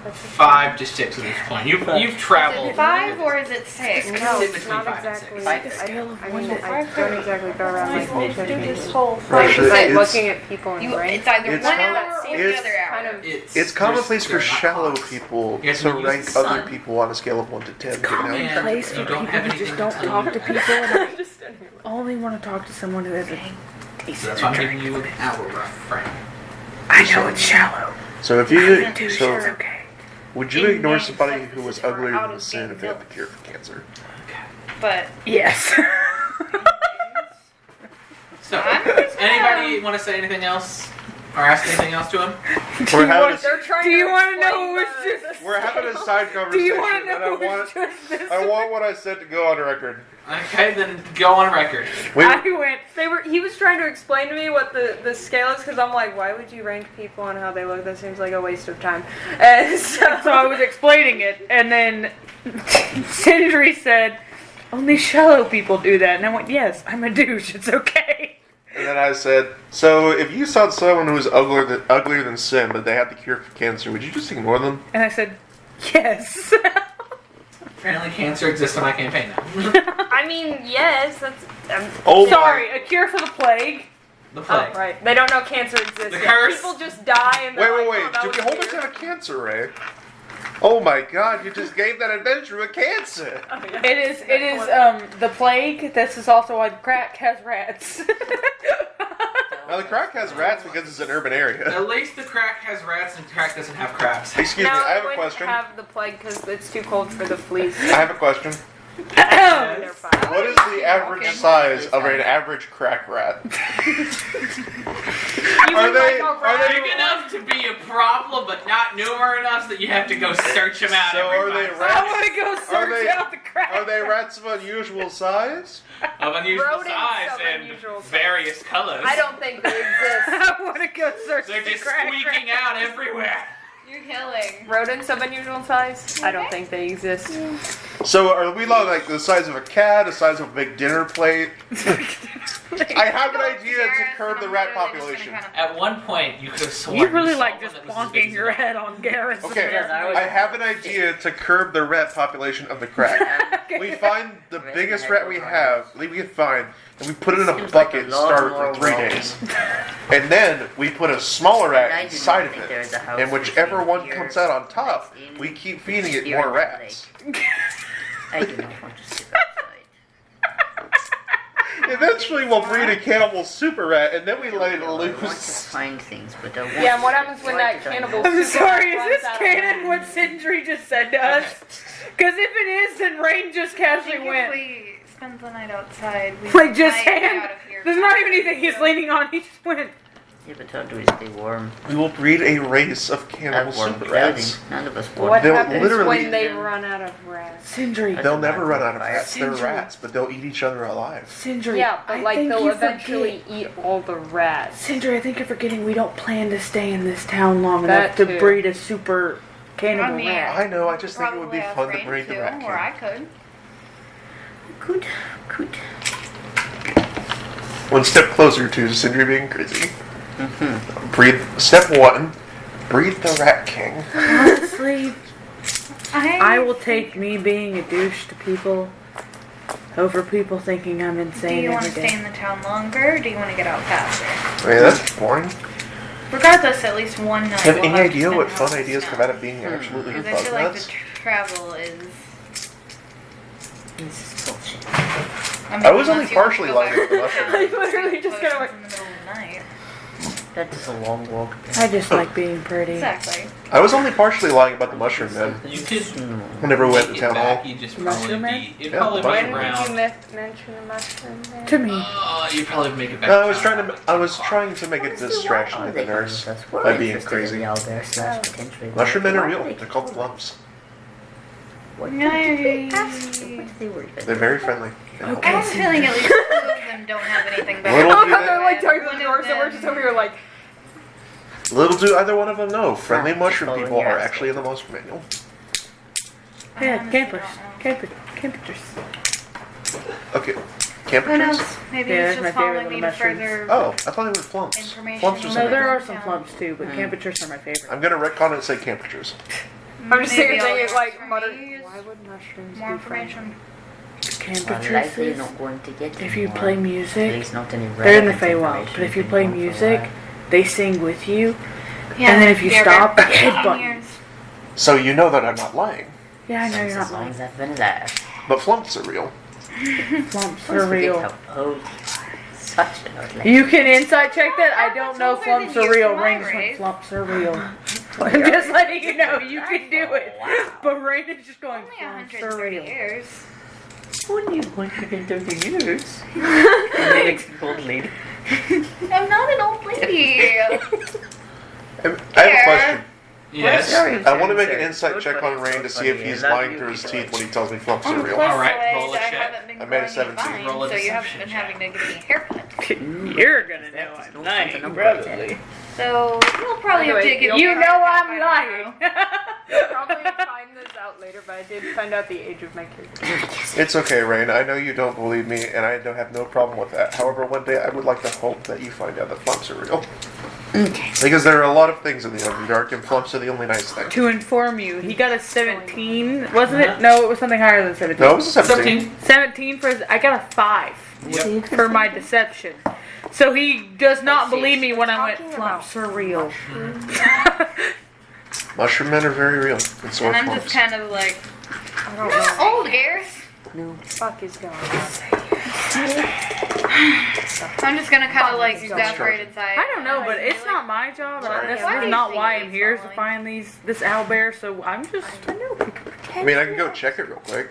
5 to 6 at this point. You've traveled. 5 or is it 6? no, Between it's not 5 and exactly. 6. Like I a scale of I 1 mean, to I don't exactly go around like Let's do judging this people. whole Right, It's but like it's- looking at people and rank. It's either It's 1 com- hour or it's the other hour. kind of. It's commonplace for they're not shallow clocks. people You guys to can use rank the other sun. people on a scale of 1 to 10. You know? commonplace You for don't people have who anything just to don't tell talk you. to people. And I Just anyway. only want to talk to someone who has a So decent that's why I'm giving drink. you an hour rough frame. I know it's shallow. So if I'm you, not too so sure. It's okay. would you In ignore games, somebody like, who this was is for uglier out than of sin game if they had the built. cure for cancer? But Yes. So, I'm just gonna- anybody want to say anything else? Or ask anything else to him? We're having They're trying Do you to want to know explain who was the- just? we're having a side Do conversation, you want to and I know who want was just this? I want what I said to go on record. Okay, then go on record. We, I went. He was trying to explain to me what the scale is because I'm like, why would you rank people on how they look? That seems like a waste of time. And so, So I was explaining it, and then Sindri said, "Only shallow people do that." And I went, "Yes, I'm a douche. It's okay." and then I said, so if you saw someone who was uglier than sin, but they had the cure for cancer, would you just ignore them? And I said, "Yes." Apparently cancer exists on my campaign now. I mean, yes, that's. Oh Sorry, a cure for the plague. The Oh, plague. right. They don't know cancer exists. The yet. curse. People just die and they're Wait, like, oh, that do was beholders weird. have a cancer ray? Oh my god, you just gave that adventurer a cancer! Oh, yeah. It is the plague. This is also why the crack has rats. Now the crack has rats because it's an urban area. At least the crack has rats and the crack doesn't have crabs. Excuse No, me, I have they a wouldn't question. have the plague because it's too cold for the fleas. I have a question. They're fine. What is the average size of an average crack rat? You Are mean they- like a are they- rat? Big enough to be a problem, but not numerous enough that you have to go search them out So every are they 5 rats? I want to go search they- out the crack. Are they rats of unusual size? of unusual Rodents size of and unusual size. various colors. I don't think they exist. I want to go search They're the just crack. squeaking out everywhere. You're killing. Rodents of unusual size? I don't think they exist. So are we like the size of a cat, the size of a big dinner plate? I have an idea to curb the rat population. At one point, you could have sworn You really saw like one just that was as big bonking as your a- head on Garrus. Okay, Yes, I was- I have an idea to curb the rat population of the crack. We find the biggest rat we have, we can find, and we put it in a Seems like bucket and a lot starve it more for 3 walking. days. And then we put a smaller I rat do inside not of think there is a it. house And whichever between one here comes out on top, that's in we keep feeding it here more and the rats. I do not want to sit outside. Eventually we'll breed a cannibal super rat and then we let it I want to loose. find things, but I want Yeah, and what to- happens when why that did I cannibal not- I'm sorry, is runs this out of canon land? what Sindri just said to us? Because if it is, then Rain just I casually think if went. we spend the night outside, we Like, just might get hand. out of here. There's not even anything he's leaning on, he just went. Yeah, but how do we stay warm? We will breed a race of I cannibal have warm super clothing. rats. None of us What want They'll happens literally- when they run out of rats? Sindri. They'll never run out of rats. They're Sindri. rats, but they'll eat each other alive. Sindri. Yeah, but I like think they'll you eventually eat all the rats. Sindri, I think you're forgetting we don't plan to stay in this town long That enough to too. breed a super cannibal I mean, rat. I know, I just think it would Probably be have fun to rain breed the too, rat or I king. could. Good. One step closer to Sindri being crazy. Mm-hmm. Breed step 1. Breed the rat king. Honestly, I will take me being a douche to people over people thinking I'm Do insane you want to every stay day. in the town longer, or do you want to get out faster? Wait, that's boring. Regardless, at least one night. Have we'll any to idea spend what in fun the ideas town. come out of being absolutely Because I bug feel like the nuts? travel is. This is bullshit. I, mean, I was only unless you want to partially go lying back with the to mushroom. town and Literally take just gonna potions in the middle of the night. That is a long walk. I just like being pretty. Exactly. I was only partially lying about the mushroom man. You could Whenever we went to take it town back, hall. you'd just Mushroom probably Man? be, it'd Yeah, probably be mushroom When did you around. mention the mushroom there? To me. You'd probably make it back. No, I to was town. trying to make a distraction with the nurse by being crazy. Mushroom Mushroom men are real. They're called lumps. What Nice. did you ask? What did they worry about? They're very friendly. I have a feeling at least 2 of them don't have anything bad. Little Oh, do no, they- they're like talking to One the of door, so we're them- just over here like, Little do either one of them know, friendly Right, mushroom following people your are ass. actually in the most manual. Yeah, honestly campers. don't know. Campers. Okay, Who campers? knows? Maybe Yeah, it's that's just my favorite following me little to mushrooms. further. Oh, I thought they were flumps. Information. Flumps are No, No, something. there are Yeah. some flumps too, but campers are my favorite. I'm gonna retcon it and say temperatures. I'm just Maybe saying I'll it like ask for mutter. me, Why would mushrooms More be friendly? information. Unlikely you're Campers. not going to get If you anymore. play At music, least not any they're in the relevant Feywild. information But if you been play going for a music, while. they sing with you. Yeah, And then if you they're stop, very headbutt. years. So you know that I'm not lying. Yeah, I know Since you're as not long lying. as I've been alive. But flumps are real. Flumps Don't are forget real. how old you are. Such an old lady. You can insight check that. I don't know Older flumps than are you real. for my Rings when race. flumps are real. I'm just letting you know you can do it. But Rain is just going Only flumps are 130 real. years. Only 130 years. The next old lady. I'm not an old lady. I have a question. Yes. I want to make an insight check on Rain to see if he's lying through his teeth when he tells me flumps are real. Plus, All right, like, roll a I check. haven't been I made a going 17. fine, Roll a so you haven't deception been check. having to give me a haircut. You're gonna know I'm lying, probably. So you'll probably have to Anyway, give me You a know haircut I'm by lying. I'll probably find this out later, but I did find out the age of my character. It's okay, Rain. I know you don't believe me, and I don't have no problem with that. However, one day I would like to hope that you find out that flumps are real. Okay. Because there are a lot of things in the Underdark, and flumps are the only nice thing. To inform you, he got a 17, wasn't it? No, it was something higher than 17. No, it was a 17. 17 for his, I got a 5 Yep. for my deception. So he does not Let's see. believe me when I went Talking about flumps are real. Mushroom men are very real. And so And are I'm just flumps. kind of like, I don't not know. old hairs. No. Fuck is going on. I'm just gonna kind of like evaporate inside. I don't know, but it's not my job. Sorry. This Why do is you not think why he's I'm here is to following? find this owlbear. So I'm just. I know people. I mean, I can go check it real quick.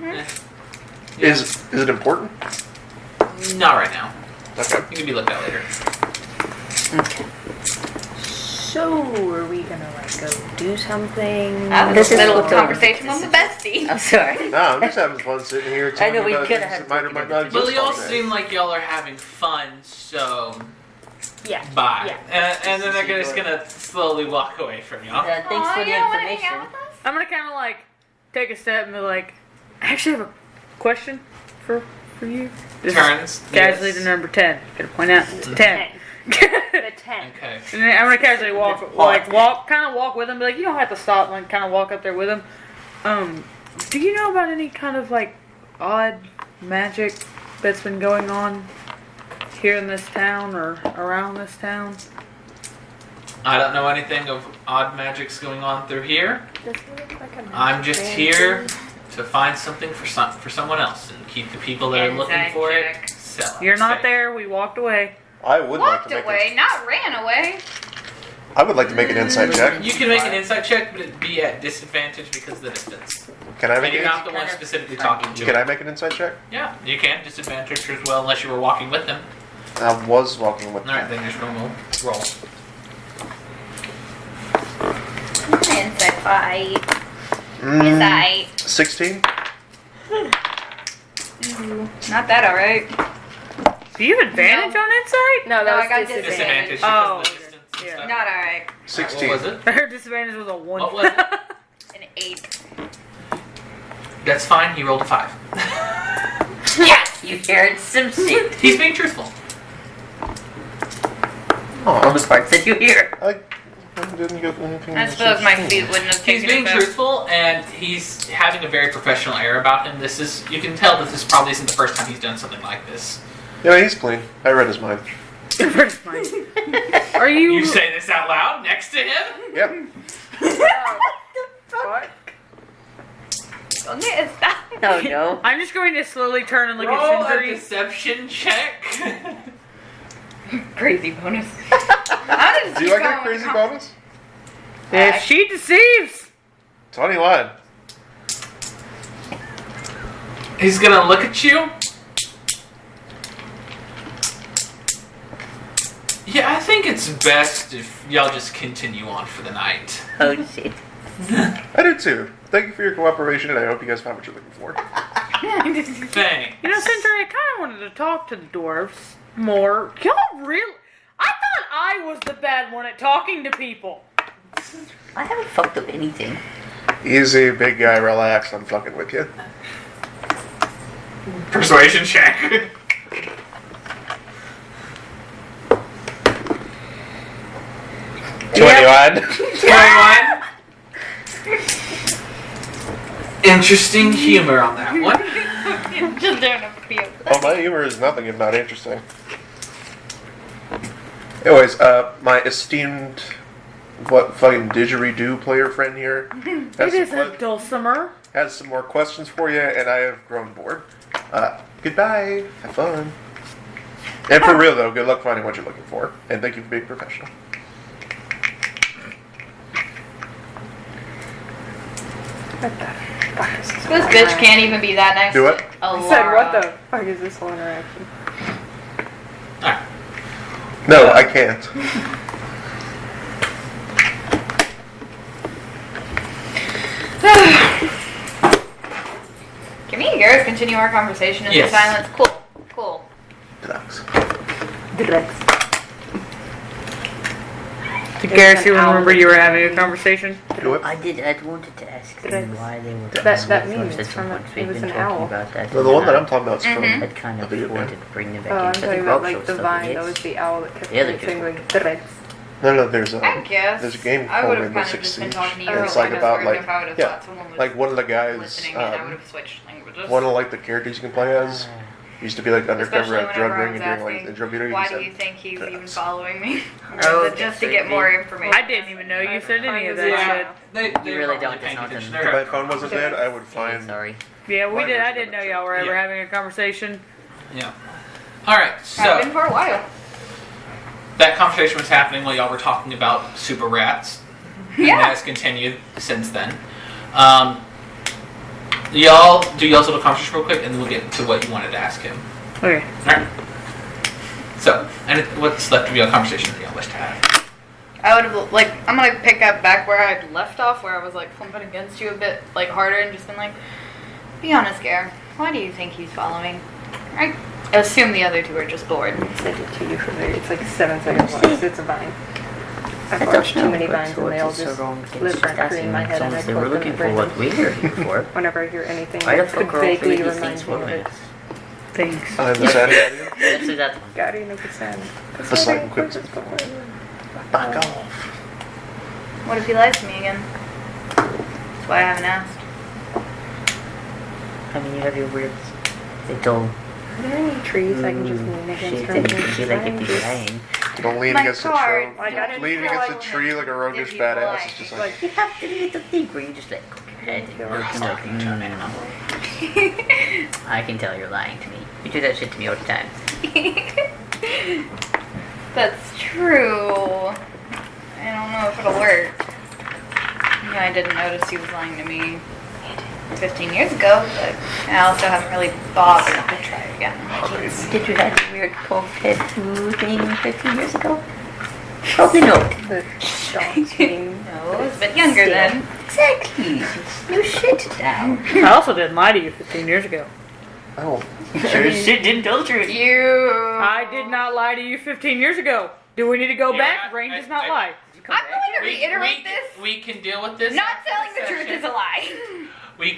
Yeah. Is it important? Not right now. Okay. It can be looked at later. Okay. So, are we gonna like go do something? I This was is in a little what- conversation with my bestie. I'm sorry. No, I'm just having fun sitting here I telling know, you we about coulda things had that might or might not Well, exist y'all all day. seem like y'all are having fun, so Yeah. bye. Yeah. And then they're just gonna slowly walk away from y'all. Thanks Aw, for you the don't want to hang information. out with us? I'm gonna kind of like take a step and be like, I actually have a question for you. This is Turns. casually yes. to number 10. Gonna point out it's 10. The 10. Okay. And then I'm gonna casually walk with him. Be like, you don't have to stop. Like, kind of walk up there with him. Do you know about any kind of like odd magic that's been going on here in this town or around this town? I don't know anything of odd magics going on through here. Does he look like a I'm just magic here man? to find something for someone else and keep the people that are looking Inside for check. it sell. You're not safe. there. We walked away. I would like Walked to make away, not ran away. I would like to make an insight check. You can make an insight check, but it'd be at disadvantage because of the distance. Can I And make you're an not the one specifically talking to Can I him. make an insight check? Yeah, you can. Disadvantage as well, unless you were walking with them. I was walking with Alright, then there's normal roll. Inside fight. Mm, Inside. 16? Not that alright. Do you have advantage on insight? No, No, that I was got Disadvantage because Oh, of the distance and yeah. stuff. Not alright. What 16. was it? Her disadvantage was a 1. What was it? An 8. That's fine. He rolled a 5. Yes! You heard some shit. He's being truthful. All the Oh, parts that you hear. I didn't get anything. I suppose my feet wouldn't have He's taken being it back. truthful, and he's having a very professional air about him. You can tell that this probably isn't the first time he's done something like this. Yeah, he's clean. I read his mind. Are you? You say this out loud next to him? Yep. What? ¿Dónde está? Oh no. I'm just going to slowly turn and look Roll at a Sindri. deception check. Crazy bonus. How did Do you like a crazy bonus? If she deceives, 21. He's gonna look at you. Yeah, I think it's best if y'all just continue on for the night. Oh shit. I do too. Thank you for your cooperation, and I hope you guys find what you're looking for. Thanks. You know, Centauri, I kind of wanted to talk to the dwarves more. Y'all really? I thought I was the bad one at talking to people. I haven't fucked up anything. Easy, big guy, relax. I'm fucking with you. Persuasion check. 21. 21. Interesting humor on that one. Just doing a few. Oh, my humor is nothing if not interesting. Anyways, my esteemed, what fucking didgeridoo player friend here It is a dulcimer. has some more questions for you, and I have grown bored. Goodbye. Have fun. And for real though, good luck finding what you're looking for, and thank you for being professional. What the fuck is this? This bitch can't even be that next Do it. to I said, what the fuck is this whole interaction? Alright. No, I can't. Can me and Gareth continue our conversation in Yes. silence? Cool. Cool. Relax. Did Garrus, you remember you were having a conversation? Do it. I did. I wanted to ask them why they were. That coming means with us it's from at some a- point. it We've was been an talking owl. about that. The one that I'm talking about is from. I'd kind of video game. wanted to bring them back Oh, I'm in. talking about like the vine. That was the owl that kept Yeah, they're saying just- like threads. No, there's a I guess. there's a game I called would have Rainbow kind of Six just been Siege, talking to you and it's real like quick about as like if I would have yeah, thought someone was like one of the guys, listening and I would have switched languages. one of like the characters you can play as used to be like undercover Especially at drug whenever I ring was and doing like asking, the drug dealer. why You do you said, think he's even "Yes." following me? Oh, Or is it just to get more information? I didn't even know you said any of that Yeah, shit. they really weren't don't, paying it's not attention. them. If my phone wasn't dead, I would find. Sorry. Yeah, we My did. I version didn't of know it. y'all were ever Yeah. having a conversation. Yeah. Alright, I've so been for a while. that conversation was happening while y'all were talking about super rats. And Yeah. has continued since then. Y'all do y'all's little conversation real quick, and then we'll get to what you wanted to ask him. Okay. Alright. So, and what's left of your conversation that y'all wish to have? I would have, like, I'm gonna pick up back where I had left off, where I was, like, pumping against you a bit, like, harder, and just been like, be honest, Gare, why do you think he's following? I assume the other two are just bored. I sent it to you for there. It's like 7 seconds long. It's a vine. I've I watched don't too know, many but vines and what they all is so just wrong against live just rent free asking in my them head as long and I as they were quote them looking at for what random. we're here for? Whenever I hear anything Why the that fuck could are all vaguely three of these remind things me of women? it. Thanks. I'm the sad guy. Let's do that one. Guardian of the Sand. That's like equips. Back off. What if he lies to me again? That's why I haven't asked. I mean, you have your weird little. Are there any trees I can just lean against shit or that anything? you feel like if you're lying. Don't lean My against the card. tree. Like, I didn't Leaning feel against like a tree like a roguish people badass lie. is just Like, like. you have to little thing where you just like cook your head and You're you're talking to an animal. I can tell you're lying to me. You do that shit to me all the time. That's true. I don't know if it'll work. Yeah, I didn't notice he was lying to me 15 years ago, but I also haven't really bothered to try it again. Did you have a weird punk tattoo thing 15 years ago? Probably not. The dogs being No, I was a bit younger then. Exactly. You shit now. I also didn't lie to you 15 years ago. Oh, Shit didn't tell the truth. You. I did not lie to you 15 years ago. Do we need to go Yeah, back? Rain does not lie. I'm going to reiterate this. We can deal with this. Not after telling the session. truth is a lie. We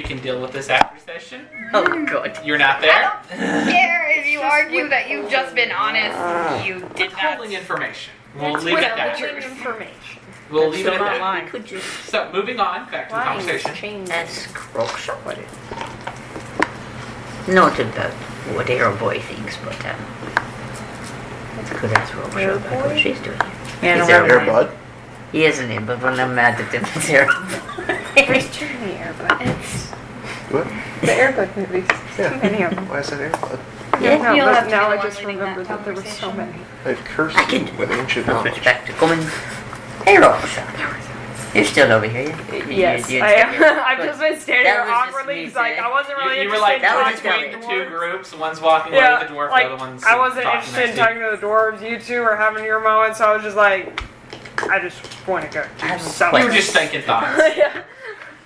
can deal with this after session. Oh god. You're not I there. don't care if you argue that you've just been honest. You did not. Withholding information. We'll It's leave it at withholding that. information. We'll leave it Still at not that. lying. We could just So moving on, back to the Lying is conversation. changing. ask Rockstar What is not about what Arrow Boy thinks, but could ask Rockstar Arrow about what Boy? she's doing. Yeah, Is no, there never mind. Airbud. He isn't in, but when I'm mad at him, it's Arrow. There's too many Airbud. What? The Airbud movies. Yeah. Too many of them. Why is that Airbud? Yeah, No, You'll but have to now be I the just one leading remembered that that there were so conversation. many. I've cursed I can with ancient no knowledge. respect to coming. Hey, Rockstar. You're still over here. Yes, you I am. I've just been standing That there was just awkwardly. me It's like saying- I wasn't really You were interested like in that was talking just between to the the two dwarves. groups. One's walking away Yeah, with the dwarf, like the other one's I wasn't talking interested in next to you. talking to the dwarves. You two were having your moment, so I was just like, I just want to go I have do a something. You were just thinking thoughts. Yeah.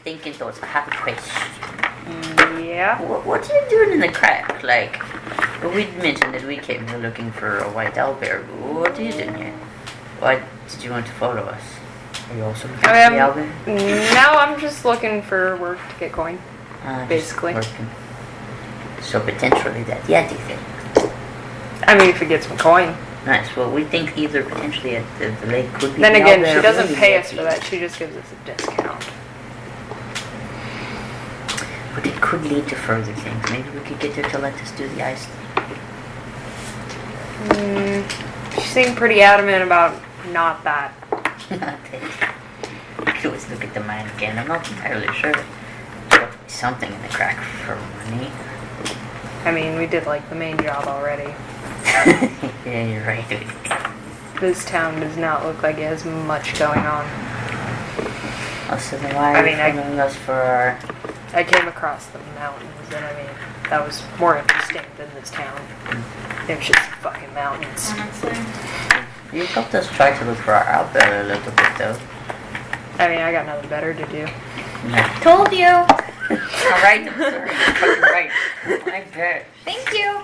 Thinking thoughts. I have a question. Yeah. What are you doing in the crack? Like, we mentioned that we came here looking for a white owlbear. What are you doing here? Why did you want to follow us? Are you also looking for the owlbear? Now I'm just looking for work to get coin. Just Basically. working. So potentially that Yeti thing. I mean, if it gets me coin. Nice. Well, we think either potentially at the lake could be. Then the again, owlbear she or doesn't maybe pay the us Yeti. for that. She just gives us a discount. But it could lead to further things. Maybe we could get her to let us do the ice. She seemed pretty adamant about not that. I could always look at the mine again. I'm not entirely sure. There'll be something in the crack for money. I mean, we did like the main job already. Yeah, you're right. This town does not look like it has much going on. Also, then why are I you mean, following us for our... I came across the mountains, and I mean, that was more interesting than this town. It was just fucking mountains. Honestly. You helped us try to look for our owlbear a little bit, though. I mean, I got nothing better to do. Yeah. Told you. Alright, I'm sorry. You're fucking right. My bad. Thank you.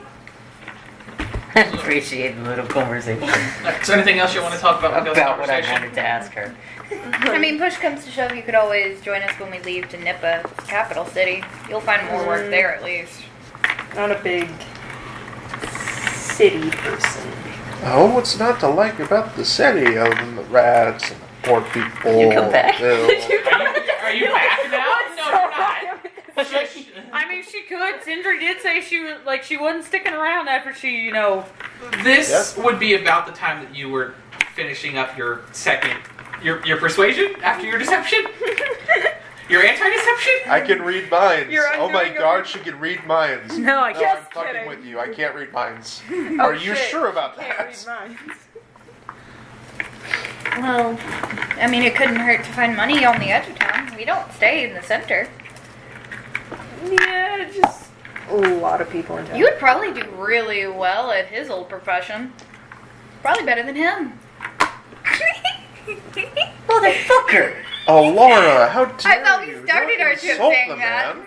I appreciate the little conversation Is there anything else you want to talk about? with this about what I conversation? wanted to ask her. I mean, push comes to shove, you could always join us when we leave to Nippa, capital city. You'll find more work there at least. Not a big city person. Oh, what's not to like about the city other than the rats and the poor people? You come back? Ew. Are you back now? No, you're not. Shush. I mean, she could. Sindri did say she wasn't sticking around after she, This Yes. would be about the time that you were finishing up your second, your persuasion after your deception, your anti-deception. I can read minds. You're Oh my undoing god, she can read minds. No, I No, can't. I'm fucking kidding. with you. I can't read minds. Oh, Are you shit. sure about Can't that? read minds. Well, I mean, it couldn't hurt to find money on the edge of town. We don't stay in the center. Yeah, just a lot of people in town. You would probably do really well at his old profession. Probably better than him. Motherfucker! Oh, Laura, how dare I thought you? we started Don't our trip insult saying the that. man.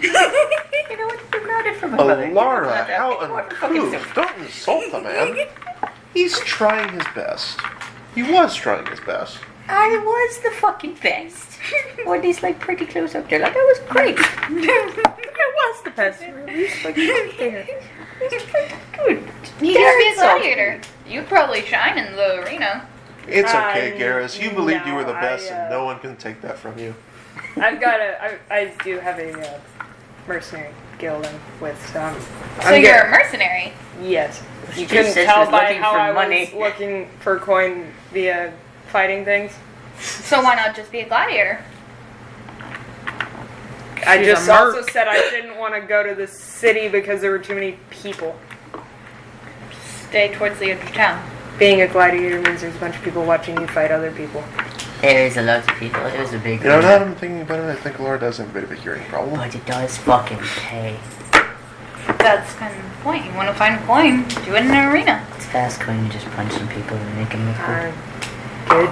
You know what? You got it from my mother. Oh, Laura, Not that how big. What the fuck is uncouth. Don't insult the man. He's trying his best. He was trying his best. I was the fucking best. Or at least like pretty close up there. Like I was great. I was the best. Like, there. Good. He used to be a gladiator. You'd probably shine in the arena. It's okay, Garrus. You believed you were the no, best, I, and no one can take that from you. I do have a mercenary guild I'm with, so So you're a mercenary. yes. You She couldn't said she tell was by looking how for I money. was looking for coin via fighting things. So why not just be a gladiator? I She's just a merc. also said I didn't want to go to the city because there were too many people. Stay towards the edge of town. Being a gladiator means there's a bunch of people watching you fight other people. There is a lot of people. It was a big You know, now that I'm thinking about it, I think Laura does have a bit of a hearing problem. but it does fucking pay. That's kind of the point. You want to find a coin, do it in an arena. It's fast coin. You just punch some people and make them look good. Good.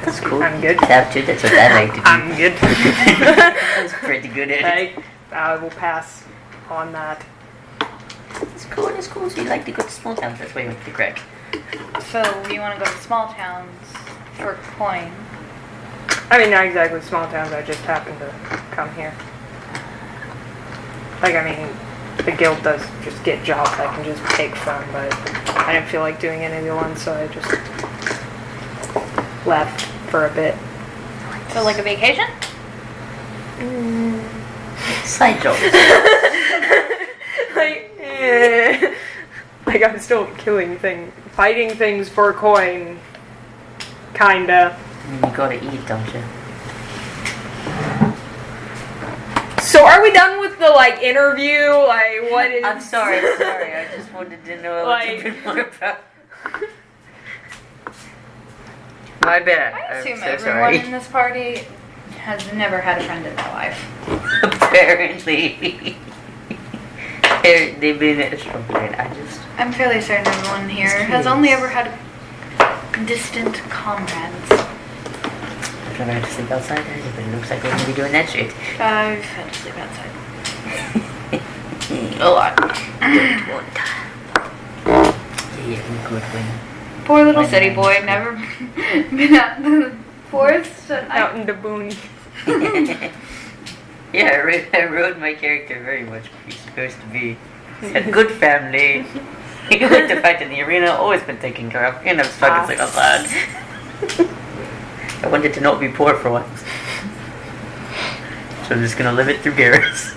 That's cool. I'm good. Tap too. That's what I like to do. I'm good. I was pretty good at it. I will pass on that. It's cool. It's cool. So you like to go to small towns. That's why you went to the crack. So you want to go to small towns for coin. I mean, not exactly small towns. I just happened to come here. Like, I mean, the guild does just get jobs I can just take from, but I didn't feel like doing any of the ones, so I just left for a bit. So like a vacation? Side jokes. Like I'm still fighting things for coin, kinda. I mean, you gotta eat, don't you? So are we done with the interview? Like, what is? I'm sorry. I just wanted to know a little bit more about. My bad. I assume I'm so everyone sorry. in this party has never had a friend in their life. Apparently. They've been at a struggle, and I just... I'm fairly certain everyone here has only ever had distant comrades. We're going to sleep outside, but it looks like we're going to be doing that shit. I've had to sleep outside. A lot. Good one. Yeah, good one. Poor little city boy, never been out in the forest. Out in the boonies. Yeah, I wrote my character very much. He's supposed to be a good family. He liked to fight in the arena, always been taken care of. And I was fucking so glad. I wanted to not be poor for once. So I'm just gonna live it through Garrus.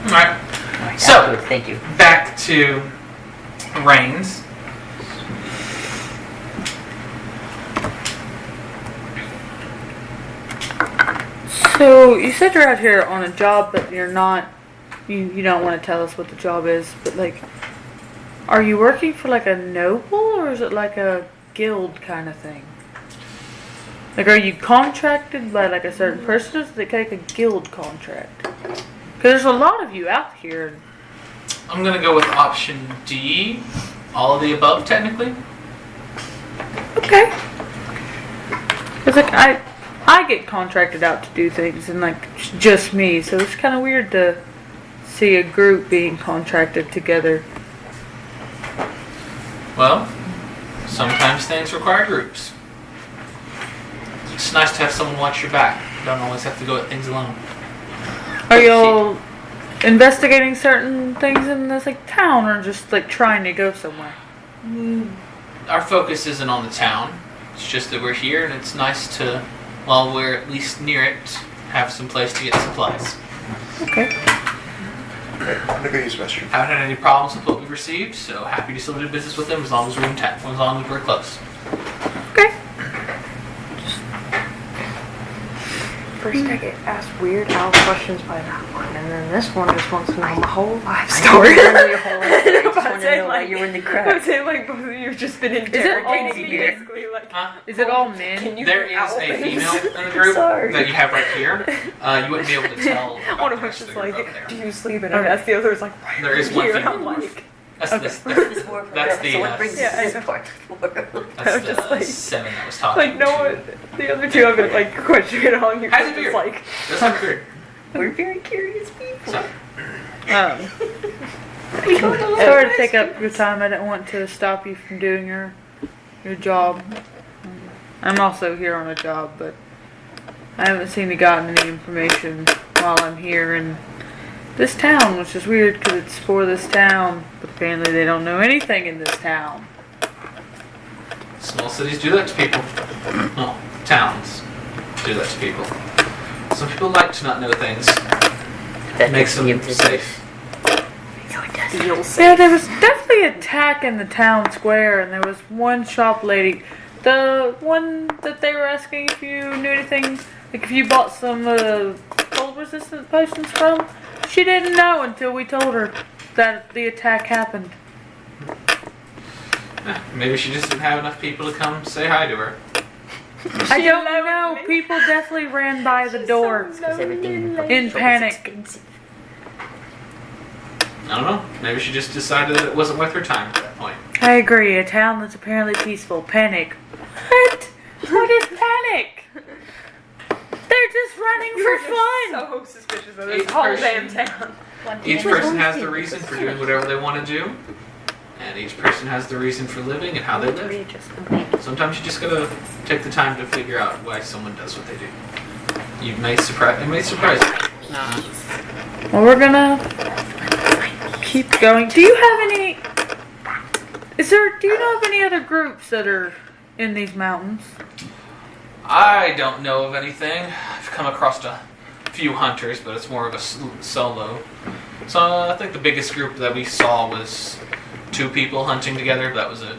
Alright. Alright, So- good, thank you. Back to Reigns. So you said you're out here on a job, but you're not. You don't want to tell us what the job is, but like, are you working for like a noble or is it like a guild kind of thing? Like, are you contracted by like a certain person? Or is it like a guild contract? Because there's a lot of you out here. I'm gonna go with option D. All of the above, technically. Okay. It's like I get contracted out to do things, and like it's just me, so it's kind of weird to see a group being contracted together. Well, sometimes things require groups. It's nice to have someone watch your back. You don't always have to go at things alone. Are y'all investigating certain things in this like town, or just like trying to go somewhere? Our focus isn't on the town. It's just that we're here, and it's nice to, while we're at least near it, have some place to get supplies. Okay. Okay, I'm gonna go use the restroom. Haven't had any problems with what we've received, so happy to still do business with them as long as we're in town, as long as we're close. Okay. First I get asked Weird Al questions by that one, and then this one just wants to know my whole life story. I just want to know why you're in the I'm crowd. saying like both of you have just been all interrogating me here? basically like. Is it all men? Can you There do is a owls? female in the group Sorry. that you have right here. You wouldn't be able to tell. about One the of us rest is of the group like, over there. do you sleep? And I asked the other is like, why There are is you one here? female. I'm like, That's Okay. This is more for That's girls, the, so what brings yeah, us I this know. part forward? That's I'm just the like- 7 that was talking. like no to- one. The other two I've been like questioning on you. How's it just beard? like, Does have a beard. We're very curious people. So, Sorry to take up your time. I didn't want to stop you from doing your job. I'm also here on a job, but I haven't seemed to gotten any information while I'm here in this town, which is weird because it's for this town, but apparently they don't know anything in this town. small cities do that to people. Well, towns do that to people. Some people like to not know things. That Makes them gives you safe. feel safe. Yeah, there was definitely an attack in the town square, and there was one shop lady, the one that they were asking if you knew anything, like if you bought some cold resistant potions from. She didn't know until we told her that the attack happened. Maybe she just didn't have enough people to come say hi to her. I don't know. People definitely ran by the door. Because everything in the In fucking shop is panic. expensive. I don't know. Maybe she just decided that it wasn't worth her time at that point. I agree. A town that's apparently peaceful. Panic. What? What is panic? They're just running for fun. So suspicious of Each this whole person- damn town. Each person has the reason for doing whatever they want to do, and each person has the reason for living and how they live. Sometimes you just gotta take the time to figure out why someone does what they do. It may surprise you. Well, we're gonna keep going. Do you have any? Do you know of any other groups that are in these mountains? I don't know of anything. I've come across a few hunters, but it's more of a solo. So I think the biggest group that we saw was 2 people hunting together, but that was it.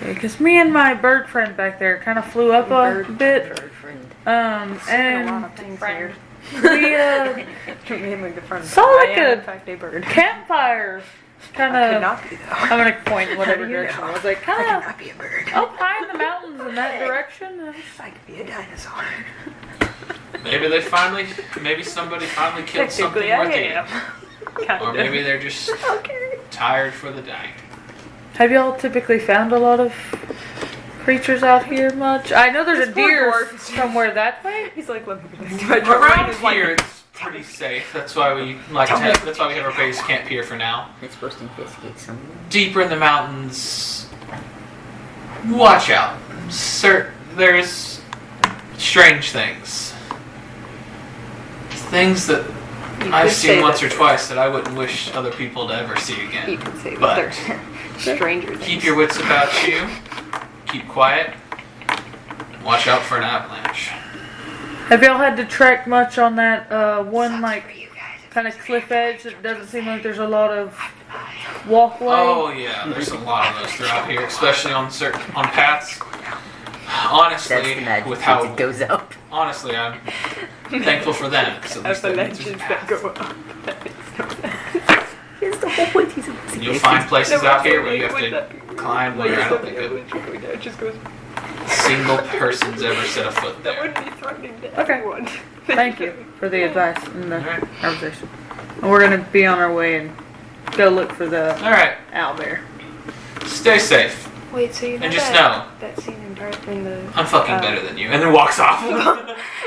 Because me and my bird friend back there kind of flew up a bit. Bird friend. A lot And of things here. we Mainly the front. Saw like I am, a in fact, a bird. campfires. Kind I could of. not be though. I'm gonna point in whatever How do you direction. know? I was like, I kind could of not be a bird. up high in the mountains in that direction. I could be a dinosaur. Maybe somebody finally killed something Technically, I worth eating. am. Kind Or of. maybe they're just Okay. tired for the night. Have y'all typically found a lot of creatures out here much? I know there's This a poor deer dwarf. somewhere that way. He's like, let me get back to my truck. Around He's like, here, it's pretty safe. That's why we like to have, that's why we have our base camp here for now. It's supposed to investigate somewhere. Deeper in the mountains, watch out. There's strange things. Things that You I've could say seen once that- or twice that I wouldn't wish other people to ever see You again. could say But- that they're stranger things. Keep your wits about you. Keep quiet. Watch out for an avalanche. Have y'all had to trek much on that one kind of cliff edge that doesn't seem like there's a lot of walkway? Oh yeah, there's a lot of those throughout here, especially on paths. Honestly, That's the magic. with how it goes up. honestly, I'm thankful for them. 'Cause at least that means there's a Avalanches that go path. up. That makes no sense. It's the whole point. He's You'll find places out here where you have Would to that be climb like where I don't something think avalanche going down, it just goes. a single person's ever set a foot That there. would be threatening to Okay. everyone. Thank you for the advice and the Alright. conversation. And we're gonna be on our way and go look for the All right, owlbear. stay safe. Wait, so you know And just that, know- that scene in the I'm fucking better than you, and then walks off.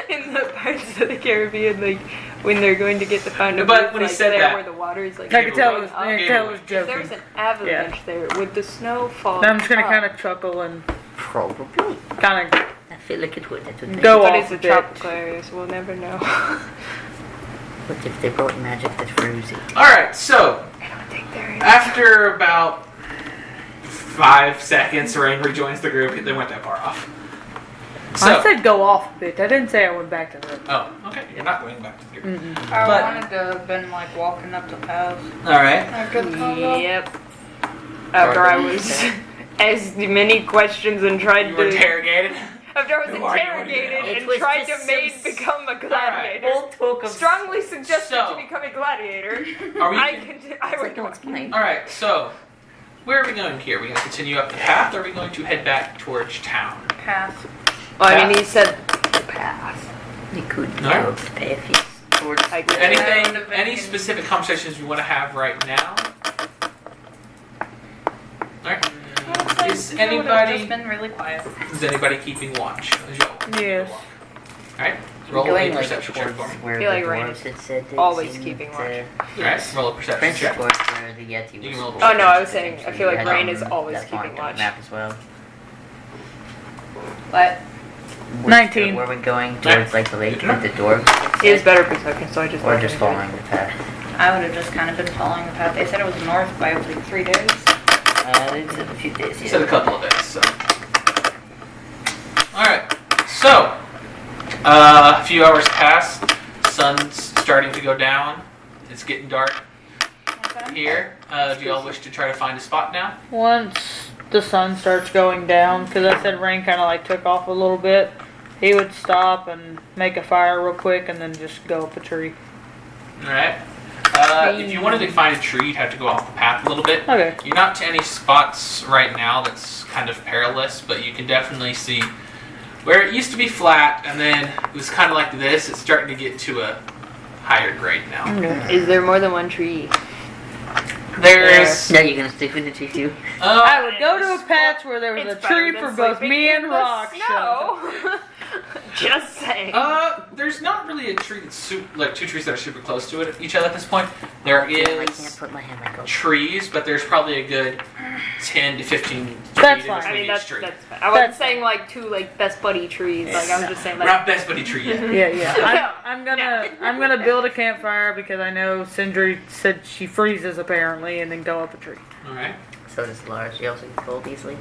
in the Pirates of the Caribbean, like when they're going to get the fountain, But when he like, said there that- where the water is like. I could tell it was, up. I could tell it was If there was joking. an avalanche there, would the snow fall? Now I'm just gonna up? kind of chuckle and Probably. kind of I feel like it would. That would make Go But off it's a a bit. tropical area, so we'll never know. What if they brought magic that froze it? All right, so I don't think there is. after about 5 seconds, Rain rejoins the group. They went that far off. So, I said go off a bit. I didn't say I went back to the. oh, okay, you're not going back to the group. I But- wanted to have been like walking up the path. All right. A good combo. Yep. After I was asked many questions and tried You were to. interrogated. After I was Who are you? interrogated It and was tried just to become a gladiator. Full talk of Strongly suggested So- to become a gladiator. Are we? I It's would like, no, it's fine. All right. So, where are we going here? Are we going to continue up the path, or are we going to head back towards town? Path. Well, I mean, he said the path. You could go Alright. up the path, yes. Towards I Anything? would have been- Any specific conversations you want to have right now? All right. Is I would have anybody? just been really quiet. Is anybody keeping watch? As y'all Yes. All right. Roll a Going like perception check towards for me. where Feel the like Rain dwarves had said it always seemed, keeping watch. All right. Roll a perception Prince check. towards where the Yeti You was. can roll Oh, no, I was saying, supposed to I feel like be. Rain Had is on always that keeping marked on watch. the map as well. What? 19. Were we going towards like the lake with the dwarves? He has better perception, so I just. Or just following the path? I would have just kind of been following the path. They said it was north by like 3 days. They said a few days, Said a yeah. couple of days. So. All right. So, a few hours pass. Sun's starting to go down. It's getting dark here. Do y'all wish to try to find a spot now? Once the sun starts going down, because I said rain kind of like took off a little bit, he would stop and make a fire real quick and then just go up a tree. All right. If you wanted to find a tree, you'd have to go off the path a little bit. Okay. You're not to any spots right now that's kind of perilous, but you can definitely see where it used to be flat, and then it was kind of like this. It's starting to get to a higher grade now. Okay. Is there more than one tree? There's. Now you're gonna stick with the tree too? I would go to a patch where there was It's a tree better for than both sleeping me in and the Rock. snow. Just saying. There's not really a tree that's like two trees that are super close to each other at this point. There I can't is put my hand like a trees, but there's probably a good 10 to 15 feet That's in fine. between I mean, each that's tree. fine. I wasn't That's saying like two like best buddy trees. Like I was just saying We're like. not best buddy tree yet. Yeah. I'm gonna build a campfire because I know Sindri said she freezes apparently, and then go up a tree. All right. So does Lars. She also gets cold easily.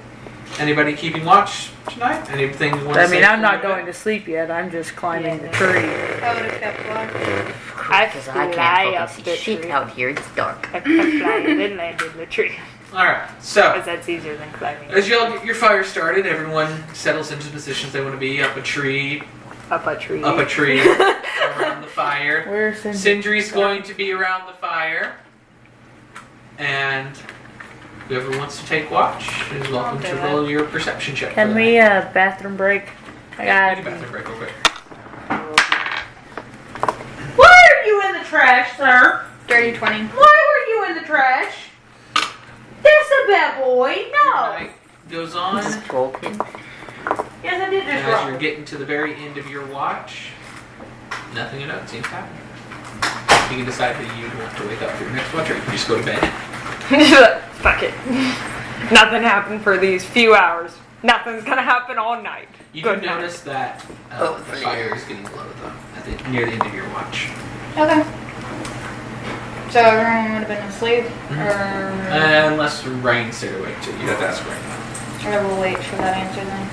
Anybody keeping watch tonight? Anything you want to I say? mean, I'm before not we go? going to sleep yet. I'm just climbing the Yeah. tree. I would have kept watch. I Because I fly can't up fucking the see shit tree. out here. It's dark. I fly and then land in the tree. All right. So, Because that's easier than climbing. as y'all get your fire started, everyone settles into positions they want to be. Up a tree, Up a tree. around the fire. Where's Sindri? Sindri's going to be around the fire, and whoever wants to take watch is welcome I'll to do roll your perception check. Can for we that. bathroom break? I Yeah, got. do bathroom break real quick. Why are you in the trash, sir? Dirty 20. Why were you in the trash? That's a bad boy. No. Night goes on. This is broken. Yes, I did And just as wrong. you're getting to the very end of your watch, nothing at all seems to happen. You can decide that you want to wake up for your next watch, or you can just go to bed. Fuck it. Nothing happened for these few hours. Nothing's gonna happen all night. You Good do night. notice that the fire is getting low, though, near the end of your watch. Okay. So everyone would have been asleep, Unless Rain stayed awake too. You'd have to ask Rain. or we'll wait for that answer then.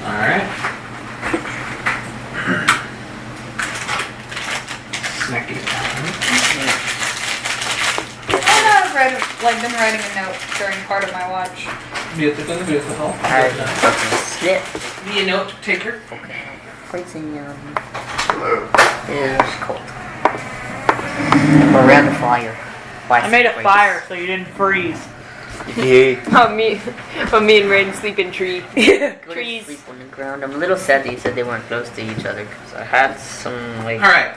Alright. Snacky time. I've been writing a note during part of my watch. Beautiful. I fucking slip. Be a note taker. Okay. Freezing Hello. is cold. Around the fire. I made a fire so you didn't freeze. Yeah. Me and Rain sleep in tree. Go to Trees. sleep on the ground. I'm a little sad that you said they weren't close to each other because I had some like. Alright.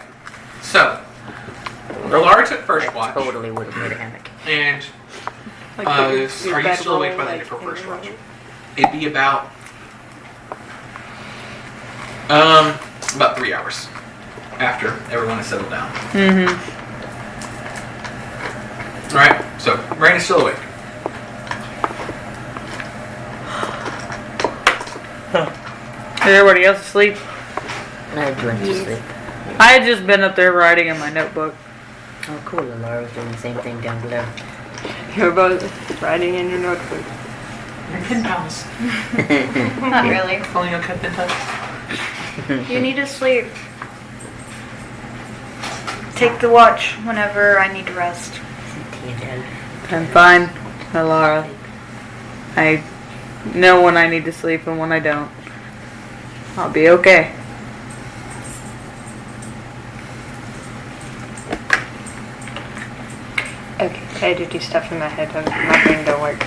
So, Rolara took first I watch. totally would have made a hammock. And Like are your you bed still awake roll, by the end of like, her first in watch? your It'd be about 3 hours after everyone has settled down. Mm-hmm. Alright, so Rain is still awake. Is everybody else asleep? And I went to sleep. I had just been up there writing in my notebook. Oh, cool. Laura's doing the same thing down below. You're both writing in your notebook. Your pen pals. Not really. Calling your pen pals. You need to sleep. Take the watch whenever I need to rest. I'm fine, Laura. I know when I need to sleep and when I don't. I'll be okay. Okay, I had to do stuff in my head. My brain don't work.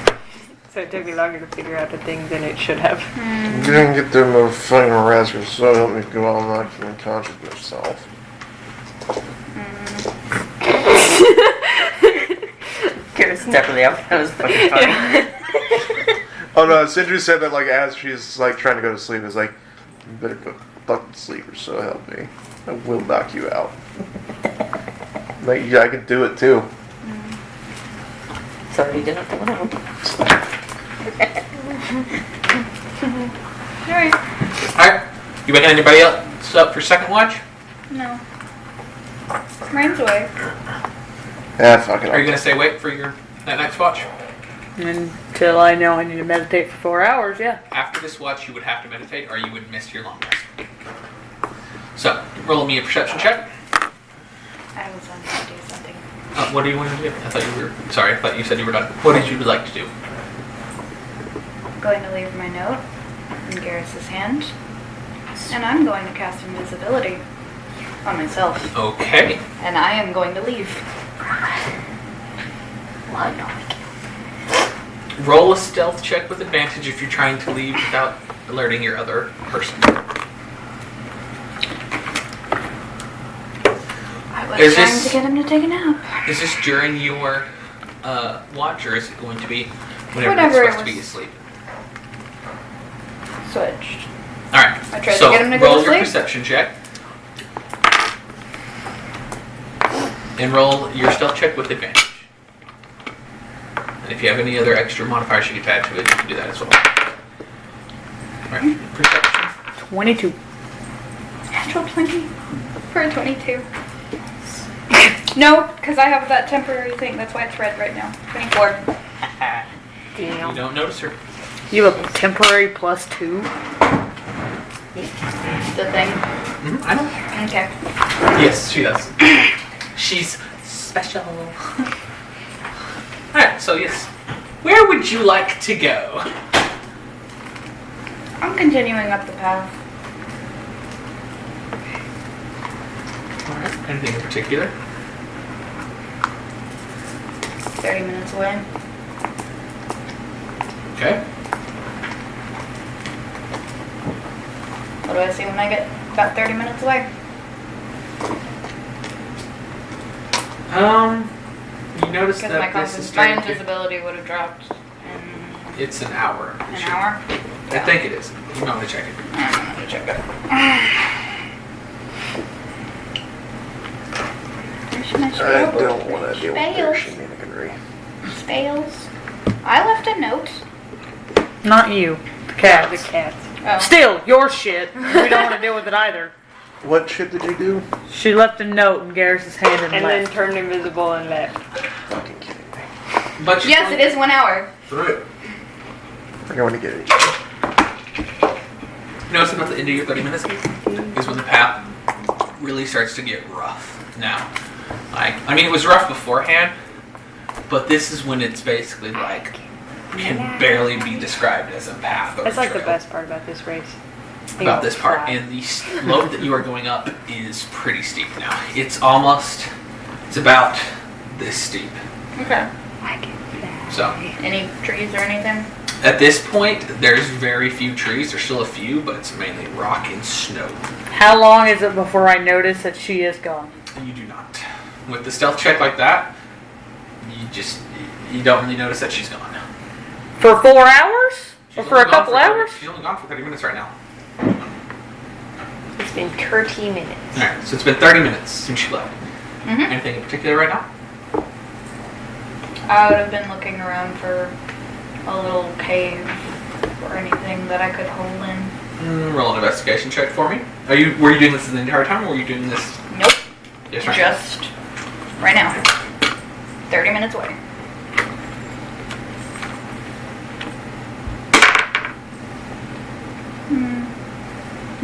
So it took me longer to figure out the thing than it should have. You didn't get them fucking raspberries, so help me go all night from unconscious myself. Garrett's definitely up. That was fucking funny. Oh no, Sindri said that like as she's like trying to go to sleep, it's like, you better go fucking sleep or so help me. I will knock you out. Like, yeah, I can do it too. Sorry, you didn't know. Alright. Alright, you waking anybody else up for second watch? No. Rain's away. Yeah, fuck it. Are you going to stay awake for that next watch? Until I know I need to meditate for 4 hours, yeah. After this watch, you would have to meditate, or you would miss your long rest. So, roll me a perception check. I was on to do something. What do you want to do? I thought you were... Sorry, I thought you said you were done. What did you like to do? I'm going to leave my note in Garrus's hand. And I'm going to cast invisibility on myself. Okay. And I am going to leave. Well, no, I can't. Roll a stealth check with advantage if you're trying to leave without alerting your other person. I was Is trying this- to get him to take a nap. Is this during your watch, or is it going to be whenever Whenever it's it supposed to be was- asleep? Switched. Alright, I tried to so get him to go roll to your sleep. perception check. And roll your stealth check with advantage. And if you have any other extra modifiers you can add to it, you can do that as well. Alright, perception. 22. Natural 20 for a 22. No, because I have that temporary thing. That's why it's red right now. 24. You don't notice her. You have a temporary +2? The thing. I know. Okay. Yes, she does. She's special. Alright, so yes. Where would you like to go? I'm continuing up the path. Alright, anything in particular? 30 minutes away. Okay. What do I see when I get about 30 minutes away? You notice Because my, that this is my starting to... invisibility would have dropped in It's an hour. an hour. I think it is. You might want to check it. I'm gonna check it. Where's my I scoreboard? don't want to deal with their Fails. shenaniganry. Fails. I left a note. Not you. The Yeah, the cats. cats. Oh. Still, your shit. We don't want to deal with it either. What shit did you do? She left a note in Garrus's hand and, And then left. turned invisible and left. Fucking kidding me. But you Yes, it is 1 hour. Right. I want to get it. Notice about the end of your 30 minutes is when the path really starts to get rough now. Like, I mean, it was rough beforehand, but this is when it's basically like can barely be described as a path. Or That's a like the trail. best part about this race. About this part, and the slope that you are going up is pretty steep now. It's about this steep. Okay. I get that. So Any trees or anything? at this point, there's very few trees. There's still a few, but it's mainly rock and snow. How long is it before I notice that she is gone? You do not. With the stealth check like that, you don't really notice that she's gone. For 4 hours? She's Or for only a gone couple 30 hours? She's only gone for 30 minutes right now. It's been 30 minutes. Alright, so it's been 30 minutes since she left. Mm-hmm. Anything in particular right now? I would have been looking around for a little cave or anything that I could hole in. Roll an investigation check for me. Were you doing this the entire time, or were you doing this? Nope. Yes, right. Just right now. 30 minutes away.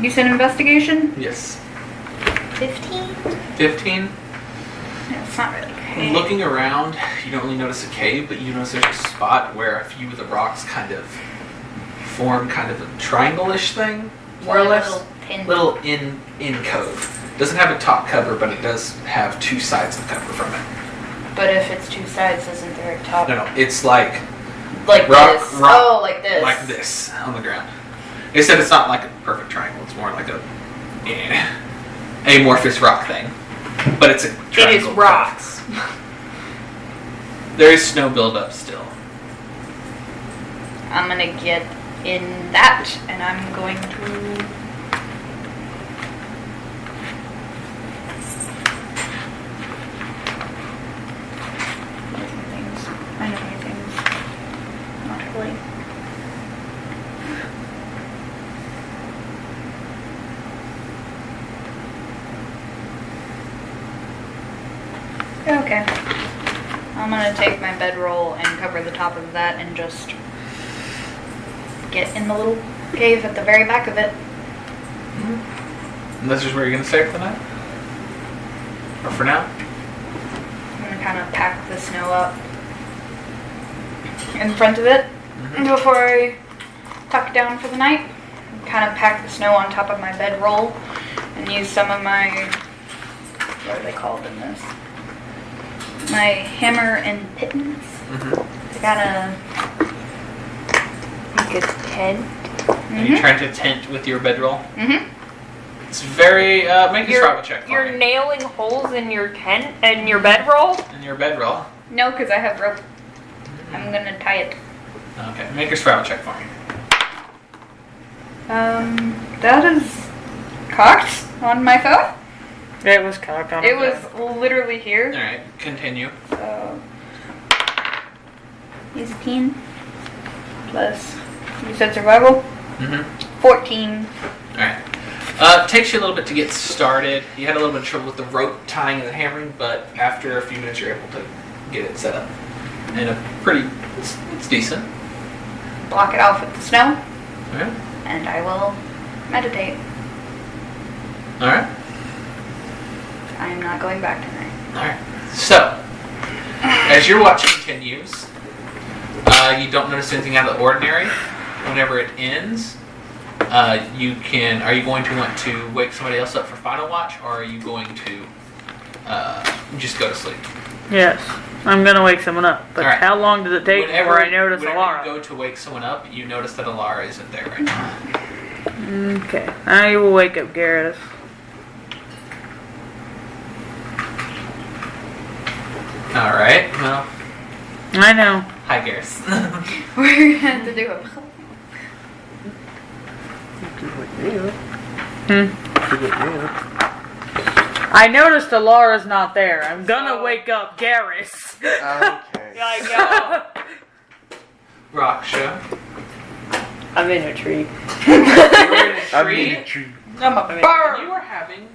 You said investigation? Yes. 15? 15. No, it's not really cave. Looking around, you don't really notice a cave, but you notice there's a spot where a few of the rocks kind of form kind of a triangle-ish thing, more or less. Little pin. Little in cove. Doesn't have a top cover, but it does have two sides of cover from it. But if it's two sides, isn't there a top? No, it's like Like Rock- this. rock- Oh, like this. like this on the ground. They said it's not like a perfect triangle. It's more like a amorphous rock thing. But it's a triangle. It is rocks. There is snow buildup still. I'm gonna get in that, and I'm going to. Things. I know my things. Not really. Okay. I'm gonna take my bedroll and cover the top of that and just get in the little cave at the very back of it. And this is where you're going to stay for the night? Or for now? I'm gonna kind of pack the snow up in front of it before I tuck down for the night. Kind of pack the snow on top of my bedroll and use some of my, what are they called in this? My hammer and pittance. I got Like a tent. Are you trying to tent with your bedroll? Mm-hmm. It's very, make a survival check for You're me. nailing holes in your tent and your bedroll? In your bedroll. No, because I have rope. I'm gonna tie it. Okay, make a survival check for me. That is cocked on my phone. It was cocked on It the was literally here. Alright, continue. So, he's a teen. Plus, you said survival? Mm-hmm. 14. Alright. Takes you a little bit to get started. You had a little bit of trouble with the rope tying and the hammering, but after a few minutes you're able to get it set up. And it's decent. Block it off with the snow, Alright. and I will meditate. Alright. I am not going back tonight. Alright. So, as your watch continues, you don't notice anything out of the ordinary. Whenever it ends, are you going to want to wake somebody else up for final watch, or are you going to just go to sleep? Yes, I'm gonna wake someone up. But Alright. how long does it take before I notice whenever Alara? you go to wake someone up, you notice that Alara isn't there right now. Okay, I will wake up Garrus. All right. Well, I know. hi, Garrus. We're gonna have to do it. I noticed Alara's not there. I'm gonna wake up Garrus. Okay. Like, yo, Raksha. I'm in a tree. You're in a I'm tree. in a tree. I'm a mean, bird. You are having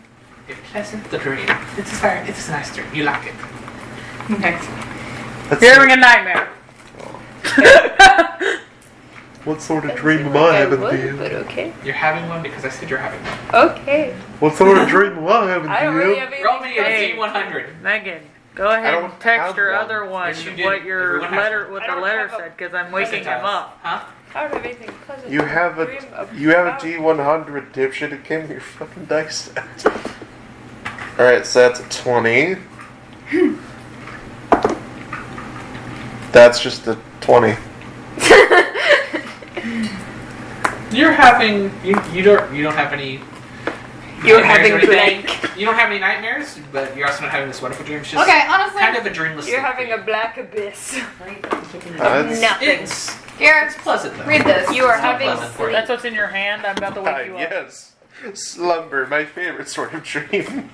a pleasant dream. It's a nice dream. You like it. Next. You're having a nightmare. What sort of Doesn't dream seem am like I having, would, DM? but okay. You're having one because I said you're having one. Okay. What sort of dream am I having, I don't really have DM? anything Roll me a Hey. D100. Megan, go ahead don't and text have your one. other one Yes, you did. what your Everyone has letter, one. what I the don't letter have a said, because I'm waking him up. Huh? I don't have anything pleasant. You have to a dream you have a about. D100 dipshit. It came with your fucking dice set. All right, so that's a 20. That's just a 20. You're having you don't have any. You're nightmares having or anything. blank. You don't have any nightmares, but you're also not having this wonderful dream. It's just Okay, honestly, kind of a dreamless. You're sleep. having a black abyss. That's Nothing. It's Garrett, pleasant though. read this. You are It's not having pleasant for you. That's what's in your hand. I'm about to wake you up. yes. Slumber, my favorite sort of dream.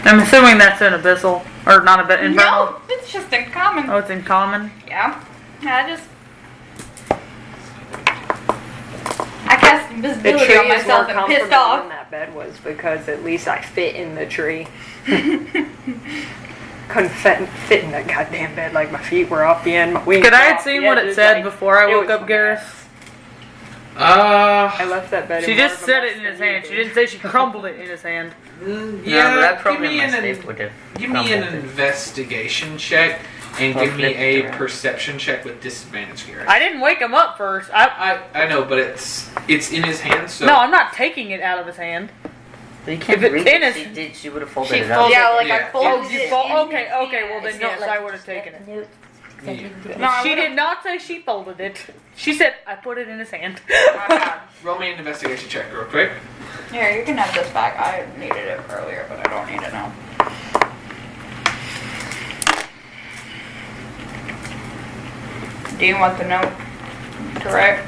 I'm assuming that's in Abyssal. Or not a bit infernal. No, it's just in common. Oh, it's in common? Yeah. I cast The invisibility tree on is more myself and comfortable pissed than off. that bed was because at least I fit in the tree. Couldn't fit in that goddamn bed. Like my feet were off the end, my wings Could I were have off seen the what edge. it It's said like- before I it woke was up, a Garrus? mess. Uh, I left that bed. She in more just of a said mess it in than his you hand. did. She didn't say she crumbled it in his hand. yeah. No, but that give probably me my an slave would have. give me an crumbled it. investigation check and I'll give me flip it a around. perception check with disadvantage, Garrett. I didn't wake him up first. I know, but it's in his hand, so No, I'm not taking it out of his hand. You can't If it's read in it. his- She did. She would have folded She it up. folded Yeah, like Yeah. I folded Oh, you it. fo- in okay, his okay, well then hand. yes, I would have taken it. No, I She would've- did not say she folded it. She said, I put it in his hand. Oh my God. roll me an investigation check real quick. Here, you can have this back. I needed it earlier, but I don't need it now. Do you want the note to write?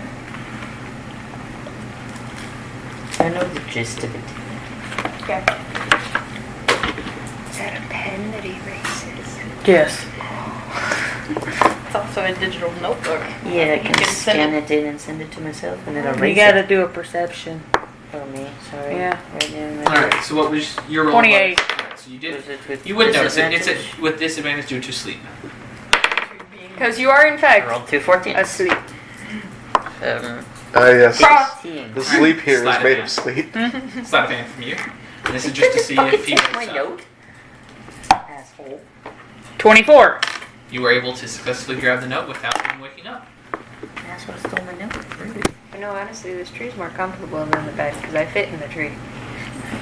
I know the gist of it. Okay. Is that a pen that erases? Yes. It's also a digital notebook. Yeah, I You can can scan send it in and send it to myself, and then erase You gotta it do a perception. for me. Sorry. Yeah. Right now, All right. So what was your roll? 28. Alright, so you did. Was it with You would notice it. It's disadvantage? with disadvantage due to sleep. Because you are in I fact rolled 2 14s. asleep. Yes. 16. The sleep here is Sleight of made hand. of sleep. It's not a fan from you. And this is just to see if he Take my wakes up. note. Asshole. 24. You were able to successfully grab the note without him waking up. That's what stole my note. But no, honestly, this tree's more comfortable than the bed because I fit in the tree.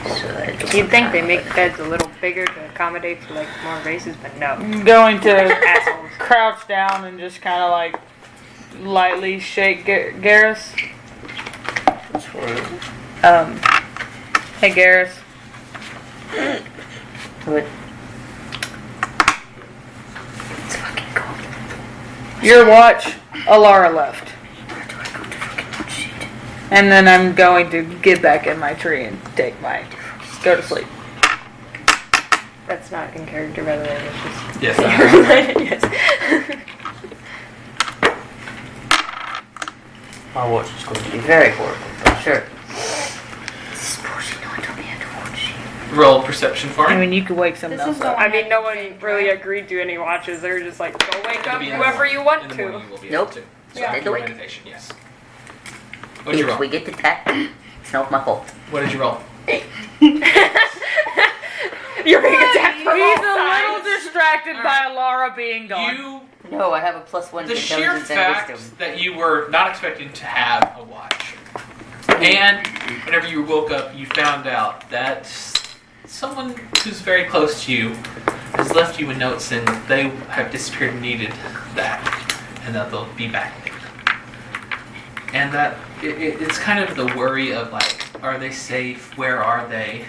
So that it You'd think they make beds a little bigger to accommodate for like more races, but no. I'm going to Assholes. crouch down and just kind of like lightly shake Garrus. Hey Garrus. What? It's fucking cold. Your watch, Alara left. Where do I go to fucking watch sheet? And then I'm going to get back in my tree and go to sleep. That's not in character, by the way. It's just. Yes. Yes. My watch is going to be very horrible, for sure. This is bullshit. No one told me I had to watch sheet. Roll perception for I him. mean, you could wake someone This else is the up. one- I mean, no one really agreed to any watches. They were just like, go wake It'll up be in the whoever morning. you want In the to. morning you will be Nope. able to. So Yeah. after your Wake. meditation, yes. What did you If roll? we get attacked, it's not my fault. What did you roll? You're being attacked from He's all a little sides. distracted by Alara being gone. You, No, I have a +1 to the sheer intelligence and fact wisdom. that you were not expecting to have a watch, and whenever you woke up, you found out that someone who's very close to you has left you a note saying that they have disappeared and needed that, and that they'll be back later. And that it's kind of the worry of like, are they safe? Where are they?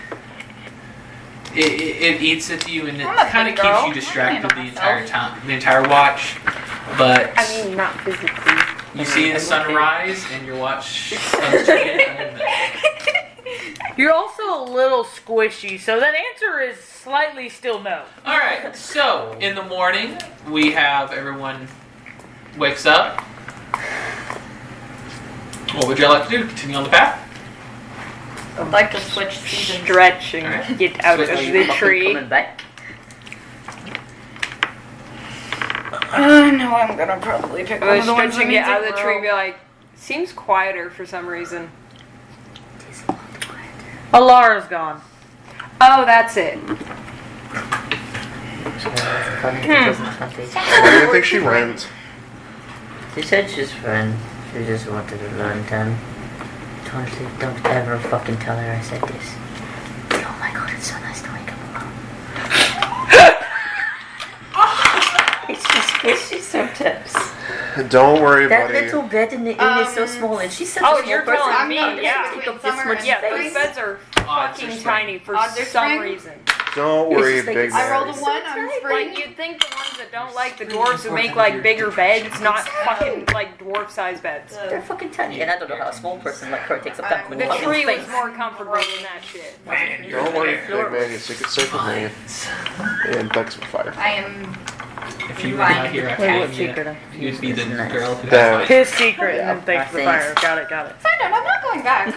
it eats at you, and it I'm a kind of big girl. keeps you distracted I the handle entire time, the entire watch. But I mean, not physically. you see the sun rise, and your watch comes to an end. You're also a little squishy, so that answer is slightly still no. All right. So in the morning, we have everyone wakes up. What would you like to do? Continue on the path? I'd like to switch seasons. Stretch and Alright. get out of Switch. the Fucking tree. coming back. No, I'm gonna probably pick I one was of the ones that stretching, get needs out a of the tree and grow. be like, seems quieter for some reason. Alara's gone. Oh, that's it. Where do you think she went? She said she's fine. She just wanted to learn time. Honestly, don't ever fucking tell her I said this. Oh my god, it's so nice to wake up alone. It's just sometimes. Don't worry, That buddy. little bed in the inn is so small, and she's such a Oh, small you're person. telling me, How does she yeah. take up Between this summer much and Yeah, space? those beds are Odds are fucking spring. tiny for Odds are some spring? reason. Don't worry, It's just like big a- I man. rolled a 1 on spring. Like, you'd think the ones that don't like the dwarves would make, like, bigger beds, not fucking, like, dwarf-sized beds. They're fucking tiny, and I don't know how a small person like her takes up that The fucking tree was space. more comfortable than that shit. Don't worry, big man. You're sick with me. And Beck's with fire. I am. If you were not here, I Wait, what can't. secret? You'd be the Nice. girl who That- has His secret, and then thanks for the Thanks. fire. Got it, got it. Find out, I'm not going back.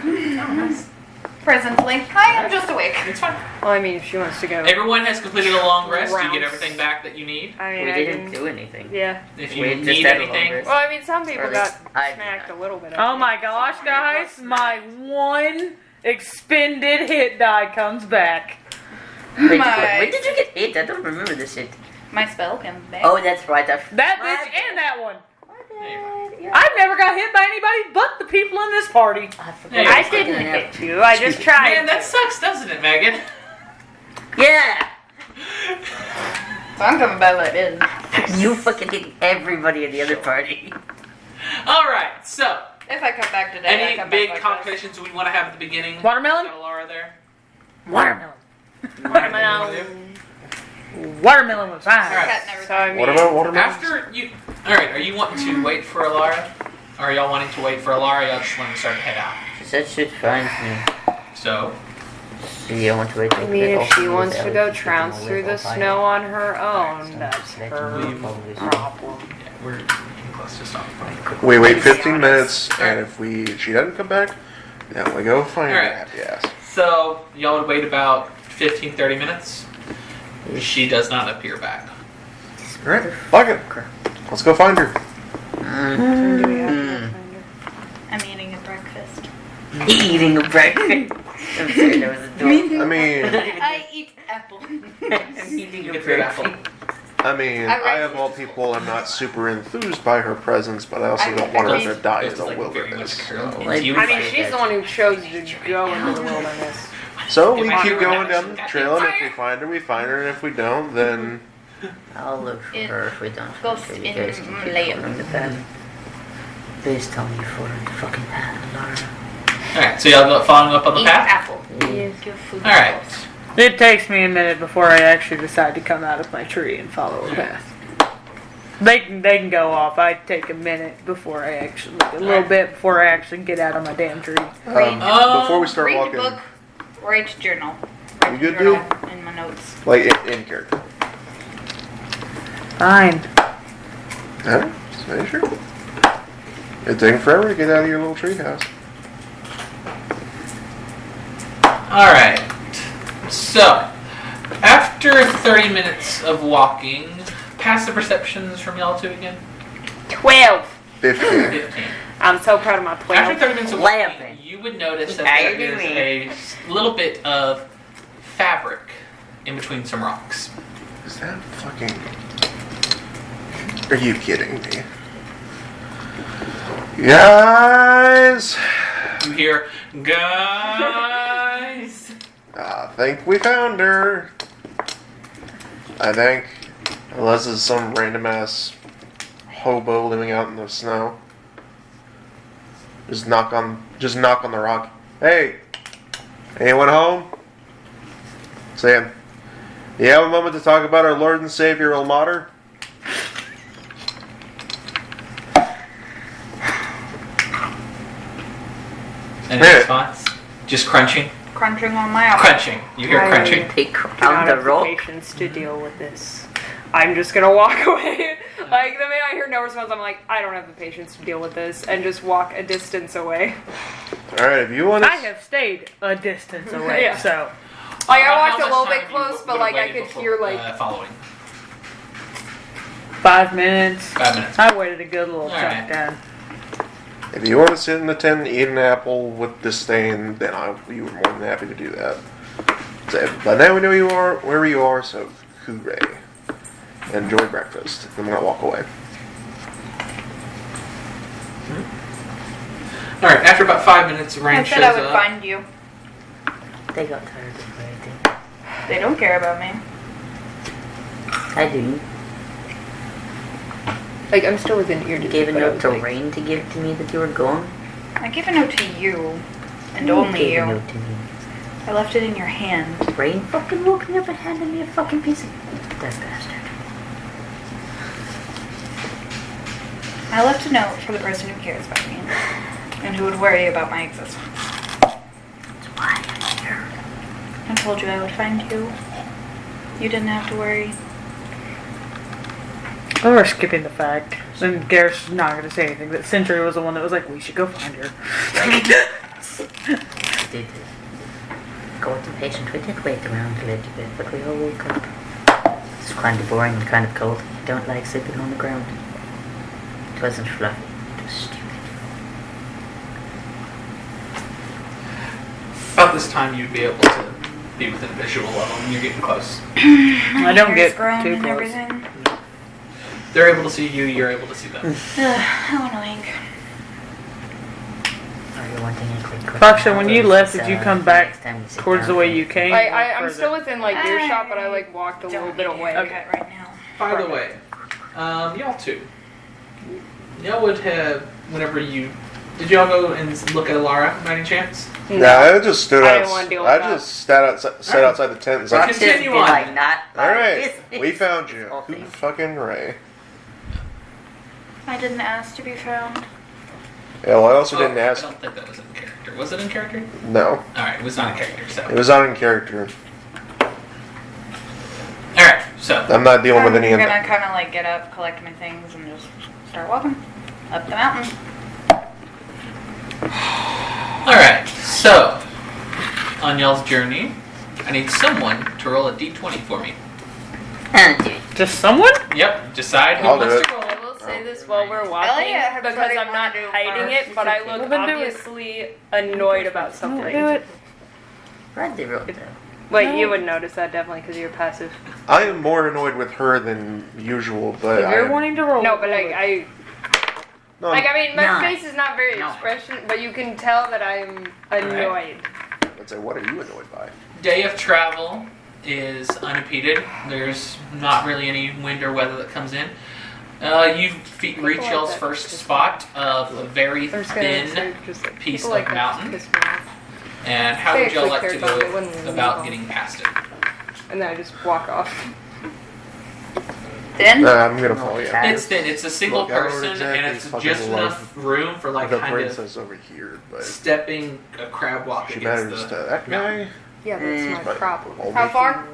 Presently, I am just awake. It's fine. Well, I mean, if she wants to go. Everyone has completed a long rest. You Rounds. get everything back that you need. I mean, We I didn't can. do anything. Yeah. If you We just need had a long anything, rest. Well, I mean, some people Really? got I- smacked a little bit. Oh my gosh, guys, my one expended hit die comes back. Wait, My- when did you get hit? I don't remember this shit. My spell comes back. Oh, that's right. That bitch and that one. Yeah. I've never got hit by anybody but the people in this party. I forgot. Hey, I was didn't looking at- hit you. I just tried. man, that sucks, doesn't it, Megan? Yeah. So I'm coming back like this. You fucking hit everybody in the other party. All right. So, If I come back today, I any come big back like competitions we want to have at the beginning? Watermelon? Got Laura there. Watermelon. Watermelon. Watermelon was fine. All right. Cat never So, I mean, What about watermelon? After you, all right. Are you wanting to wait for Alara? Or are y'all wanting to wait for Alara? Y'all just want to start to head out. She said she'd find me. So, See, I want to wait. I mean, if she wants to go trounce through the snow on her own, that's her problem. yeah, we're getting close to stopping. We wait 15 minutes, and if she doesn't come back, then we go find her. Alright. Yes. So, y'all would wait about 15-30 minutes. She does not appear back. All right. Fuck it. Let's go find her. I'm eating a breakfast. Eating a breakfast. I'm sorry, that was a door. I mean, I eat apple. I'm eating You a can figure that breakfast. I of all people, am not super enthused by her presence, but I also don't want her to die in It's the like very much wilderness. a girl. So- And you I mean, find she's that- the one who chose to go into the wilderness. So we If I keep do going that, down the that trail, and if fire. we find her, we find her, and if we don't, then I'll look for It her if we don't. goes find her. in You guys can keep layer. following the path. Please tell me you followed the fucking path, Laura. Alright, so y'all go following up on the Eat path? apple. Yeah. Give food. Alright. It takes me a minute before I actually decide to come out of my tree and follow a path. They can go off. I take a minute before I actually, a little bit before I actually get out of my damn tree. Read, before we start read walking, the book. Write journal. We Write good, journal in my notes. like in character. Fine. Huh? Just make sure. It's taking forever to get out of your little treehouse. Alright. So, after 30 minutes of walking, pass the perceptions from y'all two again. 12. 15. 15. I'm so proud of my 12. After 30 minutes of walking, 11. you would notice that How there you is a little bit of fabric in between some rocks. Is that fucking... Are you kidding me? Guys! You hear, guys! I think we found her. I think. Unless it's some random ass hobo living out in the snow. Just knock on the rock. Hey! Anyone home? Sam, You have a moment to talk about our Lord and Savior, Ilmater? Any Yeah. response? Just crunching? Crunching on my apple. Crunching. You hear crunching? Take I don't down the have the rope. patience to deal with this. I'm just gonna walk away. Like, the minute I hear no response, I'm like, I don't have the patience to deal with this, and just walk a distance away. Alright, if you want to... I have stayed a distance away, Yeah. so. Like, I How walked a much little time bit you close, but would've like, I waited could before, hear, like, following. 5 minutes. 5 minutes. I waited a good little Alright. chunk down. If you want to sit in the tent and eat an apple with disdain, then you were more than happy to do that. So, but now we know you are wherever you are, so hooray. Enjoy breakfast. I'm going to walk away. Alright, after about 5 minutes, Rain I shows said I would up. find you. They got tired of waiting. They don't care about me. I do. Like, I'm still within ear You gave a but I note was to like- Rain to give to me that you were gone. I gave a note to you, and You only gave you. a note to me. I left it in your hand. Rain fucking woke me up and handed me a fucking piece of... That bastard. I left a note for the person who cares about me, and who would worry about my existence. That's why I'm here. I told you I would find you. You didn't have to worry. Oh, we're skipping the fact. And Garrett's not going to say anything. That Sentry was the one that was like, we should go find her. Did got impatient. We did wait around a little bit, but we all woke up. It's kind of boring and kind of cold. I don't like sleeping on the ground. It wasn't fluffy. It was stupid. About this time, you'd be able to be within visual level, and you're getting close. I don't Hair's get grown too and close. everything. They're able to see you, you're able to see them. How annoying. Are you wanting a quick Foxer, when you left, did you come back towards the way you came? Like, or I'm further? still within, like, earshot, but I, like, walked a little bit away. Okay, right now. By the way, y'all two. Y'all would have, whenever you... Did y'all go and look at Alara by any chance? No, I just stood I out. didn't wanna deal with I that. just sat outside the tent and was like, Foxer, continue on. Like, not alright, this. we found you. All Who things. fucking Ray? I didn't ask to be found. Yeah, well, I also Oh, didn't I ask. don't think that was in character. Was it in character? No, Alright, it was not in character, it so... was not in character. Alright, so... I'm not dealing with I'm any of gonna that. kind of like get up, collect my things, and just start walking up the mountain. Alright, so... On y'all's journey, I need someone to roll a d20 for me. And dude, Just someone? Yep, decide who I'll wants do to it. roll. I will say this while we're walking, Elliot had because already I'm not wanted to hiding first. it, but I look Well, then do it. obviously annoyed about something. Do it. Randy wrote that. Like, you would notice that definitely because you're passive. I am more annoyed with her than usual, but If you're I, wanting to roll. No, but roll like, it. no, I mean, my No. face is not very No. expression, but you can tell that I'm annoyed. I'd say, what are you annoyed by? Day of travel is unimpeded. There's not really any wind or weather that comes in. You reach like y'all's that. first spot of a very I'm just gonna thin say, just like, piece people of like that mountain. just piss me off. And how They would y'all actually like to cared about it when go we about were getting past it? And then I just walk off. Then I'm gonna follow you. Okay. It's thin. It's a single Look, I don't person, exactly and it's fucking just love enough room for like the kind of princess over here, but stepping a crab walk she against matters the to that mountain. guy. Yeah, that's my But problem. only- how far?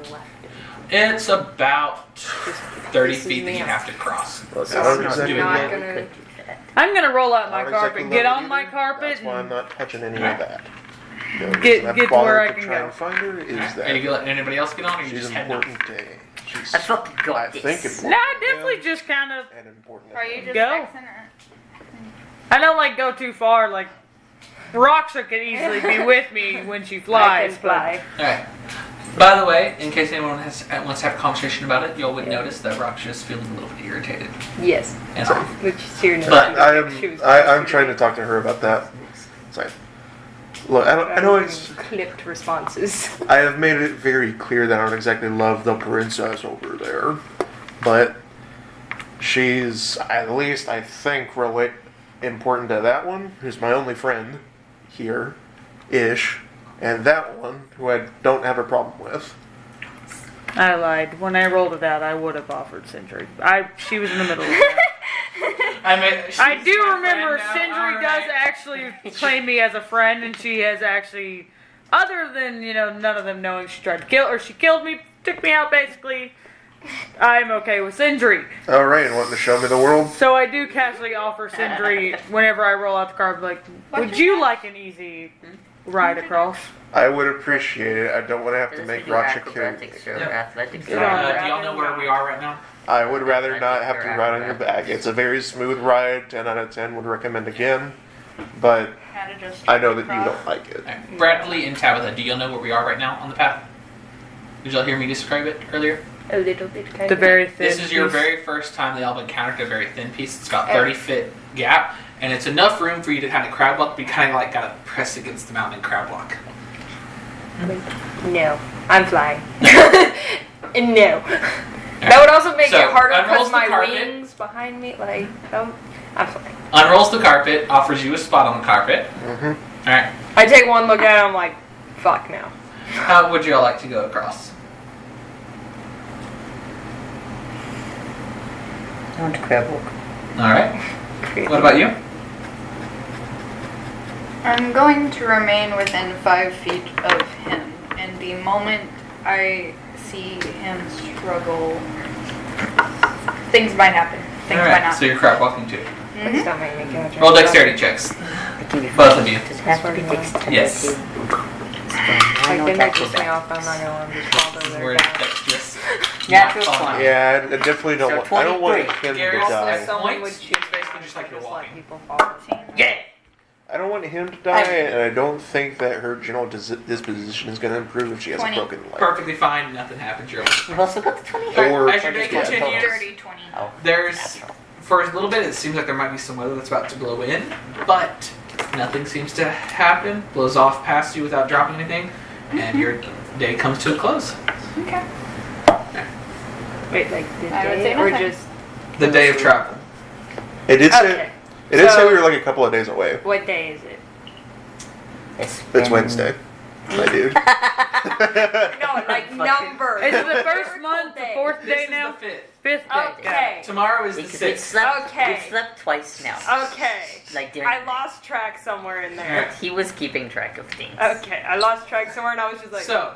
It's about 30 This is feet that me. you have to cross. Look, So I don't you're exactly doing not that. gonna- We could do that. I'm gonna roll out I my don't carpet, exactly get love on it my either. carpet, That's why I'm and not touching any of that. The only Get- reason I've get to where bothered I to can try go. and find her is Are that you letting anybody else get on, or you she's just an heading off? important day. She's, I fucking got I this. think important. nah, I definitely just kind of. and important. are you just Go. fixing it? I don't like go too far. Like Roxa can easily be with me when she I flies. can fly. Alright. By the way, in case anyone wants to have a conversation about it, y'all would notice that Raksha is feeling a little bit irritated. Yes. And Which is your note. But I'm trying to talk to her about that. It's like, look, I know it's. clipped responses. I have made it very clear that I don't exactly love the princess over there, but she's at least, I think, really important to that one, who's my only friend here, ish, and that one, who I don't have a problem with. I lied. When I rolled it out, I would have offered Sindri. She was in the middle of that. I do remember Sindri does actually claim me as a friend, and she has actually, other than, none of them knowing she tried to kill, or she killed me, took me out basically, I'm okay with Sindri. Alright, and wanting to show me the world? So I do casually offer Sindri, whenever I roll out the card, like, would you like an easy ride across? I would appreciate it. I don't want to have to Does make it do Racha acrobatics or Yep. athletics? Do y'all know where we are right now? I would rather not have to ride on your back. It's a very smooth ride. 10 out of 10 would recommend again. But I know that you don't like it. Alright, Bradley and Tabitha, do y'all know where we are right now on the path? Did y'all hear me describe it earlier? A little bit kind The of. very thin This is your piece. very first time y'all have encountered a very thin piece. It's about 30-foot gap, and it's enough room for you to kind of crab walk, but you kind of like gotta press against the mountain and crab walk. No, I'm flying. No. That would also make So, it harder unrolls because the my carpet. wings behind me, like, I'm flying. Unrolls the carpet, offers you a spot on the carpet. Mm-hmm. Alright, I take one look at it, I'm like, fuck no. how would y'all like to go across? I want to crab walk. Alright, what about you? I'm going to remain within 5 feet of him, and the moment I see him struggle, things might happen. Things might Alright, not. so you're crab walking too. Please don't make me go. Roll dexterity checks. It can be Both of you. Does it have to be dexterity? Yes. I Like, know they it's make this me acrobat. off, I'm not gonna let them just fall over We're their back. dexterous. Natural Not fun. 20. Yeah, I definitely don't So want. I don't want 23. him to Gary, Also, die. someone would Points, choose it's basically just like you're let walking. people fall. Yeah! I don't want him to die, and I don't think that her general disposition is going to improve if she has 20. a broken leg. Perfectly fine, nothing happens. You're like, You've also got the 20. Or as your day Yeah, continues, Dirty 20. Oh, there's, natural. for a little bit, it seems like there might be some weather that's about to blow in, but nothing seems to happen. Blows off past you without dropping anything, and your day comes to a close. Okay. Wait, like, the I would day say or nothing. just... The day of travel. It did say. Okay. It did say So- we were like a couple of days away. What day is it? It's been- Wednesday, my dude. No, like numbers. Is it the first month, the Day. fourth This day is now? the 5th. Fifth day. Okay. Tomorrow is the We've 6th. slept, Okay. we've slept twice now. Okay. Like during I lost track somewhere in there. He was keeping track of things. Okay, I lost track somewhere and I was just like, So,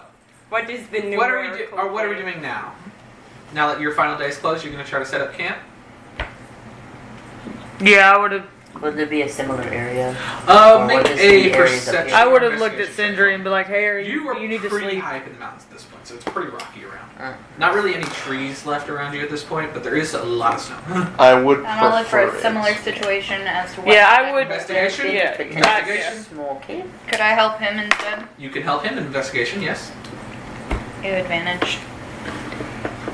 what is the new what are we doing now? Now that your final day is closed, you're going to try to set up camp? Yeah, I would have. Would there be a similar area? Or Make what is a the areas up perception. here? I would have looked at investigation. Sindri and be like, "Hey, You are you need to pretty sleep." high up in the mountains at this point, so it's pretty rocky around. Uh. Not really any trees left around you at this point, but there is a lot of snow. I would. I'm gonna look for prefer a it. similar situation as to what Yeah, I happened. would. Investigation? Yeah, Investigation? Small cave? Could I help him instead? You can help him in investigation, yes. You advantage.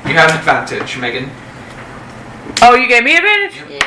You have an advantage, Megan. Oh, you gave me advantage. Yeah.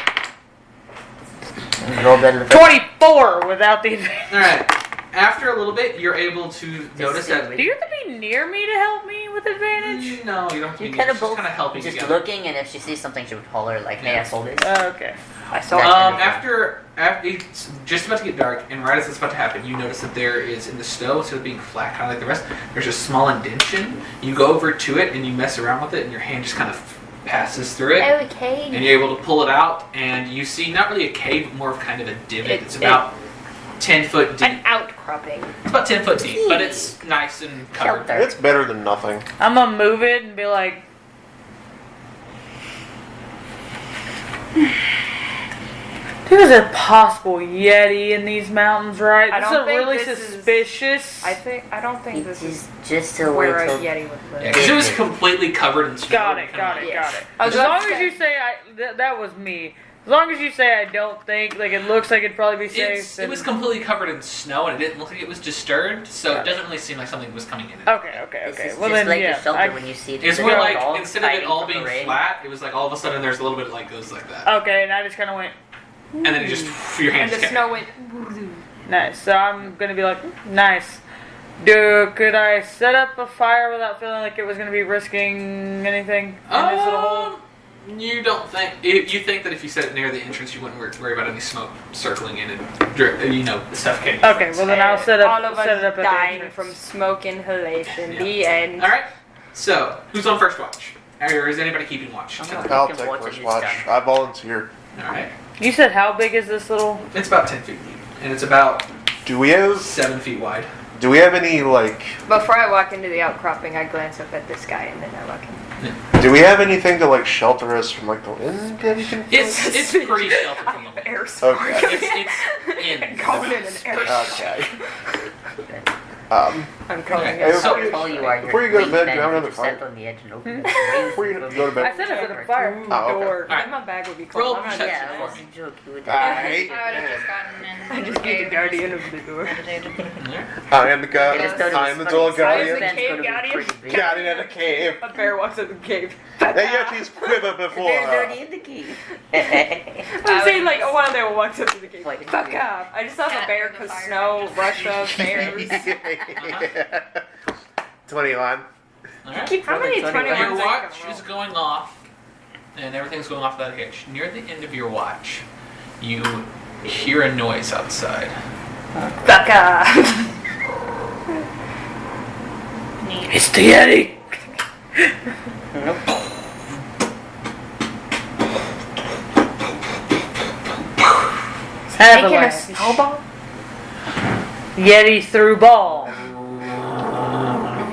Roll better. 24 without the advantage. Alright. After a little bit, you're able to notice that. Do you have to be near me to help me with advantage? No, you don't have to You be kind of just both kind of helping just together. looking, and if she sees something, she would holler like, "Hey, I saw this." Okay. I saw After it's just about to get dark, and right as it's about to happen, you notice that there is in the snow, instead of being flat, kind of like the rest, there's a small indentation. You go over to it and you mess around with it, and your hand just kind of passes through it, Okay. and you're able to pull it out, and you see not really a cave, but more of kind of a divot. It's about 10 foot deep. An outcropping. It's about 10 foot deep, but it's nice and covered. Shelter. It's better than nothing. I'm gonna move it and be like, dude, is there possible Yeti in these mountains, right? I This don't is think really this is- suspicious. I don't think this It's is just a where way a to. Yeti would live. Yeah, because it was completely covered in snow. Got it, got it, got it. I was As about long to as say- you say that was me. As long as you say I don't think, like it looks like it'd probably be safe. It was completely covered in snow, and it didn't look like it was disturbed, so it doesn't really seem like something was coming in it. Okay, okay, This okay. is Well just then, like yeah. a shelter I- when you see it. It's the more dog like, instead of it hiding all from the being rain. flat, it was like all of a sudden there's a little bit like goes like that. Okay, and I just kind of went And then it just, your hand And the just kept. snow went. nice. So I'm gonna be like, nice. Could I set up a fire without feeling like it was gonna be risking anything in this little hole? You don't think, you think that if you set it near the entrance, you wouldn't worry about any smoke circling in and, suffocating. Okay, well then I'll set All up of us set it up at the dying entrance. from smoke inhalation. Yeah. The end. Alright, So, who's on first watch? Or is anybody keeping watch? I'll can take watch it first this watch. time. I volunteer. Alright. You said how big is this little? It's about 10 feet deep. And it's about Do we have 7 feet wide. any like? Before I walk into the outcropping, I glance up at this guy and then I walk in. Do we have anything to like shelter us from like the wind that we can? It's pretty sheltered from the wind. Air support. Okay. It's in. Calling in an air Okay. I'm calling Okay. it. So- How tall you are, Before you go to you're bed, grab another stand fire. on the edge and open it. Before you go to bed. I said it was a fire. Oh, okay. Door. Alright. My bag would be Roll cold. I'm not perception. Yeah, that was a joke. You would I I hate would have it. just gotten in. I just be the guardian of the door. I am the I god. just thought it I am the was dual funny. guardian. Size of Ben's cave gonna be guardian. pretty big. Guardian of the cave. A bear walks out the cave. The Yetis quiver before There's her. already in the cave. I'm saying like one of them walks up to the cave. Like- Fuck up. I just saw the bear because snow, Russia, bears. 21. Alright. How many 21s Your are you watch gonna is going off, and everything's going off without a hitch. Near the end of your watch, you hear a noise outside. roll? Fuck up. It's the Yeti. Have a Making a laugh. snowball? Yeti threw ball.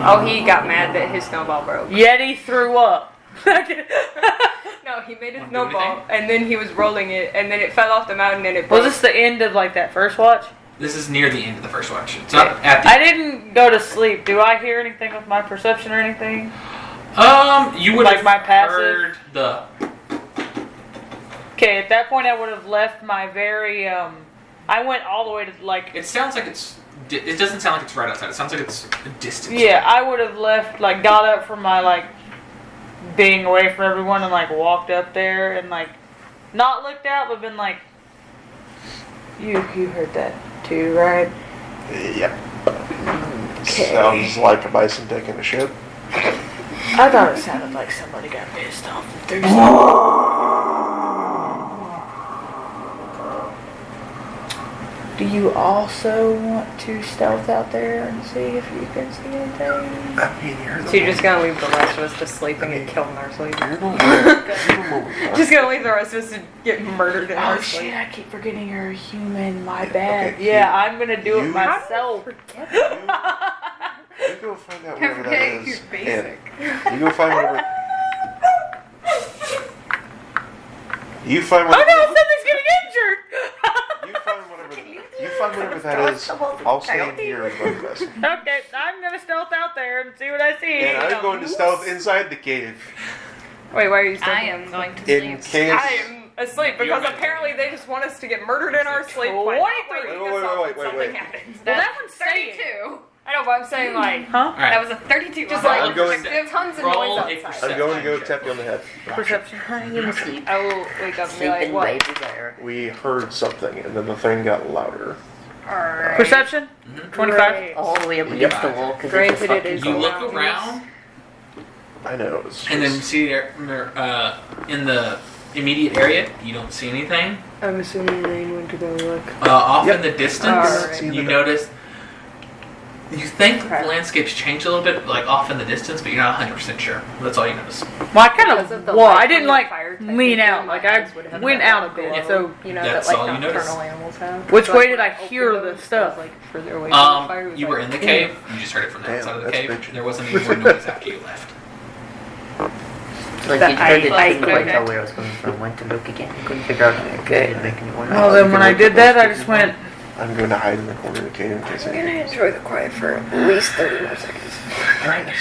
Oh, he got mad that his snowball broke. Yeti threw up. No, he made a Wanna do snowball, anything? and then he was rolling it, and then it fell off the mountain, and it Was broke. this the end of like that first watch? This is near the end of the first watch. It's not at the I didn't go to sleep. Do I hear anything with my perception or anything? You would Like have my passive? heard the. Okay, at that point I would have left my very I went all the way to like It sounds like it's. It doesn't sound like it's right outside. It sounds like it's a distance. yeah, I would have left like got up from my like being away from everyone and like walked up there and like not looked out but been like you heard that too, right? Yep. Okay. Sounds like a bison taking a shit. I thought it sounded like somebody got pissed off. Do you also want to stealth out there and see if you can see anything? I mean, you're the So you're just gonna leave the rest of us to sleeping and kill in our sleep? You're the one. Just gonna leave the rest of us to get murdered in Oh our shit, sleep? I keep forgetting you're a human. My bad. Okay, Yeah, I'm gonna do it you- myself. You go find out whatever that Okay, is. you're basic. And you go find whatever. You find Oh whatever. no, something's getting injured! You find whatever that is. I'll stand here as my best. Okay, I'm gonna stealth out there and see what I see. And I'm going to stealth inside the cave. Wait, why are you still I am going to In sleep. case. I am asleep because apparently they just want us to get murdered in our sleep. by not waking us up when something happens. Well, that one's saying. 32. I know, but I'm saying like Huh? Alright. That was a 32. just on like I'm going- there's tons of Roll noise a outside. perception. I'm going to go tap you on the head. Perception. You sleep. I will wake up and be like, Sleeping what? baby bear. We heard something, and then the thing got louder. Alright. Perception? 25? Great. All the way up against the wall because Granted, it's a it fucking is You ghost. look Mountains. around, I know. It's and then just- see there, in the immediate area, you don't see anything. I'm assuming Rain went to go look. Off Yep. in the distance, Alright. you notice. You think Okay. the landscape's changed a little bit, like off in the distance, but you're not 100% sure. That's all you notice. Well, I kind Because of, of the well, light I didn't from the like fire type lean thing, out. my Like I eyes would have went that out a glow, bit. So you know, That's that all like you notice. nocturnal animals have. Which So, way like, did I when hear opened the those, stuff? I was, like further away from the fire. It was You were like, in the cave. You just heard it from the Damn, outside of the that's cave. bitchin'. There wasn't any more noise after you left. Like That you heard it, I couldn't quite okay. tell where it was coming from. Went to look again. Couldn't figure out if it didn't make any more well, noise. then when I did that, I just went. I'm going to hide in the corner of the cave in case I'm gonna anything. enjoy the quiet for at least 30 more seconds. Alright, that's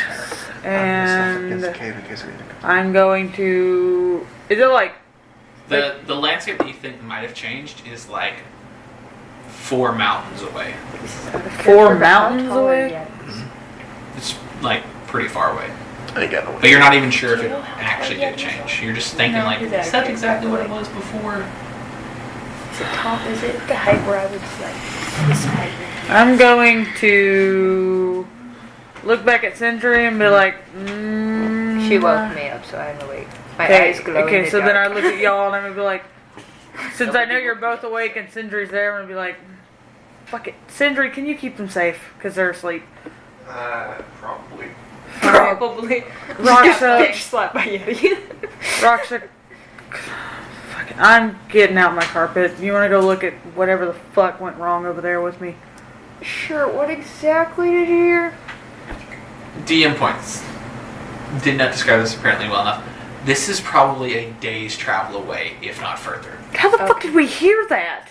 fair. I'm gonna stuff against the And cave in case anything comes. I'm going to. Is it like. The landscape that you think might have changed is like 4 mountains away. 4 mountains away? It's like pretty far away. I ain't got no But you're not even sure if it actually did change. You're just thinking like, is that exactly what it was before? Is it top? Is it the height where I was like this height? I'm going to look back at Sentry and be like, She woke me up, so I had to wait. My Okay, eyes glow. okay, in the so then I dark. look at y'all and I'm gonna be like, since I know you're both awake and Sindri's there, I'm gonna be like, fuck it. Sindri, can you keep them safe? Because they're asleep. Probably. Fine. Probably. Roxa, Bitch slapped by Yeti. Roxa, fucking, I'm getting out my carpet. You want to go look at whatever the fuck went wrong over there with me? Sure, what exactly did you hear? DM points. Did not describe this apparently well enough. This is probably a day's travel away, if not further. How the fuck did we hear that?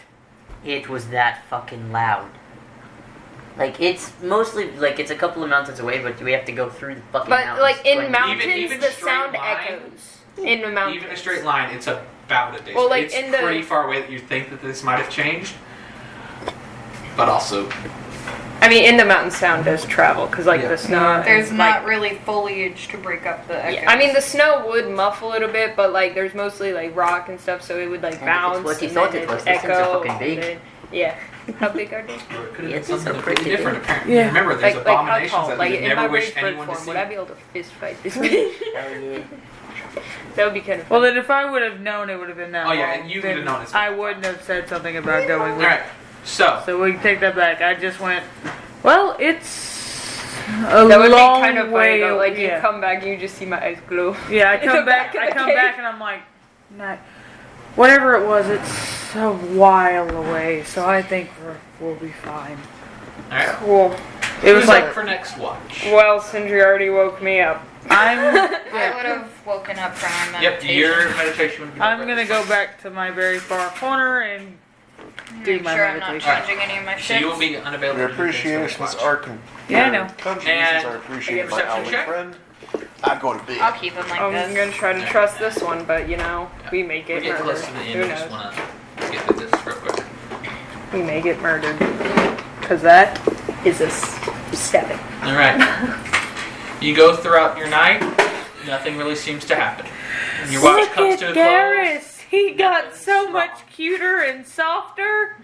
It was that fucking loud. Like, it's mostly, like, it's a couple of mountains away, but we have to go through the fucking mountains. But, like, in Like, mountains, even the straight sound line, echoes. In the mountains. Even a straight line, it's about a day. Well, like, it's in the- pretty far away that you think that this might have changed. But also, I mean, in the mountains, sound does travel, because, like, Yeah. the snow... There's like, not really foliage to break up the echoes. Yeah, I mean, the snow would muffle it a bit, but, like, there's mostly, like, rock and stuff, so it would, like, And bounce. it's what you and thought then it was. it'd These things are echo, fucking big. and then- yeah. How big are they? or it could have Yeah, been these something are completely pretty different, big. apparently. Yeah. Remember, there's Like how abominations tall? that Like, we in never my wish rage bird anyone to form, see. would I be able to fist fight this thing? Hell yeah. That would be kind of Well, fun. then if I would have known it would have been that Oh, yeah, long, you would then have known it's I been wouldn't have said something about going with Alright, so, So we can take that back. I just went, well, it's a That would be long kind of funny way. though. Like, yeah. you come back and you just see my eyes glow. Yeah, I in come the back. back of I the come cave. back, and I'm like, not, whatever it was. It's a while away, so I think we'll be fine. alright. Cool. It was Who's like up for next watch? Well, Sindri already woke me up. I'm. I would have woken up from my Yep, meditation. your meditation would be I'm over gonna at go this back to my very far corner and do Make my sure I'm not meditation. changing any of my point. So shit. you will be unavailable. Your to do things for next appreciations watch. are Yeah, I know. contributions And are appreciated a by perception Owly check? Friend. I go to bed. I'll keep them like I'm this. gonna try to trust this one, but you know, we may We get get murdered. close to the end. Who I just knows? want to get through this real quick. We may get murdered. Cause that is a 7. All right. You go throughout your night. Nothing really seems to happen. And your watch Look comes at to a close. Garrus. He got Nothing's so wrong. much cuter and softer.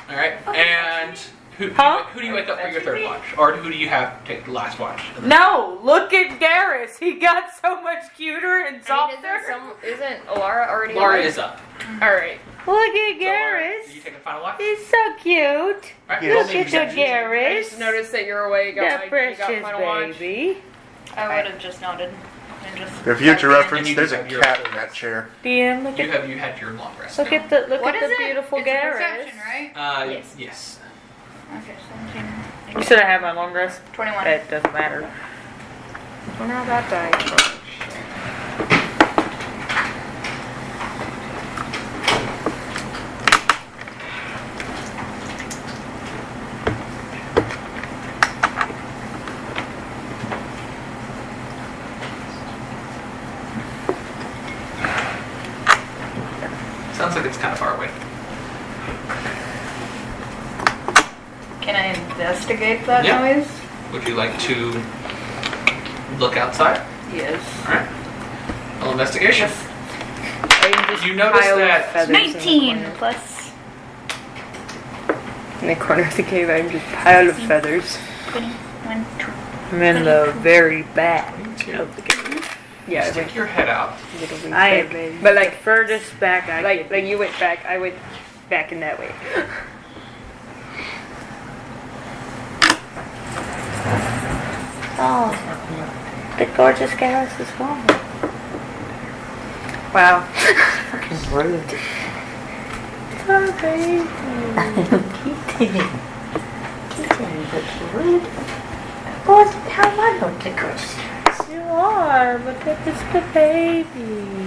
All right. And who do you wake up for your third watch, or who do you have take the last watch? No, look at Garrus. He got so much cuter and softer. Isn't Alara already Laura awake? is up. Alright. Look at So, Laura, Garrus. do you take a final watch? He's so cute. All right, Yes. roll Look me at the perception. I Garrus. just noticed that you're awake. I'm The like, you got precious final watch. baby. I would have just nodded and just. For future tucked in. reference, you there's just a have your- cat in that chair. DM, look You at had your long rest. look now. at the What is it? beautiful It's a Garrus. perception, right? Yes. Yes. Okay, 17. You said I have my long rest. 21. That doesn't matter. Well, now that died. Sounds like it's kind of far away. Can I investigate that Yeah. noise? Would you like to look outside? Yes. All right. Roll investigation. I You notice pile of that- feathers in the 19 corner. plus In the corner of the cave, I'm just pile of feathers. 21, 2. I'm in the very back of the cave. Yeah, I Stick went your head out. a little bit I back. am But like, furthest back I like can. you went back, I went back in that way. Oh, the gorgeous Garrus is gone. Wow. Fucking rude. Oh, baby. Kidding. Kidding, but rude. What? How am I not the gorgeous Garrus? You are, but that is the baby.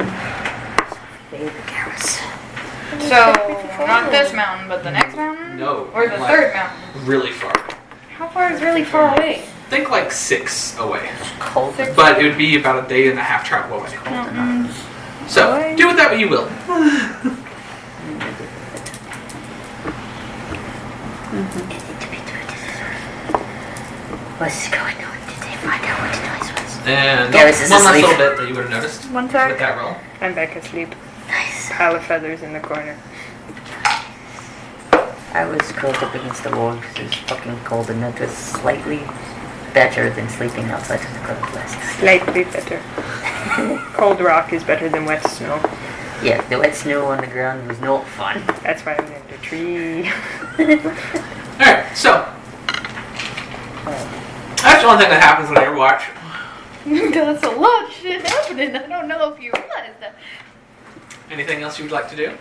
Baby Garrus. So, not this mountain, but the next mountain? No. Or the like, third mountain? Really far. How far is really far away? Think like 6 away. Cold. But it would be about a day and a half travel away. Mountains. So, Away. do with that what you will. What's going on? Did they find out what the noise was? And Garrus is one last asleep. little bit that you would have noticed One with sec. that roll. I'm back asleep. Nice. Pile of feathers in the corner. I was curled up against the wall because it was fucking cold, and that was slightly better than sleeping outside in the cold last night. Slightly better. Cold rock is better than wet snow. Yeah, the wet snow on the ground was not fun. That's why I'm in the tree. Alright, so. That's one thing that happens on your watch. That's a lot of shit happening. I don't know if you realize that. Anything else you would like to do?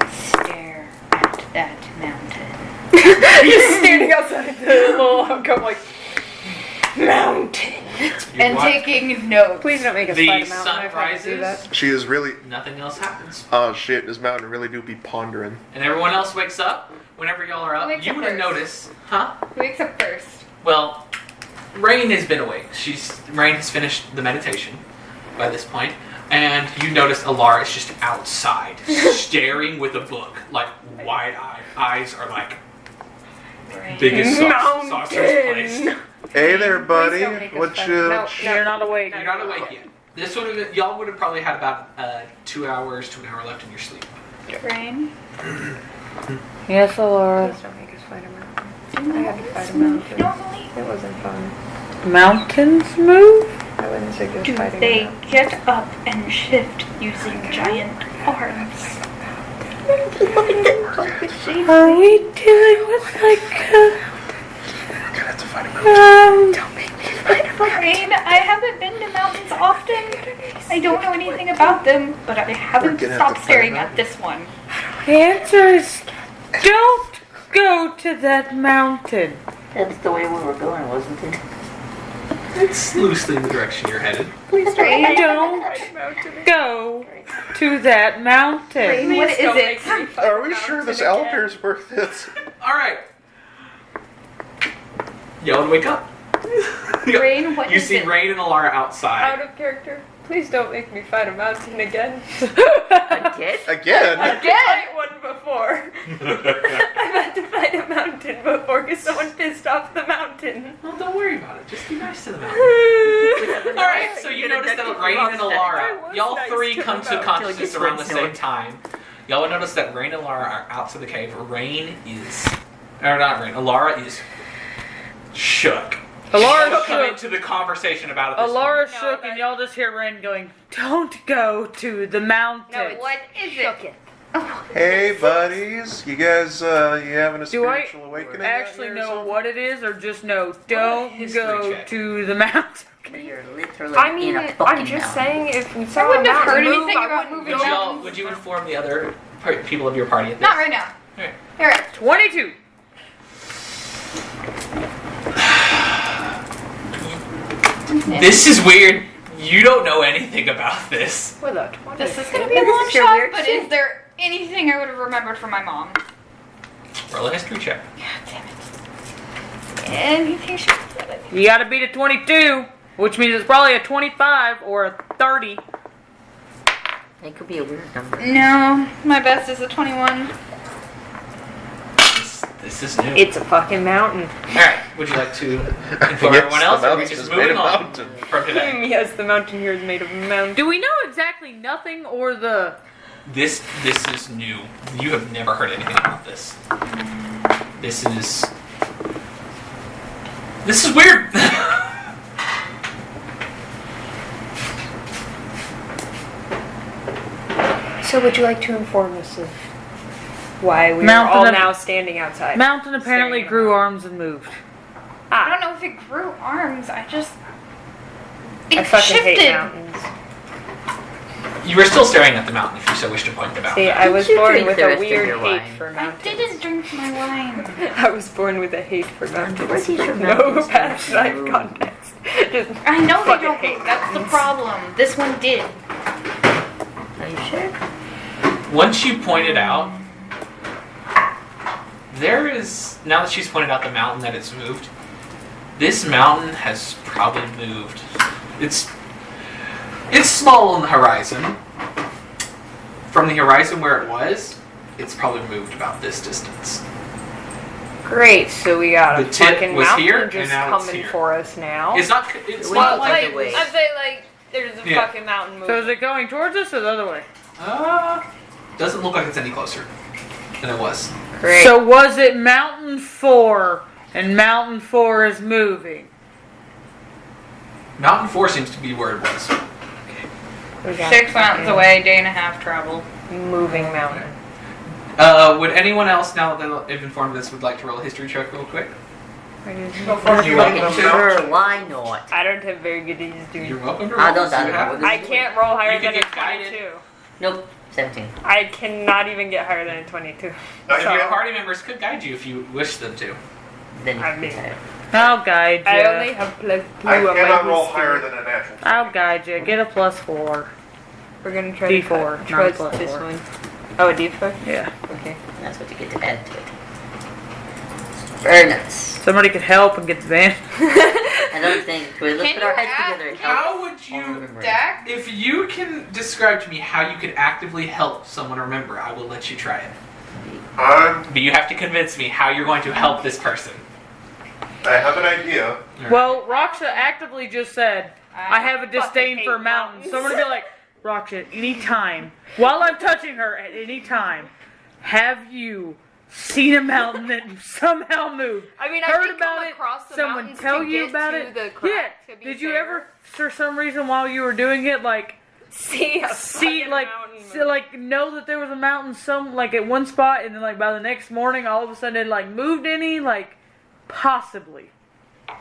Stare at that mountain. Just standing outside the little outcome like mountain. And taking notes. Please don't make us The fight a mountain. sun I've had to do rises. that. She is really. Nothing else happens. Oh shit! This mountain really do be pondering. And everyone else wakes up. Whenever y'all are Who up, wakes you up would have first? noticed, huh? Who wakes up first? Well, Rain has been awake. Rain has finished the meditation by this point, and you notice Alara is just outside, staring with a book, like wide-eyed. Eyes are like big as saucer's place. Hey there, buddy. don't make us What fight. you? No. You're not awake. You're not awake yet. This would have y'all would have probably had about 2 hours to an hour left in your sleep. Rain. Yes, Alara. Please don't make us fight a mountain. I had to fight a mountain. Normally, It wasn't fun. Mountains move? I wouldn't suggest do fighting a they mountain. get up and shift using giant arms? Are we dealing with like Gonna have to fight a mountain. Don't make me fight a mountain. Rain, I haven't been to mountains often. I don't know anything about them, but I haven't gonna have stopped to fight staring a at this one. the answer is don't go to that mountain. That's the way we were going, wasn't it? It's loosely in the direction you're headed. Please, Rain. Don't go to that mountain. Rain, what is it? Are we sure this owlbear's worth it? All right. Y'all wake up. Rain, what You is see it? Rain and Alara outside. Out of character. Please don't make me fight a mountain again. Again? Again? I've fight one before. I've had to fight a mountain before because someone pissed off the mountain. Well, don't worry about it. Just be nice to the mountain. All right. So you notice that Rain and I Alara, was y'all nice three to come the to mountain. consciousness around the same time. Y'all will notice that Rain and Alara are out to the cave. Rain is, or not Rain. Alara is shook. Alara Y'all come shook. into the conversation about it. This Alara point. shook, and y'all just hear Rain going, "Don't go to the mountain." What is it? Hey, buddies. You guys, you having a Do I spiritual awakening? actually out here or know something? what it is, or just know don't history go check. to the mountain? You're literally I mean, in a fucking I'm just mountain. saying if we I saw a wouldn't have mountain heard move, anything I about wouldn't moving go. mountains. Would you inform the other people of your party at this? Not right now. Alright. Alright. 22. This is weird. You don't know anything about this. With a 20. This is gonna be a long shot, but is there anything I would have remembered from my mom? Roll a history check. Damn it. Anything she said. You gotta beat a 22, which means it's probably a 25 or a 30. It could be a weird number. No, my best is a 21. This is new. It's a fucking mountain. Alright, would you like to inform Yes, everyone else, the or are we mountain's just just made moving of on mountain. from today? Yes, the mountain here is made of mountain. Do we know exactly nothing or the... This is new. You have never heard anything about this. This is weird. So would you like to inform us of why we Mountain are all of- now standing outside? Mountain apparently Staring at grew the arms and moved. I don't know if it grew arms. I It fucking hate shifted. mountains. You were still staring at the mountain if you so wish to point them out. See, I was you born drink with the a rest of weird your hate wine? for I mountains. didn't drink my wine. I was born with a hate for mountains. What is your No mountains past life move? context. Just I know they fucking don't hate move. That's the mountains. problem. This one did. Are you sure? Once you pointed out, there is, now that she's pointed out the mountain that it's moved, this mountain has probably moved. It's small on the horizon. From the horizon where it was, it's probably moved about this distance. Great, so we got a The tip fucking was mountain here, and just now it's coming here. for us now. It's not We not like like the way. I'm saying like there's a Yeah. fucking mountain moving. So is it going towards us or the other way? Doesn't look like it's any closer than it was. Great. So was it Mountain 4 and Mountain 4 is moving? Mountain 4 seems to be where it was. We got 6 mountains fucking away, day and a half travel. Moving mountain. Would anyone else, now that they've informed this, would like to roll a history check real quick? You're welcome to. Sure, why not? I don't have very good history. You're welcome to. I roll, don't so you know. have- I can't roll higher You can than a get guided. 22. Nope, 17. I cannot even get higher than a 22. Not So your yet. party members could guide you if you wish them to. Then you I can mean- get it. I'll guide you. I only have +2 I on my cannot roll history. higher than a natural. I'll guide you. Get a +4. We're gonna try D4, to not trust this +4. one. Oh, a D4? Yeah. Okay. And that's what you get to add to it. Very nice. Somebody could help and get the van. I don't think. Let's Can put our you heads add together and help. How would on you, remembering. Deck? if you can describe to me how you could actively help someone remember, I will let you try it. But you have to convince me how you're going to help this person. I have an idea. Well, Raksha actively just said, I have a fucking disdain hate for mountains. So I'm mountains. gonna be like, Raksha, anytime, while I'm touching her at any time, have you seen a mountain that you somehow moved? I mean, I Heard did about come it? across the Someone mountains tell to you get about to it? the crack, Yeah. to be Did you fair. ever, for some reason, while you were doing it, like, see see, like, mountain? like, know that there was a mountain like at one spot, and then like by the next morning, all of a sudden it like moved any, like, possibly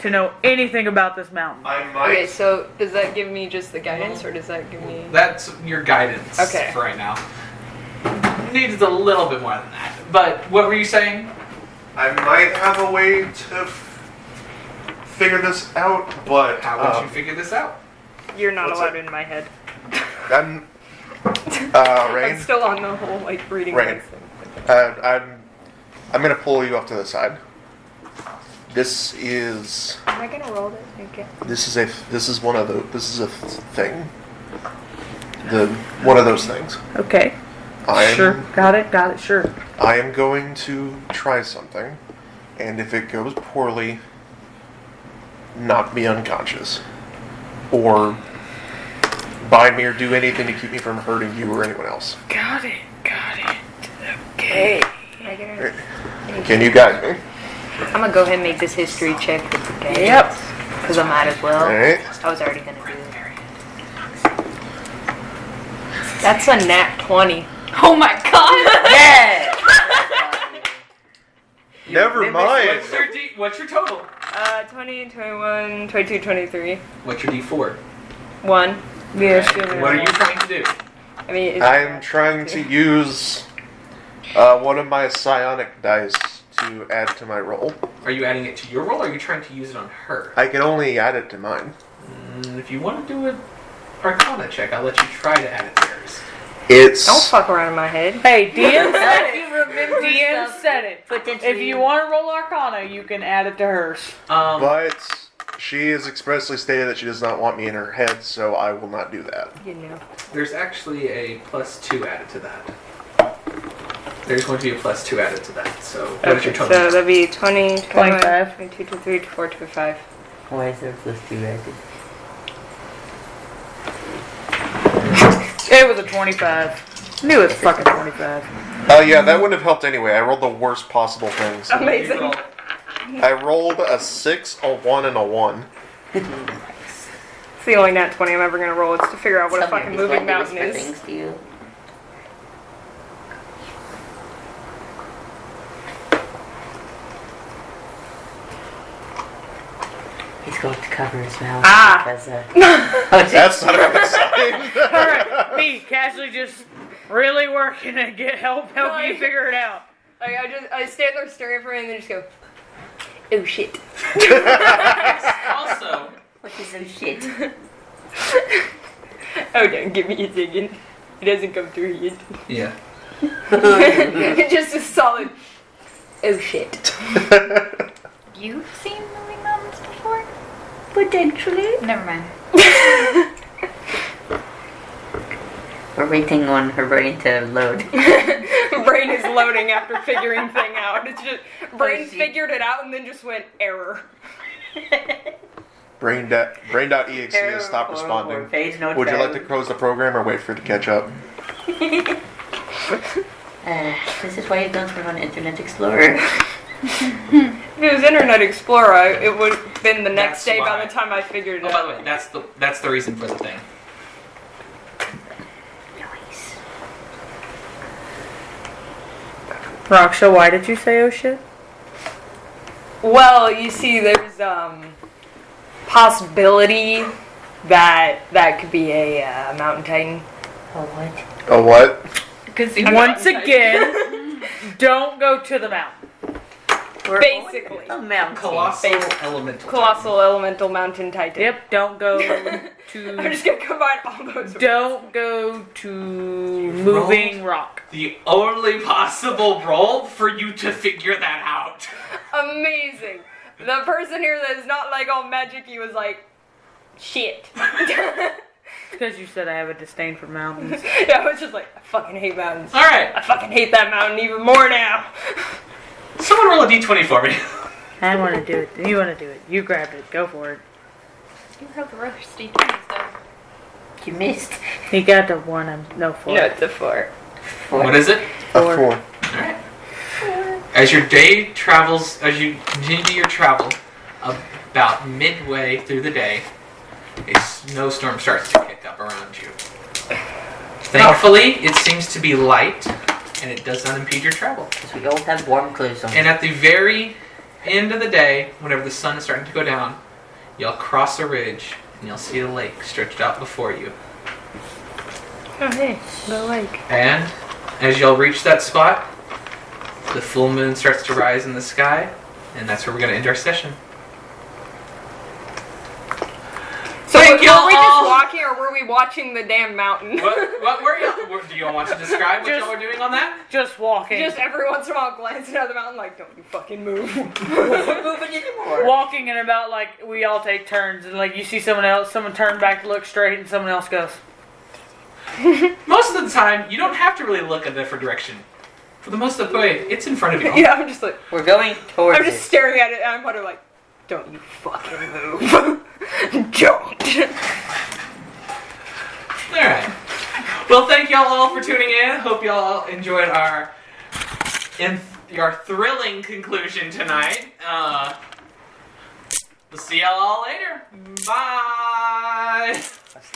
to know anything about this mountain? I might. Okay, so does that give me just the guidance, or does that give me? That's your guidance Okay. for right now. Needs a little bit more than that. But what were you saying? I might have a way to figure this out, but How would you figure this out? You're not What's allowed that? in my head. I'm Rain. I'm still on the whole like reading Rain. this thing. I'm gonna pull you off to the side. This is Am I gonna roll this? Okay. this is a thing. One of those things. Okay. I'm Sure. Got it, sure. I am going to try something, and if it goes poorly, knock me unconscious, or bind me, or do anything to keep me from hurting you or anyone else. Got it. Okay. Can I get her? Can you guide me? I'm gonna go ahead and make this history check with the guidance. Yep. Because I might as well. All right. I was already gonna do it. That's a nat 20. Oh my god! Yeah! Never mind. What's your total? 20, 21, 22, 23. What's your D4? 1. Yeah, What are you trying to do? I mean, it's I'm trying to use one of my psionic dice to add to my roll. Are you adding it to your roll, or are you trying to use it on her? I can only add it to mine. If you want to do an Arcana check, I'll let you try to add it to yours. It's Don't fuck around in my head. Hey, DM said it. You remember DM stuff. said it. Potentially. If you want to roll Arcana, you can add it to hers. but she has expressly stated that she does not want me in her head, so I will not do that. You know. There's actually a +2 added to that. There's going to be a +2 added to that. So what is your So total? that'd be 20, 21, 25. 22, 23, 24, 25. Why is there +2 rated? It was a 25. Knew it was fucking 25. Yeah, that wouldn't have helped anyway. I rolled the worst possible things. Amazing. I rolled a 6, a 1, and a 1. It's the only nat 20 I'm ever gonna roll. It's to figure out what a Somebody fucking was moving going to mountain whisper is. things to you. He's going to cover his mouth because That's not a good sign. Alright, me casually just really working to help you figure it out. Like I stand there staring for him and then just go, oh shit. Also, what is some shit? Oh, don't give me a second. It hasn't come through yet. yeah. It's just a solid, oh shit. You've seen moving mountains before? Potentially. Never mind. We're waiting on her brain to load. Brain is loading after figuring thing out. It's just, brain she- figured it out and then just went error. Brain.exe has stopped responding. Page notes Would you like down. to close the program or wait for it to catch up? This is why you don't run Internet Explorer. If it was Internet Explorer, it would have been the next That's day by why. the time I figured it Oh, by out. the way, that's the reason for the thing. Nice. Raksha, why did you say oh shit? Well, you see, there's possibility that could be a mountain titan. Oh, what? A what? Because once again, don't go to the mountain. Basically. A mountain. Colossal elemental. Colossal elemental mountain titan. Yep, don't go I'm to. just gonna combine all those. Don't go to moving rock. The only possible role for you to figure that out. Amazing. The person here that is not like all magic-y was like, shit. Because you said I have a disdain for mountains. Yeah, I was just like, I fucking hate mountains. All right. I fucking hate that mountain even more now. Someone roll a d20 for me. I want to do it. You want to do it. You grabbed it. Go for it. You have rusty keys, though. You missed. He got the one. No, four. No, it's a 4. What is it? A Four. 4. All right. As your day travels, as you continue your travel, about midway through the day, a snowstorm starts to kick up around you. Thankfully, it seems to be light, and it does not impede your travel. Because we all have warm clothes on. And at the very end of the day, whenever the sun is starting to go down, you'll cross a ridge, and you'll see a lake stretched out before you. Oh, hey, the lake. And as y'all reach that spot, the full moon starts to rise in the sky, and that's where we're going to end our session. So Thank were we y'all all. just walking or were we watching the damn mountain? What were y'all? Do y'all want to describe what y'all were doing on that? Just walking. Just every once in a while glancing at the mountain like, don't you fucking move. moving anymore. walking and about like we all take turns, and like you see someone turn back to look straight, and someone else goes. Most of the time, you don't have to really look in a different direction. For the most of the way, it's in front of you. Yeah, I'm just like, We're going towards I'm just staring at it and I'm wondering like, don't you fucking move. Don't. Alright. Well, thank y'all all for tuning in. Hope y'all enjoyed our thrilling conclusion tonight. We'll see y'all all later. Bye!